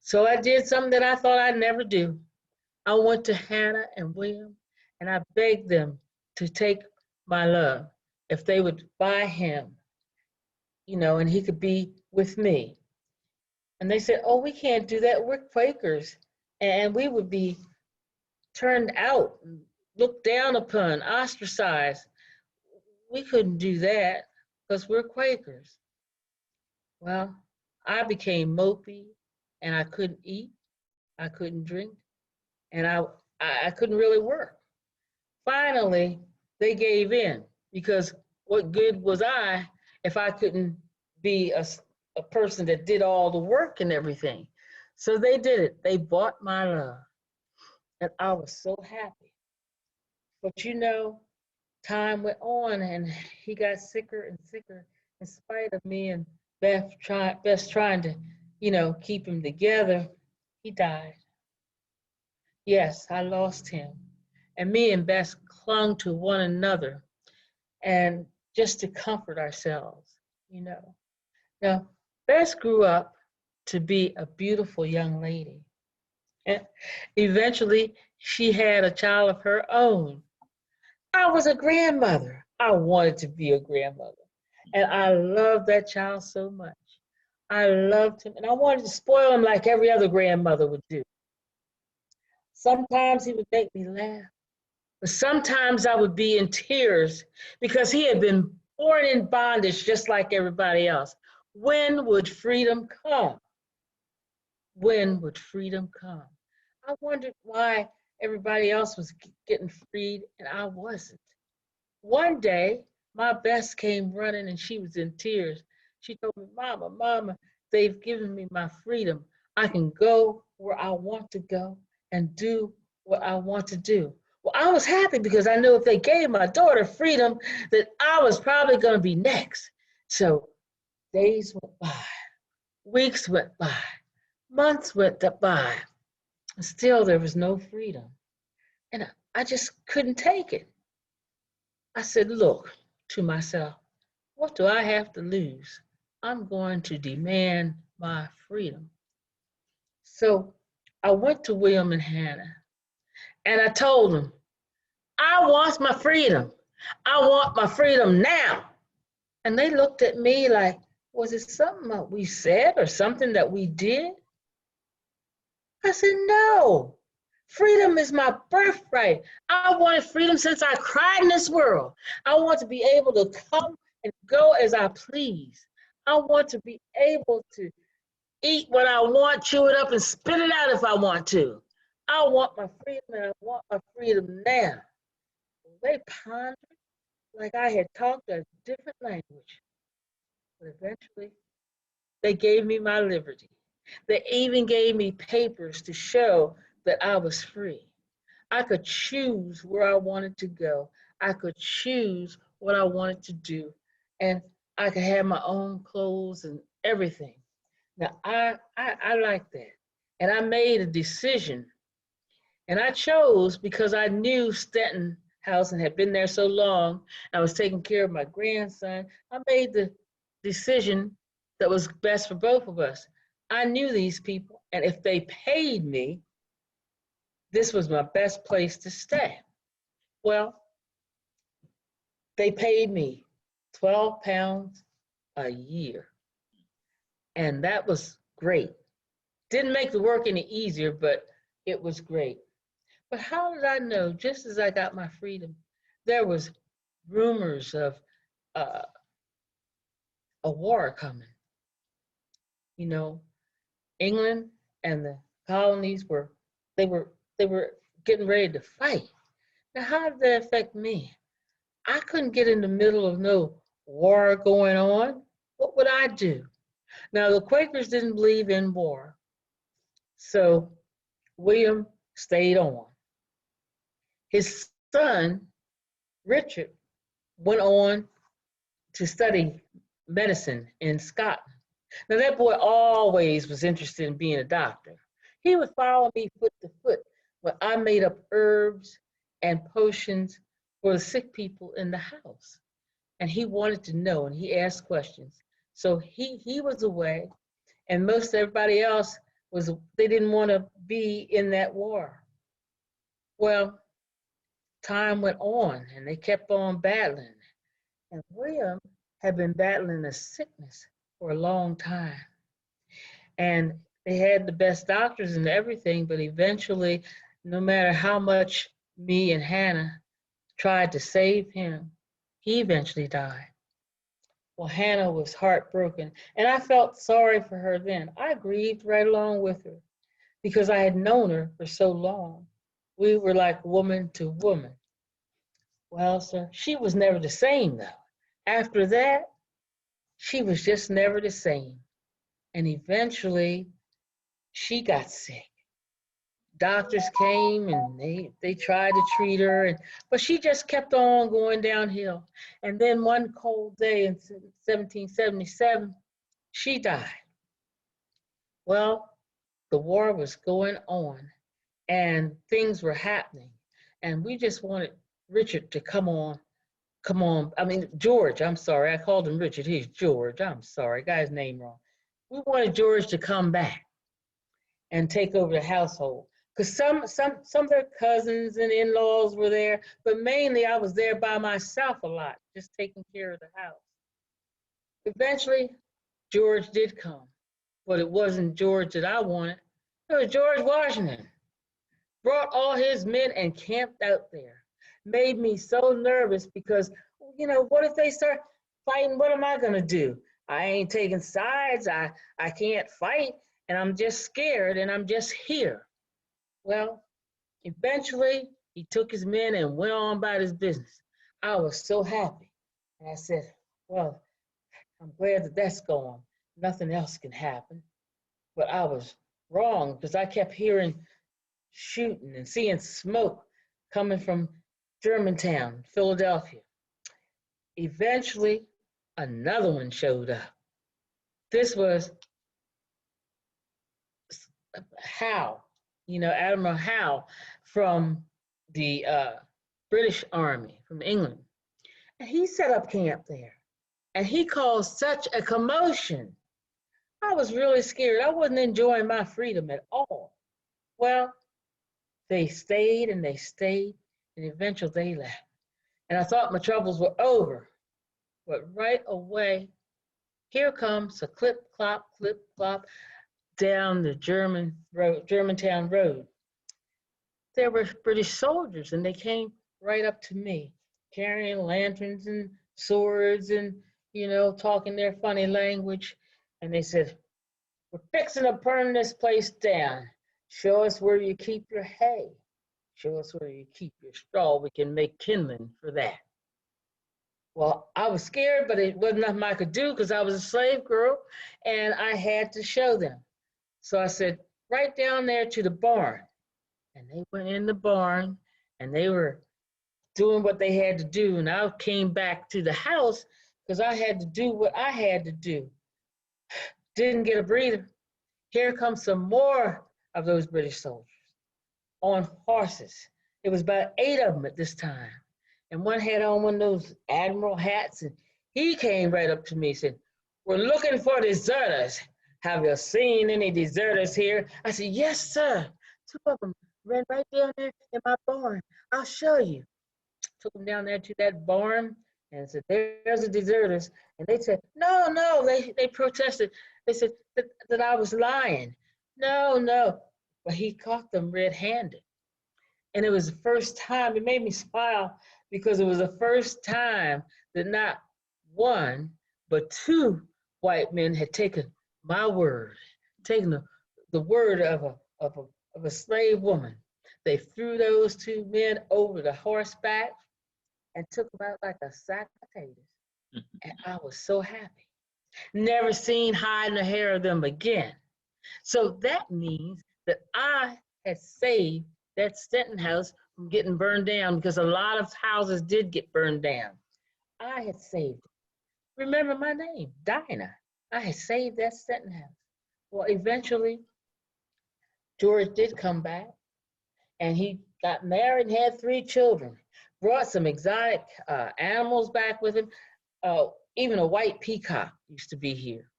So I did something that I thought I'd never do. I went to Hannah and William, and I begged them to take my love if they would buy him, you know, and he could be with me. And they said, oh, we can't do that. We're Quakers. And we would be turned out, looked down upon, ostracized. We couldn't do that because we're Quakers. Well, I became mopey, and I couldn't eat. I couldn't drink. And I couldn't really work. Finally, they gave in because what good was I if I couldn't be a person that did all the work and everything? So they did it. They bought my love. And I was so happy. But you know, time went on and he got sicker and sicker in spite of me and Beth trying to, keep him together. He died. Yes, I lost him. And me and Beth clung to one another and just to comfort ourselves. Now, Beth grew up to be a beautiful young lady. And eventually, she had a child of her own. I was a grandmother. I wanted to be a grandmother. And I loved that child so much. I loved him, and I wanted to spoil him like every other grandmother would do. Sometimes he would make me laugh, but sometimes I would be in tears because he had been born in bondage just like everybody else. When would freedom come? When would freedom come? I wondered why everybody else was getting freed and I wasn't. One day, my best came running and she was in tears. She told me, Mama, they've given me my freedom. I can go where I want to go and do what I want to do. Well, I was happy because I knew if they gave my daughter freedom, that I was probably going to be next. So days went by, weeks went by, months went by, and still there was no freedom. And I just couldn't take it. I said, look to myself, what do I have to lose? I'm going to demand my freedom. So I went to William and Hannah and I told them, I want my freedom. I want my freedom now. And they looked at me like, was it something that we said or something that we did? I said, no. Freedom is my birthright. I wanted freedom since I cried in this world. I want to be able to come and go as I please. I want to be able to eat what I want, chew it up, and spit it out if I want to. I want my freedom, and I want my freedom now. They pondered like I had talked a different language. But eventually, they gave me my liberty. They even gave me papers to show that I was free. I could choose where I wanted to go. I could choose what I wanted to do. And I could have my own clothes and everything. Now, I like that. And I made a decision. And I chose because I knew Stenton House and had been there so long. I was taking care of my grandson. I made the decision that was best for both of us. I knew these people, and if they paid me, this was my best place to stay. Well, they paid me 12 pounds a year, and that was great. Didn't make the work any easier, but it was great. But how did I know, just as I got my freedom, there was rumors of a war coming. England and the colonies were getting ready to fight. Now, how did that affect me? I couldn't get in the middle of no war going on. What would I do? Now, the Quakers didn't believe in war, so William stayed on. His son, Richard, went on to study medicine in Scotland. Now, that boy always was interested in being a doctor. He would follow me foot to foot when I made up herbs and potions for the sick people in the house. And he wanted to know, and he asked questions. So he was away, and most everybody else they didn't want to be in that war. Well, time went on, and they kept on battling. And William had been battling a sickness for a long time. And they had the best doctors and everything, but eventually, no matter how much me and Hannah tried to save him, he eventually died. Well, Hannah was heartbroken, and I felt sorry for her then. I grieved right along with her because I had known her for so long. We were like woman to woman. Well, sir, she was never the same, though. After that, she was just never the same. And eventually, she got sick. Doctors came and they tried to treat her, but she just kept on going downhill. And then one cold day in 1777, she died. Well, the war was going on and things were happening. And we just wanted Richard to come on. I mean, George, I'm sorry. I called him Richard. He's George. I'm sorry. I got his name wrong. We wanted George to come back and take over the household. Because some of their cousins and in-laws were there, but mainly I was there by myself a lot, just taking care of the house. Eventually, George did come, but it wasn't George that I wanted. It was George Washington. Brought all his men and camped out there. Made me so nervous because, what if they start fighting? What am I gonna do? I ain't taking sides. I can't fight, and I'm just scared, and I'm just here. Well, eventually, he took his men and went on about his business. I was so happy. And I said, well, I'm glad that that's gone. Nothing else can happen. But I was wrong because I kept hearing shooting and seeing smoke coming from Germantown, Philadelphia. Eventually, another one showed up. This was Howe. Admiral Howe from the British Army, from England. And he set up camp there. And he caused such a commotion. I was really scared. I wasn't enjoying my freedom at all. Well, they stayed and eventually they left. And I thought my troubles were over. But right away, here comes a clip, clop, down the Germantown Road. There were British soldiers, and they came right up to me, carrying lanterns and swords and, talking their funny language. And they said, we're fixing to burn this place down. Show us where you keep your hay. Show us where you keep your straw. We can make kindling for that. Well, I was scared, but it wasn't nothing I could do because I was a slave girl, and I had to show them. So I said, right down there to the barn. And they went in the barn, and they were doing what they had to do. And I came back to the house because I had to do what I had to do. Didn't get a breather. Here comes some more of those British soldiers on horses. It was about 8 of them at this time. And one had on one of those admiral hats, and he came right up to me and said, we're looking for deserters. Have you seen any deserters here? I said, yes, sir. 2 of them ran right down there in my barn. I'll show you. Took them down there to that barn and said, there's the deserters. And they said, no, they protested. They said that I was lying. No. But he caught them red-handed. And it was the first time, it made me smile because it was the first time that not 1, but 2 white men had taken my word, taken the word of a slave woman. They threw those 2 men over the horseback and took them out like a sack of potatoes. And I was so happy. Never seen hide nor hair of them again. So that means that I had saved that Stenton house from getting burned down because a lot of houses did get burned down. I had saved it. Remember my name, Dinah. I had saved that Stenton house. Well, eventually, George did come back, and he got married and had 3 children. Brought some exotic animals back with him. Even a white peacock used to be here.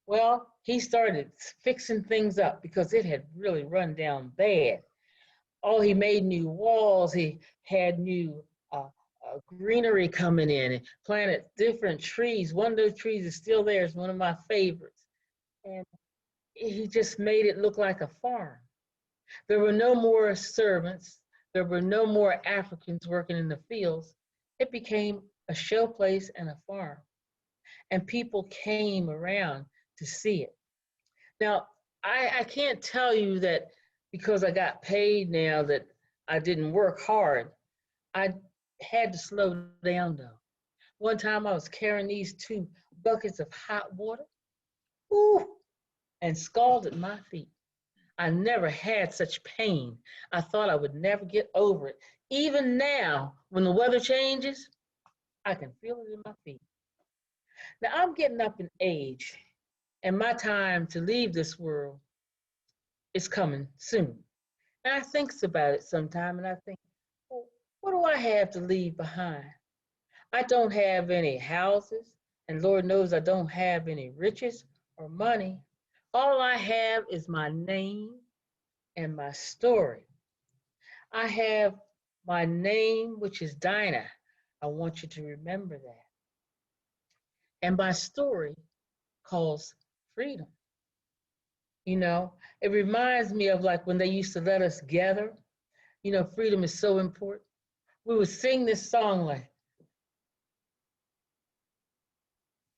Well, he started fixing things up because it had really run down bad. Oh, he made new walls. He had new greenery coming in and planted different trees. One of those trees is still there. It's one of my favorites. And he just made it look like a farm. There were no more servants. There were no more Africans working in the fields. It became a show place and a farm. And people came around to see it. Now, I can't tell you that because I got paid now that I didn't work hard. I had to slow down though. One time I was carrying these 2 buckets of hot water, ooh, and scalded my feet. I never had such pain. I thought I would never get over it. Even now, when the weather changes, I can feel it in my feet. Now I'm getting up in age, and my time to leave this world is coming soon. And I think about it sometime, and I think, well, what do I have to leave behind? I don't have any houses, and Lord knows I don't have any riches or money. All I have is my name and my story. I have my name, which is Dinah. I want you to remember that. And my story calls freedom. You know, it reminds me of like when they used to let us gather. You know, freedom is so important. We would sing this song like,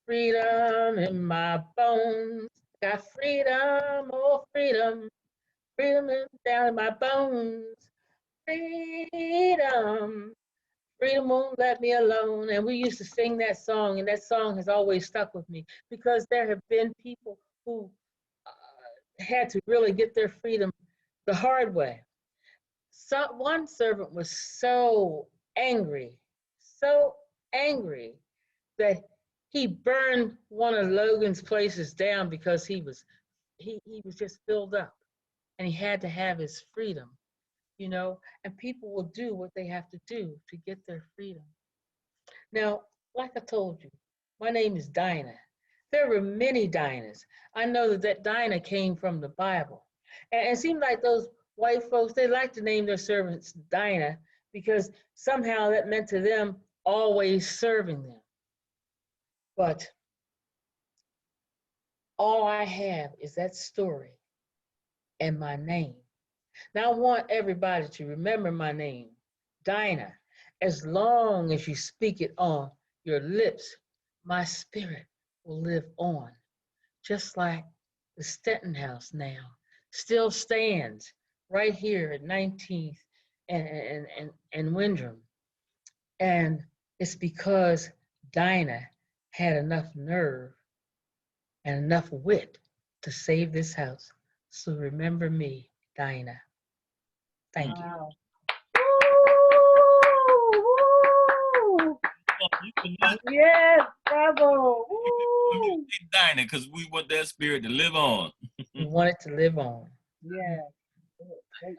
freedom in my bones, got freedom, oh freedom, freedom is down in my bones, freedom, freedom won't let me alone. And we used to sing that song, and that song has always stuck with me because there have been people who had to really get their freedom the hard way. So, one servant was so angry that he burned one of Logan's places down because he was just filled up and he had to have his freedom, you know, and people will do what they have to do to get their freedom. Now, like I told you, my name is Dinah. There were many Dinahs. I know that Dinah came from the Bible. And it seemed like those white folks, they like to name their servants Dinah because somehow that meant to them always serving them. But all I have is that story and my name. Now I want everybody to remember my name, Dinah. As long as you speak it on your lips, my spirit will live on. Just like the Stenton house now still stands right here at 19th and Wyndham. And it's because Dinah had enough nerve and enough wit to save this house. So remember me, Dinah. Thank you. Wow. Yes, bravo. Dinah, because we want that spirit to live on. We want it to live on. Yes.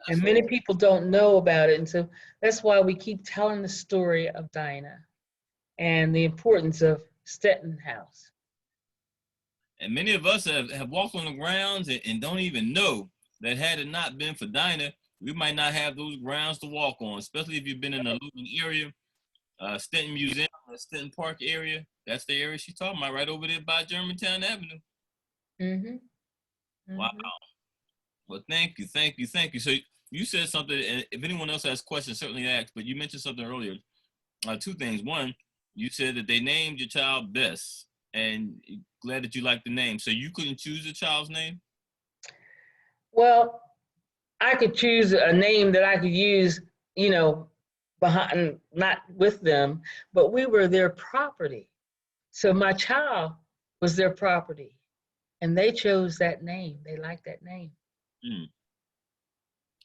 And many people don't know about it. And so that's why we keep telling the story of Dinah and the importance of Stenton House. And many of us have walked on the grounds and don't even know that had it not been for Dinah, we might not have those grounds to walk on, especially if you've been in the Luton area, Stenton Museum, Stenton Park area. That's the area she's talking about, right over there by Germantown Avenue. Mm-hmm. Wow. Well, thank you. So you said something, and if anyone else has questions, certainly ask, but you mentioned something earlier. 2 things. One, you said that they named your child Bess, and glad that you like the name. So you couldn't choose a child's name? Well, I could choose a name that I could use, you know, behind, not with them, but we were their property. So my child was their property, and they chose that name. They liked that name.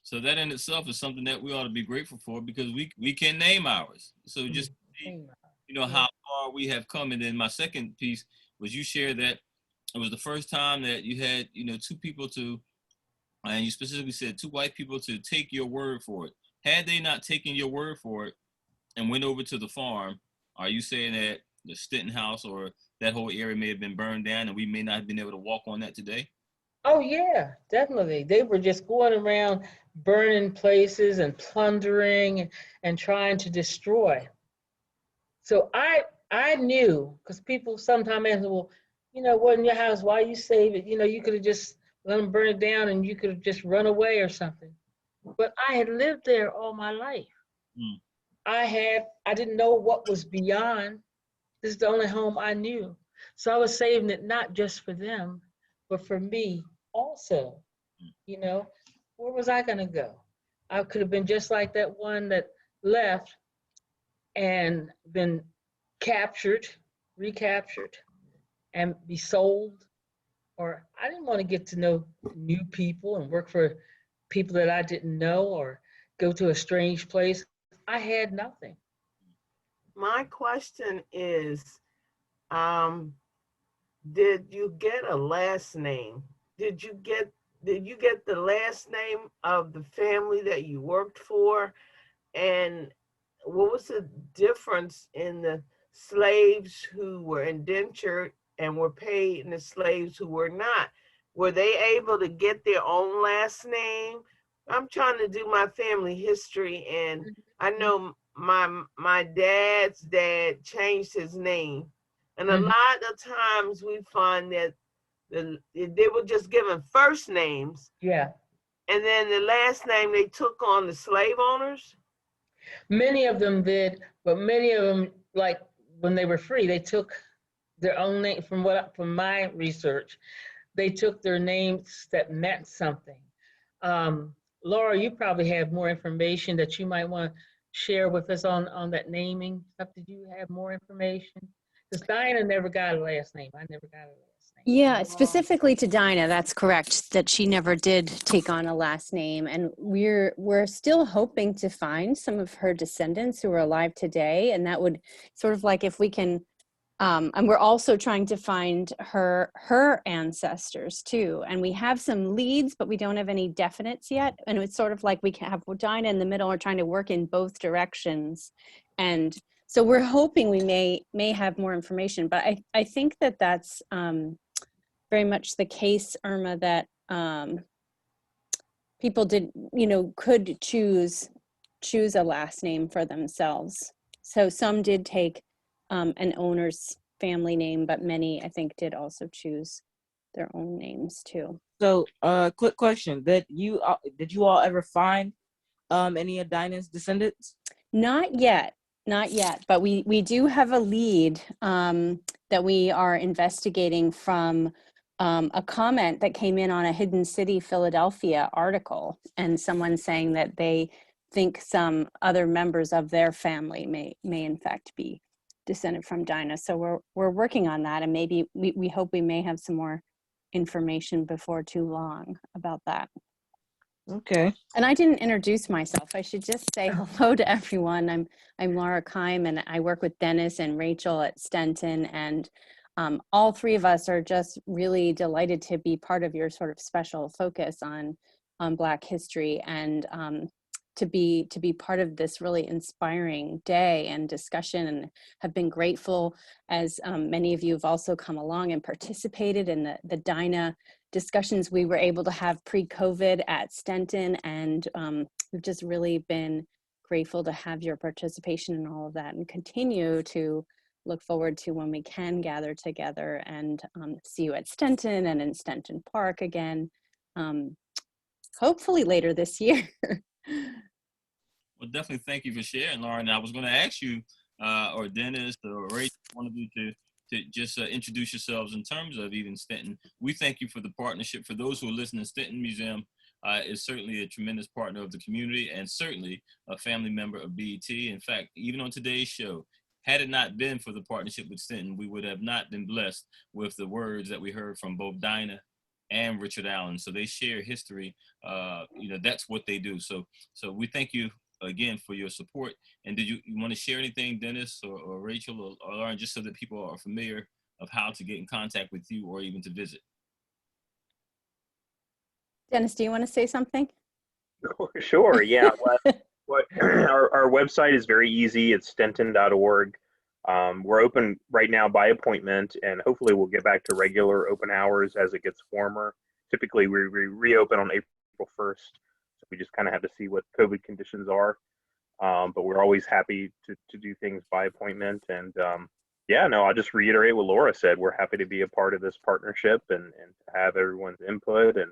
So that in itself is something that we ought to be grateful for because we can name ours. So just you know how far we have come. And then my second piece was you shared that it was the first time that you had 2 people to, and you specifically said 2 white people to take your word for it. Had they not taken your word for it and went over to the farm, are you saying that the Stenton house or that whole area may have been burned down and we may not have been able to walk on that today? Oh yeah, definitely. They were just going around burning places and plundering and trying to destroy. So I knew, because people sometimes ask, well, what in your house? Why you save it? You could have just let them burn it down and you could have just run away or something. But I had lived there all my life. I didn't know what was beyond. This is the only home I knew. So I was saving it not just for them, but for me also. Where was I going to go? I could have been just like that one that left and been captured, recaptured, and be sold. Or I didn't want to get to know new people and work for people that I didn't know or go to a strange place. I had nothing. My question is, did you get a last name? Did you get the last name of the family that you worked for? And what was the difference in the slaves who were indentured and were paid and the slaves who were not? Were they able to get their own last name? I'm trying to do my family history, and I know my dad's dad changed his name. And a lot of times we find that they were just given first names. Yeah. And then the last name they took on the slave owners. Many of them did, but many of them, like when they were free, they took their own name. From my research, they took their names that meant something. Laura, you probably have more information that you might want to share with us on that naming stuff. Did you have more information? Because Dinah never got a last name. I never got a last name. Yeah, specifically to Dinah, that's correct, that she never did take on a last name. And we're still hoping to find some of her descendants who are alive today. And that would sort of like if we can, and we're also trying to find her ancestors too. And we have some leads, but we don't have any definites yet. And it's sort of like we can have Dinah in the middle. We're trying to work in both directions. And so we're hoping we may have more information, but I think that that's very much the case, Irma, that people could choose a last name for themselves. So some did take an owner's family name, but many, I think, did also choose their own names too. So, quick question: did you all ever find any of Dinah's descendants? Not yet, but we do have a lead that we are investigating from a comment that came in on a Hidden City, Philadelphia article, and someone saying that they think some other members of their family may in fact be descended from Dinah. So we're working on that, and maybe we hope we may have some more information before too long about that. Okay. And I didn't introduce myself. I should just say hello to everyone. I'm Laura Keim, and I work with Dennis and Rachel at Stenton, and all three of us are just really delighted to be part of your sort of special focus on Black history, and to be part of this really inspiring day and discussion, and have been grateful as many of you have also come along and participated in the Dinah discussions we were able to have pre-COVID at Stenton, and we've just really been grateful to have your participation in all of that, and continue to look forward to when we can gather together and see you at Stenton and in Stenton Park again, hopefully later this year. Well, definitely thank you for sharing, Lauren. I was going to ask you, or Dennis, or Rachel, one of you to just introduce yourselves in terms of even Stenton. We thank you for the partnership. For those who are listening, Stenton Museum is certainly a tremendous partner of the community, and certainly a family member of BET. In fact, even on today's show, had it not been for the partnership with Stenton, we would have not been blessed with the words that we heard from both Dinah and Richard Allen. So they share history. That's what they do. So we thank you again for your support. And did you want to share anything, Dennis or Rachel or Lauren, just so that people are familiar of how to get in contact with you or even to visit? Dennis, do you want to say something? Sure, yeah. Our website is very easy. It's stenton.org. We're open right now by appointment, and hopefully we'll get back to regular open hours as it gets warmer. Typically, we reopen on April 1st. So we just kind of have to see what COVID conditions are. But we're always happy to do things by appointment. And I'll just reiterate what Laura said. We're happy to be a part of this partnership and to have everyone's input. And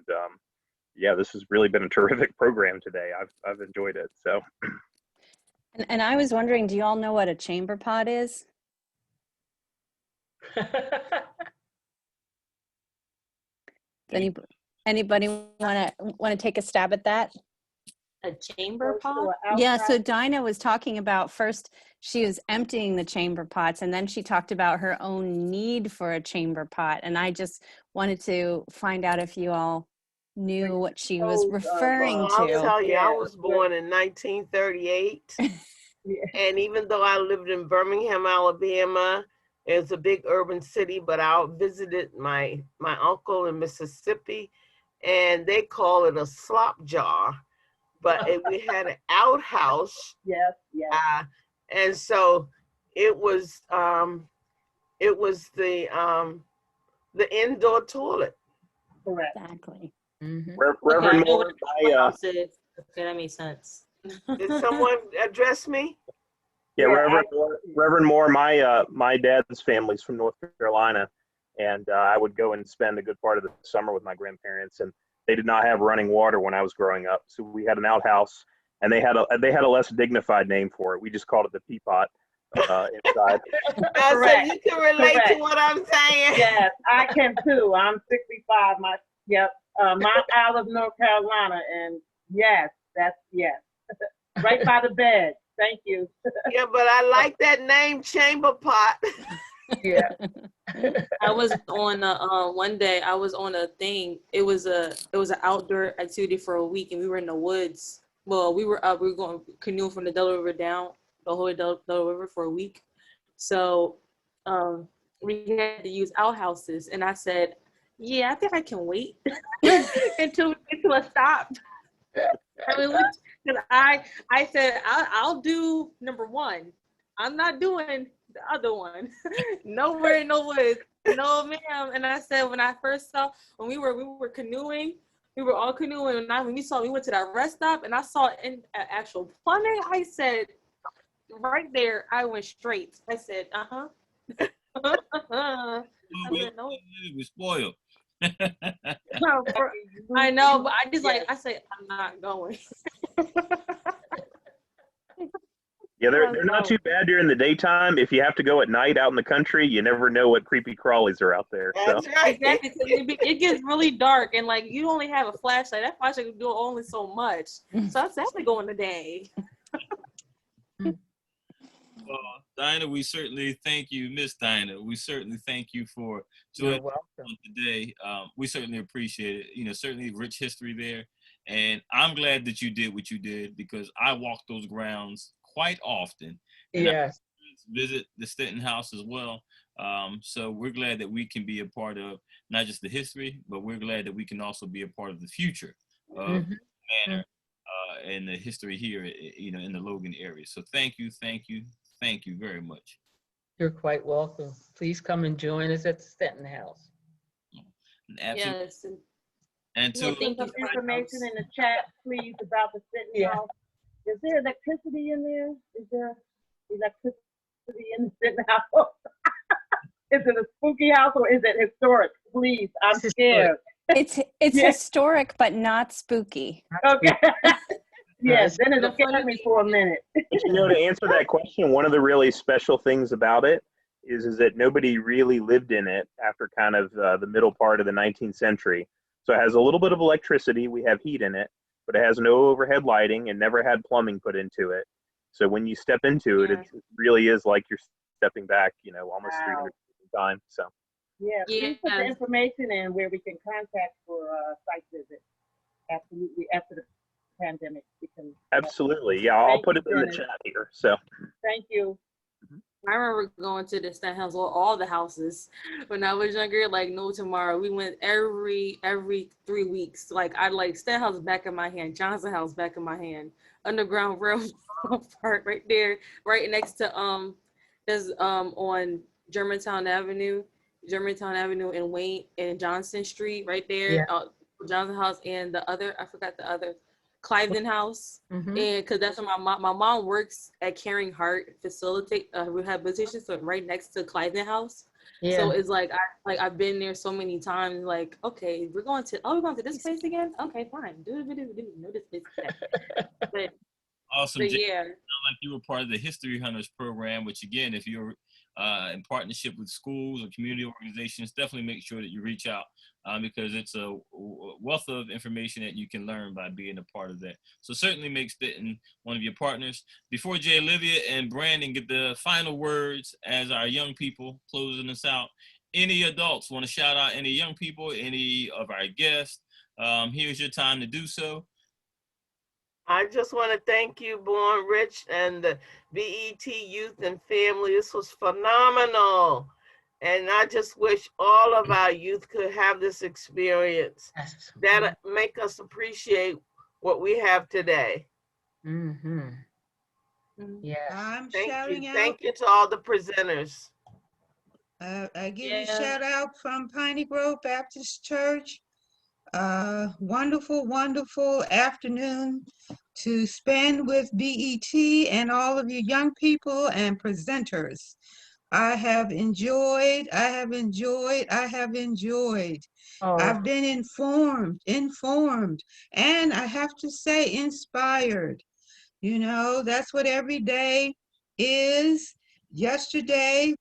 this has really been a terrific program today. I've enjoyed it. So. And I was wondering, do you all know what a chamber pot is? Anybody want to take a stab at that? A chamber pot? Yeah, so Dinah was talking about first she was emptying the chamber pots, and then she talked about her own need for a chamber pot. And I just wanted to find out if you all knew what she was referring I'll to. tell you, I was born in 1938. And even though I lived in Birmingham, Alabama, it's a big urban city, but I visited my uncle in Mississippi, and they call it a slop jar. But we had an outhouse. Yes, yes. And so it was the indoor toilet. Correct. Exactly. Reverend Okay, Moore, okay, that makes sense. Did someone address me? yeah, Reverend Moore, my dad's family's from North Carolina, and I would go and spend a good part of the summer with my grandparents, and they did not have running water when I was growing up. So we had an outhouse, and they had a less dignified name for it. We just called it the peapot inside. So you can relate to what I'm saying. Yes, I can too. I'm 65. My out of North Carolina, and yes, right by the bed. Thank you. Yeah, but I like that name, chamber pot. Yeah. I was on one day. I was on a thing. It was an outdoor activity for a week, and we were in the woods. Well, we were going canoeing from the Delaware River down the whole Delaware River for a week. So we had to use outhouses, and I said, "Yeah, I think I can wait until it stopped." I mean, because I said I'll do number one. I'm not doing the other one. Nowhere in the woods. No, ma'am. And I said when we were canoeing, we were all canoeing, and we went to that rest stop, and I saw in actual plumbing. I said right there, I went straight. I said, I said, no. We spoiled. I know, but I said I'm not going. Yeah, they're not too bad during the daytime. If you have to go at night out in the country, you never know what creepy crawlies are out there. That's right. Exactly. It gets really dark, and like you only have a flashlight. That flashlight can do only so much. So that's definitely going today. Well, Dinah, we certainly thank you, Miss Dinah. We certainly thank you for joining us today. We certainly appreciate it. Certainly rich history there. And I'm glad that you did what you did, because I walk those grounds quite often. And Yes. I visit the Stenton house as well. So we're glad that we can be a part of not just the history, but we're glad that we can also be a part of the future of the manor and the history here, in the Logan area. So thank you very much. You're quite welcome. Please come and join us at the Stenton House. Absolutely. Yes. And Put some information in the chat, please, about the Stenton house. Is there electricity in there? Is there electricity in the Stenton house? Is it a spooky house or is it historic? Please, I'm scared. It's historic, but not spooky. Okay. Yes, then it'll scare me for a minute. To answer that question, one of the really special things about it is that nobody really lived in it after kind of the middle part of the 19th century. So it has a little bit of electricity. We have heat in it, but it has no overhead lighting and never had plumbing put into it. So when you step into it, it really is like you're stepping back, almost 300 years in time. So. Yeah, please put the information in where we can contact for a site visit. Absolutely, after the pandemic, we can. Absolutely, yeah, I'll put it in the chat here. So. Thank you. I remember going to the Stenton house, all the houses when I was younger, like no tomorrow. We went every 3 weeks. Like I like Stenton house back in my hand, Johnson house back in my hand, Underground Railroad Park right there, right next to there's on Germantown Avenue and Wayne and Johnson Street right there. Johnson house and the other, I forgot the other, Cliveden House. And because that's where my mom works at Caring Heart rehabilitation, so right next to Cliveden House. So it's like I've been there so many times. Like, okay, we're going to this place again. Okay, fine. Do know this place again. But awesome. But Jay, yeah. Sound like you were part of the History Hunters program, which again, if you're in partnership with schools or community organizations, definitely make sure that you reach out because it's wealth of information that you can learn by being a part of that. So certainly make Stenton one of your partners. Before Jay Olivia and Brandon get the final words as our young people closing us out, any adults want to shout out any young people, any of our guests? Here's your time to do so. I just want to thank you, Born Rich, and the BET Youth and Family. This was phenomenal. And I just wish all of our youth could have this experience. That'll make us appreciate what we have today. Mm-hmm. Yes. I'm Thank shouting you. out. Thank you to all the presenters. I give you a shout out from Piney Grove Baptist Church. Wonderful, wonderful afternoon to spend with BET and all of you young people and presenters. I have enjoyed. I've been informed, and I have to say inspired. You know, that's what every day is. Yesterday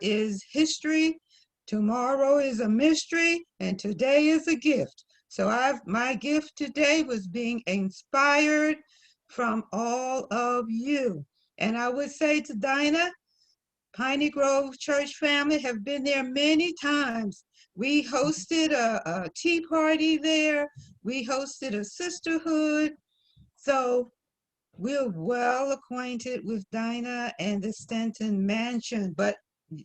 is history. Tomorrow is a mystery, and today is a gift. So my gift today was being inspired from all of you. And I would say to Dinah, Piney Grove Church family have been there many times. We hosted a tea party there. We hosted a sisterhood. So we're well acquainted with Dinah and the Stenton mansion. But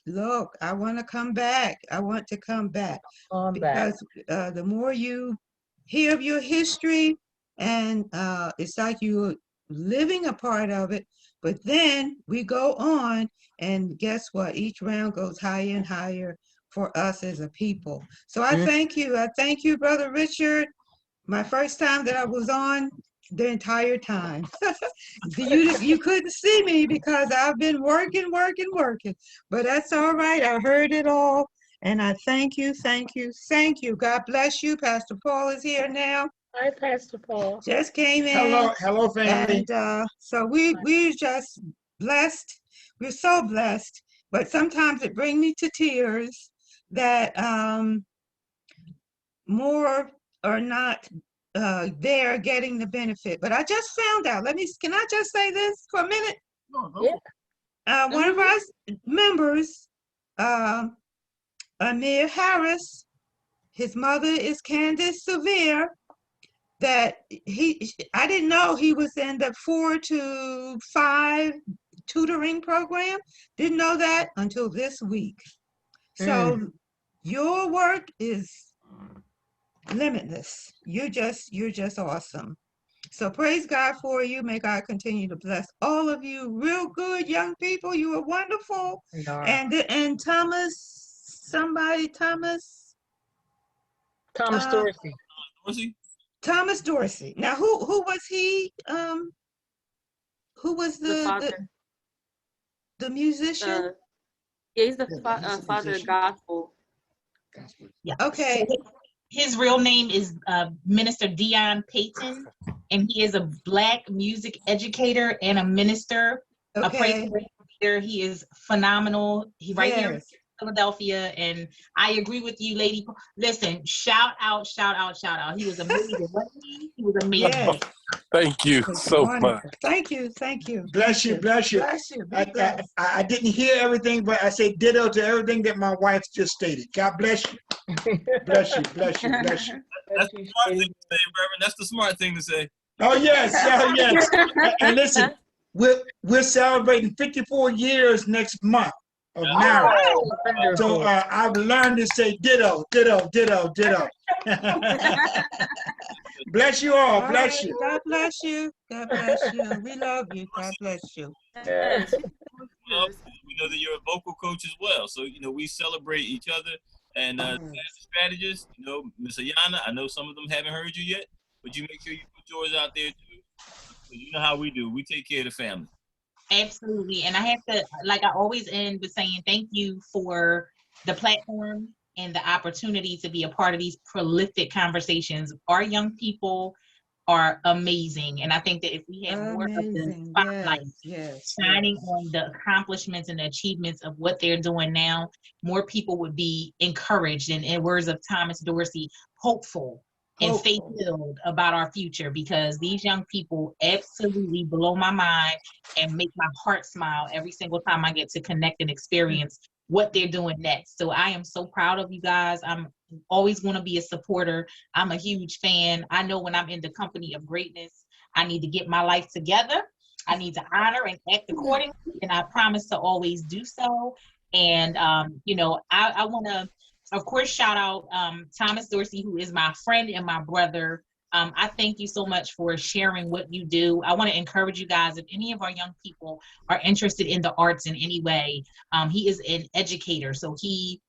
look, I want to come back. Because the more you hear of your history, and it's like you're living a part of it, but then we go on, and guess what? Each round goes higher and higher for us as a people. So I thank you. I thank you, Brother Richard. My first time that I was on, the entire time. You couldn't see me because I've been working, but that's all right. I heard it all, and I thank you. God bless you. Pastor Paul is here now. Hi, Pastor Paul. Just came in. Hello, family. And so we're just blessed. We're so blessed, but sometimes it brings me to tears that more are not there getting the benefit. But I just found out, can I just say this for a minute? Yeah. One of our members, Amir Harris, his mother is Candace Severe, that I didn't know he was in the 4 to 5 tutoring program. Didn't know that until this week. So your work is limitless. You're just awesome. So praise God for you. May God continue to bless all of you. Real good young people. You are wonderful. And Thomas Dorsey. Thomas Dorsey. Now who was he? Who was the musician? Yeah, he's the father of gospel. Yeah. Okay. So his real name is Minister Dion Payton, and he is a Black music educator and a minister, a praise leader. He is phenomenal. He right here in Philadelphia, and I agree with you, lady. Listen, shout out. He was amazing. He was amazing. Yes. Thank you so much. Thank you. Bless you. I didn't hear everything, but I say ditto to everything that my wife just stated. God bless you. Bless you. That's the smart thing to say, Reverend. That's the smart thing to say. Oh, yes. And listen, we're celebrating 54 years next month of marriage. So I've learned to say ditto. Bless you all. Bless you. God bless you. We love you. God bless you. Yes. We know that you're a vocal coach as well. So, we celebrate each other. And strategists, Miss Ayana, I know some of them haven't heard you yet, but you make sure you put yours out there too. So you know how we do. We take care of the family. Absolutely. And I have to, like I always end with saying thank you for the platform and the opportunity to be a part of these prolific conversations. Our young people are amazing. And I think that if we had more of the spotlight shining on the accomplishments and the achievements of what they're doing now, more people would be encouraged and, in words of Thomas Dorsey, hopeful and faith-filled about our future, because these young people absolutely blow my mind and make my heart smile every single time I get to connect and experience what they're doing next. So I am so proud of you guys. I'm always going to be a supporter. I'm a huge fan. I know when I'm in the company of greatness, I need to get my life together. I need to honor and act accordingly, and I promise to always do so. And I want to, of course, shout out Thomas Dorsey, who is my friend and my brother. I thank you so much for sharing what you do. I want to encourage you guys, if any of our young people are interested in the arts in any way, he is an educator, so he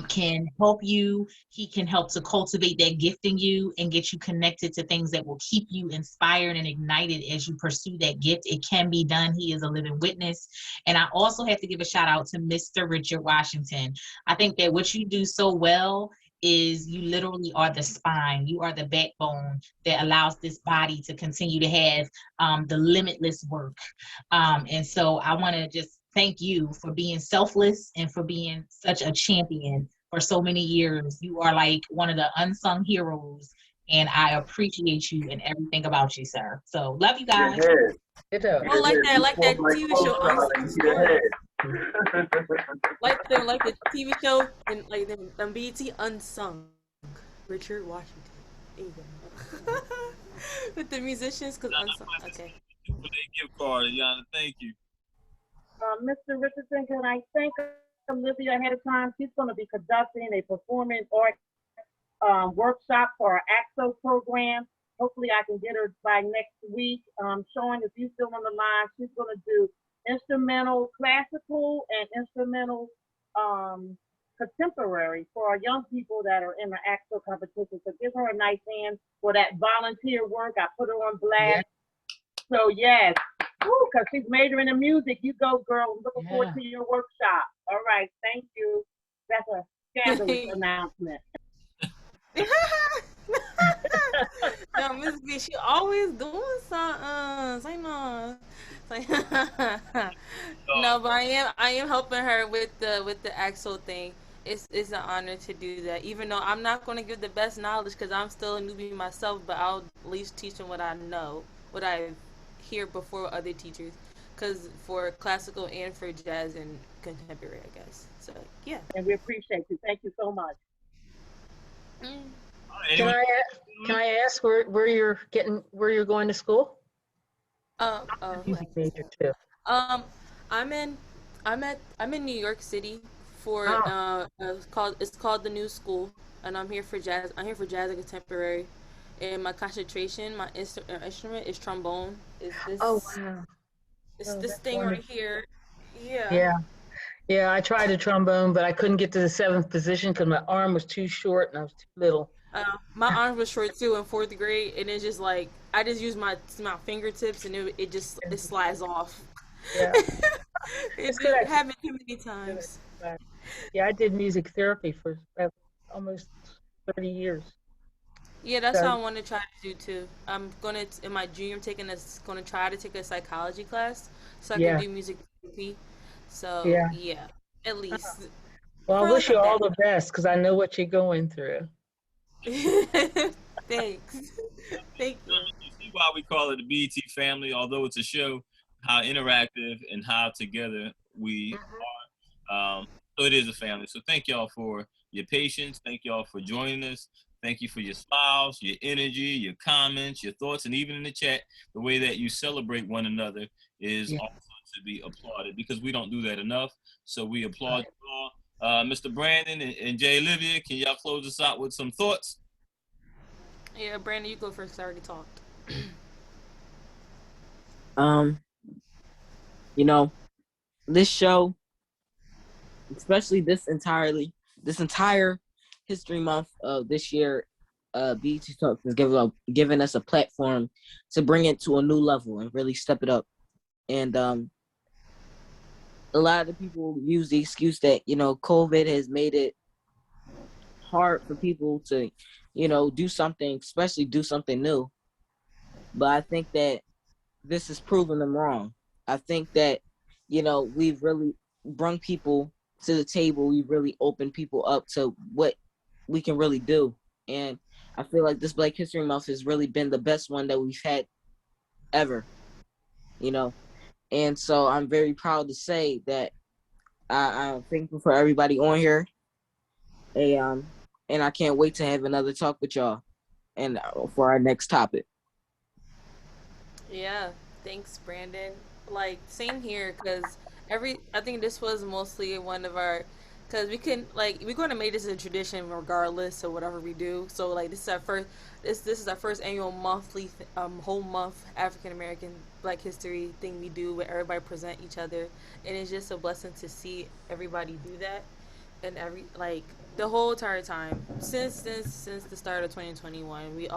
can help you. He can help to cultivate that gift in you and get you connected to things that will keep you inspired and ignited as you pursue that gift. It can be done. He is a living witness. And I also have to give a shout out to Mr. Richard Washington. I think that what you do so well is you literally are the spine. You are the backbone that allows this body to continue to have the limitless work. And so I want to just thank you for being selfless and for being such a champion for so many years. You are like one of the unsung heroes, and I appreciate you and everything about you, sir. So love you guys. Oh, like that TV show, Unsung Story. like the TV show and like them BT Unsung. Richard Washington. There you go. With the musicians, because unsung. Okay. For their gift card, Yana, thank you. Mr. Richardson, can I thank Olivia ahead of time? She's going to be conducting a performing art workshop for our AXO program. Hopefully I can get her by next week. Showing, if you're still on the line, she's going to do instrumental classical and instrumental contemporary for our young people that are in the AXO competition. So give her a nice hand for that volunteer work. I put her on blast. Yeah. So yes, because she's majoring in music. You go, girl. I'm looking forward to your workshop. All right, thank you. That's a scandalous announcement. No, Miss B, she always doing something. I know. No, but I am helping her with the AXO thing. It's an honor to do that. Even though I'm not going to give the best knowledge because I'm still a newbie myself, but I'll at least teach them what I know, what I hear before other teachers. Because for classical and for jazz and contemporary, I guess. So yeah. And we appreciate you. Thank you so much. Can I ask where you're going to school? Music major too. I'm in New York City for it's called the New School, and I'm here for jazz. I'm here for jazz and contemporary, and my concentration, my instrument is trombone. It's this. Oh wow. It's this thing wonderful. Right here. Yeah. Yeah, I tried a trombone, but I couldn't get to the 7th position because my arm was too short and I was too little. My arm was short too in 4th grade, and it's just like I just use my fingertips, and it slides off. Yeah, it's good. It happened too many times. Yeah, I did music therapy for almost 30 years. Yeah, that's what I want to try to do too. I'm gonna in my junior, gonna try to take a psychology class so I can do music therapy. So yeah, at least. Well, I wish you all the best because I know what you're going through. Thanks. Thank you. You see why we call it the BET family, although it's a show, how interactive and how together we are. So it is a family. So thank y'all for your patience. Thank y'all for joining us. Thank you for your smiles, your energy, your comments, your thoughts, and even in the chat, the way that you celebrate one another is also to be applauded because we don't do that enough. So we applaud you all. Mr. Brandon and Jay Olivia, can y'all close us out with some thoughts? Yeah, Brandon, you go first. I already talked. This show, especially this entire History Month of this year, BET Talks has given us a platform to bring it to a new level and really step it up. And a lot of the people use the excuse that, COVID has made it hard for people to, do something, especially do something new. But I think that this has proven them wrong. I think that, we've really brung people to the table. We've really opened people up to what we can really do. And I feel like this Black History Month has really been the best one that we've had ever, you know. And so I'm very proud to say that I'm thankful for everybody on here. And I can't wait to have another talk with y'all and for our next topic. Yeah, thanks, Brandon. Like, same here, because I think this was mostly one of our, because we're going to make this a tradition regardless of whatever we do. So, like, this is our first annual monthly, whole month African American Black History thing we do where everybody present each other. And it's just a blessing to see everybody do that. And the whole entire time since the start of 2021, we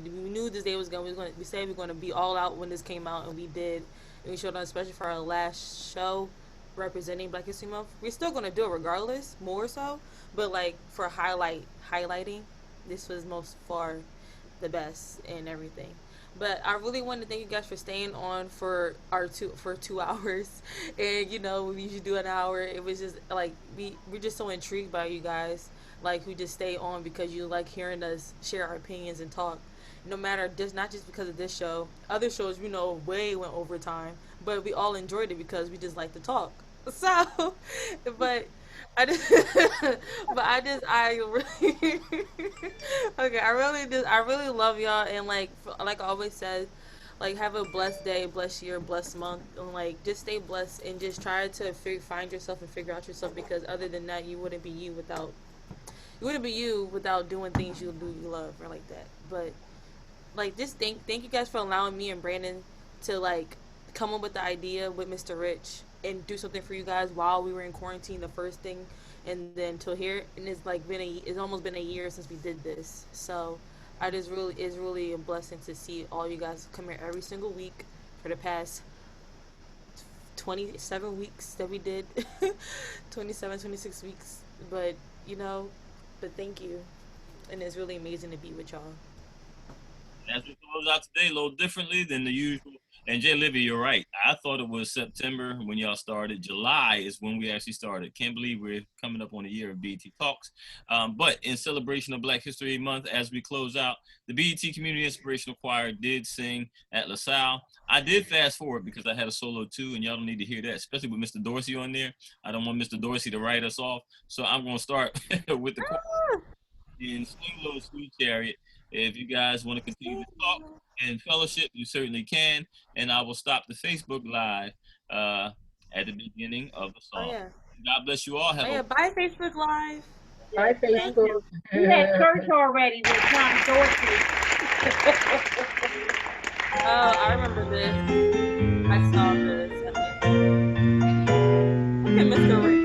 knew this day was going. We said we were going to be all out when this came out, and we did. And we showed up, especially for our last show representing Black History Month. We're still going to do it regardless, more so. But like for highlighting, this was most far the best and everything. But I really want to thank you guys for staying on for 2 hours, and we usually do an hour. It was just like we're just so intrigued by you guys, like who just stay on because you like hearing us share our opinions and talk. No matter just not just because of this show, other shows way went over time, but we all enjoyed it because we just like to talk. So, but I just, I really, okay, I really love y'all, and like I always said, like have a blessed day, blessed year, blessed month, and like just stay blessed and just try to find yourself and figure out yourself, because other than that, you wouldn't be you without doing things you love or like that. But like just thank you guys for allowing me and Brandon to like come up with the idea with Mr. Rich and do something for you guys while we were in quarantine, the first thing, and then till here, and it's almost been a year since we did this. So it's really a blessing to see all you guys come here every single week for the past 27 weeks that we did. 26 weeks. But thank you, and it's really amazing to be with y'all. As we close out today, a little differently than the usual. And Jay Livy, you're right. I thought it was September when y'all started. July is when we actually started. Can't believe we're coming up on a year of BET Talks. But in celebration of Black History Month, as we close out, the BET Community Inspirational Choir did sing at LaSalle. I did fast forward because I had a solo too, and y'all don't need to hear that, especially with Mr. Dorsey on there. I don't want Mr. Dorsey to write us off. So I'm going to start with the choir in Swing Low Sweet Chariot. If you guys want to continue to talk and fellowship, you certainly can. And I will stop the Facebook Live at the beginning of the song. Oh, yeah. God bless you all. Bye, Facebook Live. Bye, Facebook. We had church already with John Dorsey. Oh, I remember this. I saw this. Okay, Mr. Rich.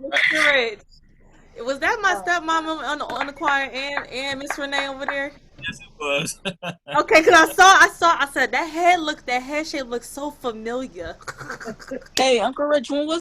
Mr. Rich, was that my stepmama on the choir and Miss Renee over there? Yes, it was. Okay, cause I said that head shape looks so familiar. Hey, Uncle Rich, when was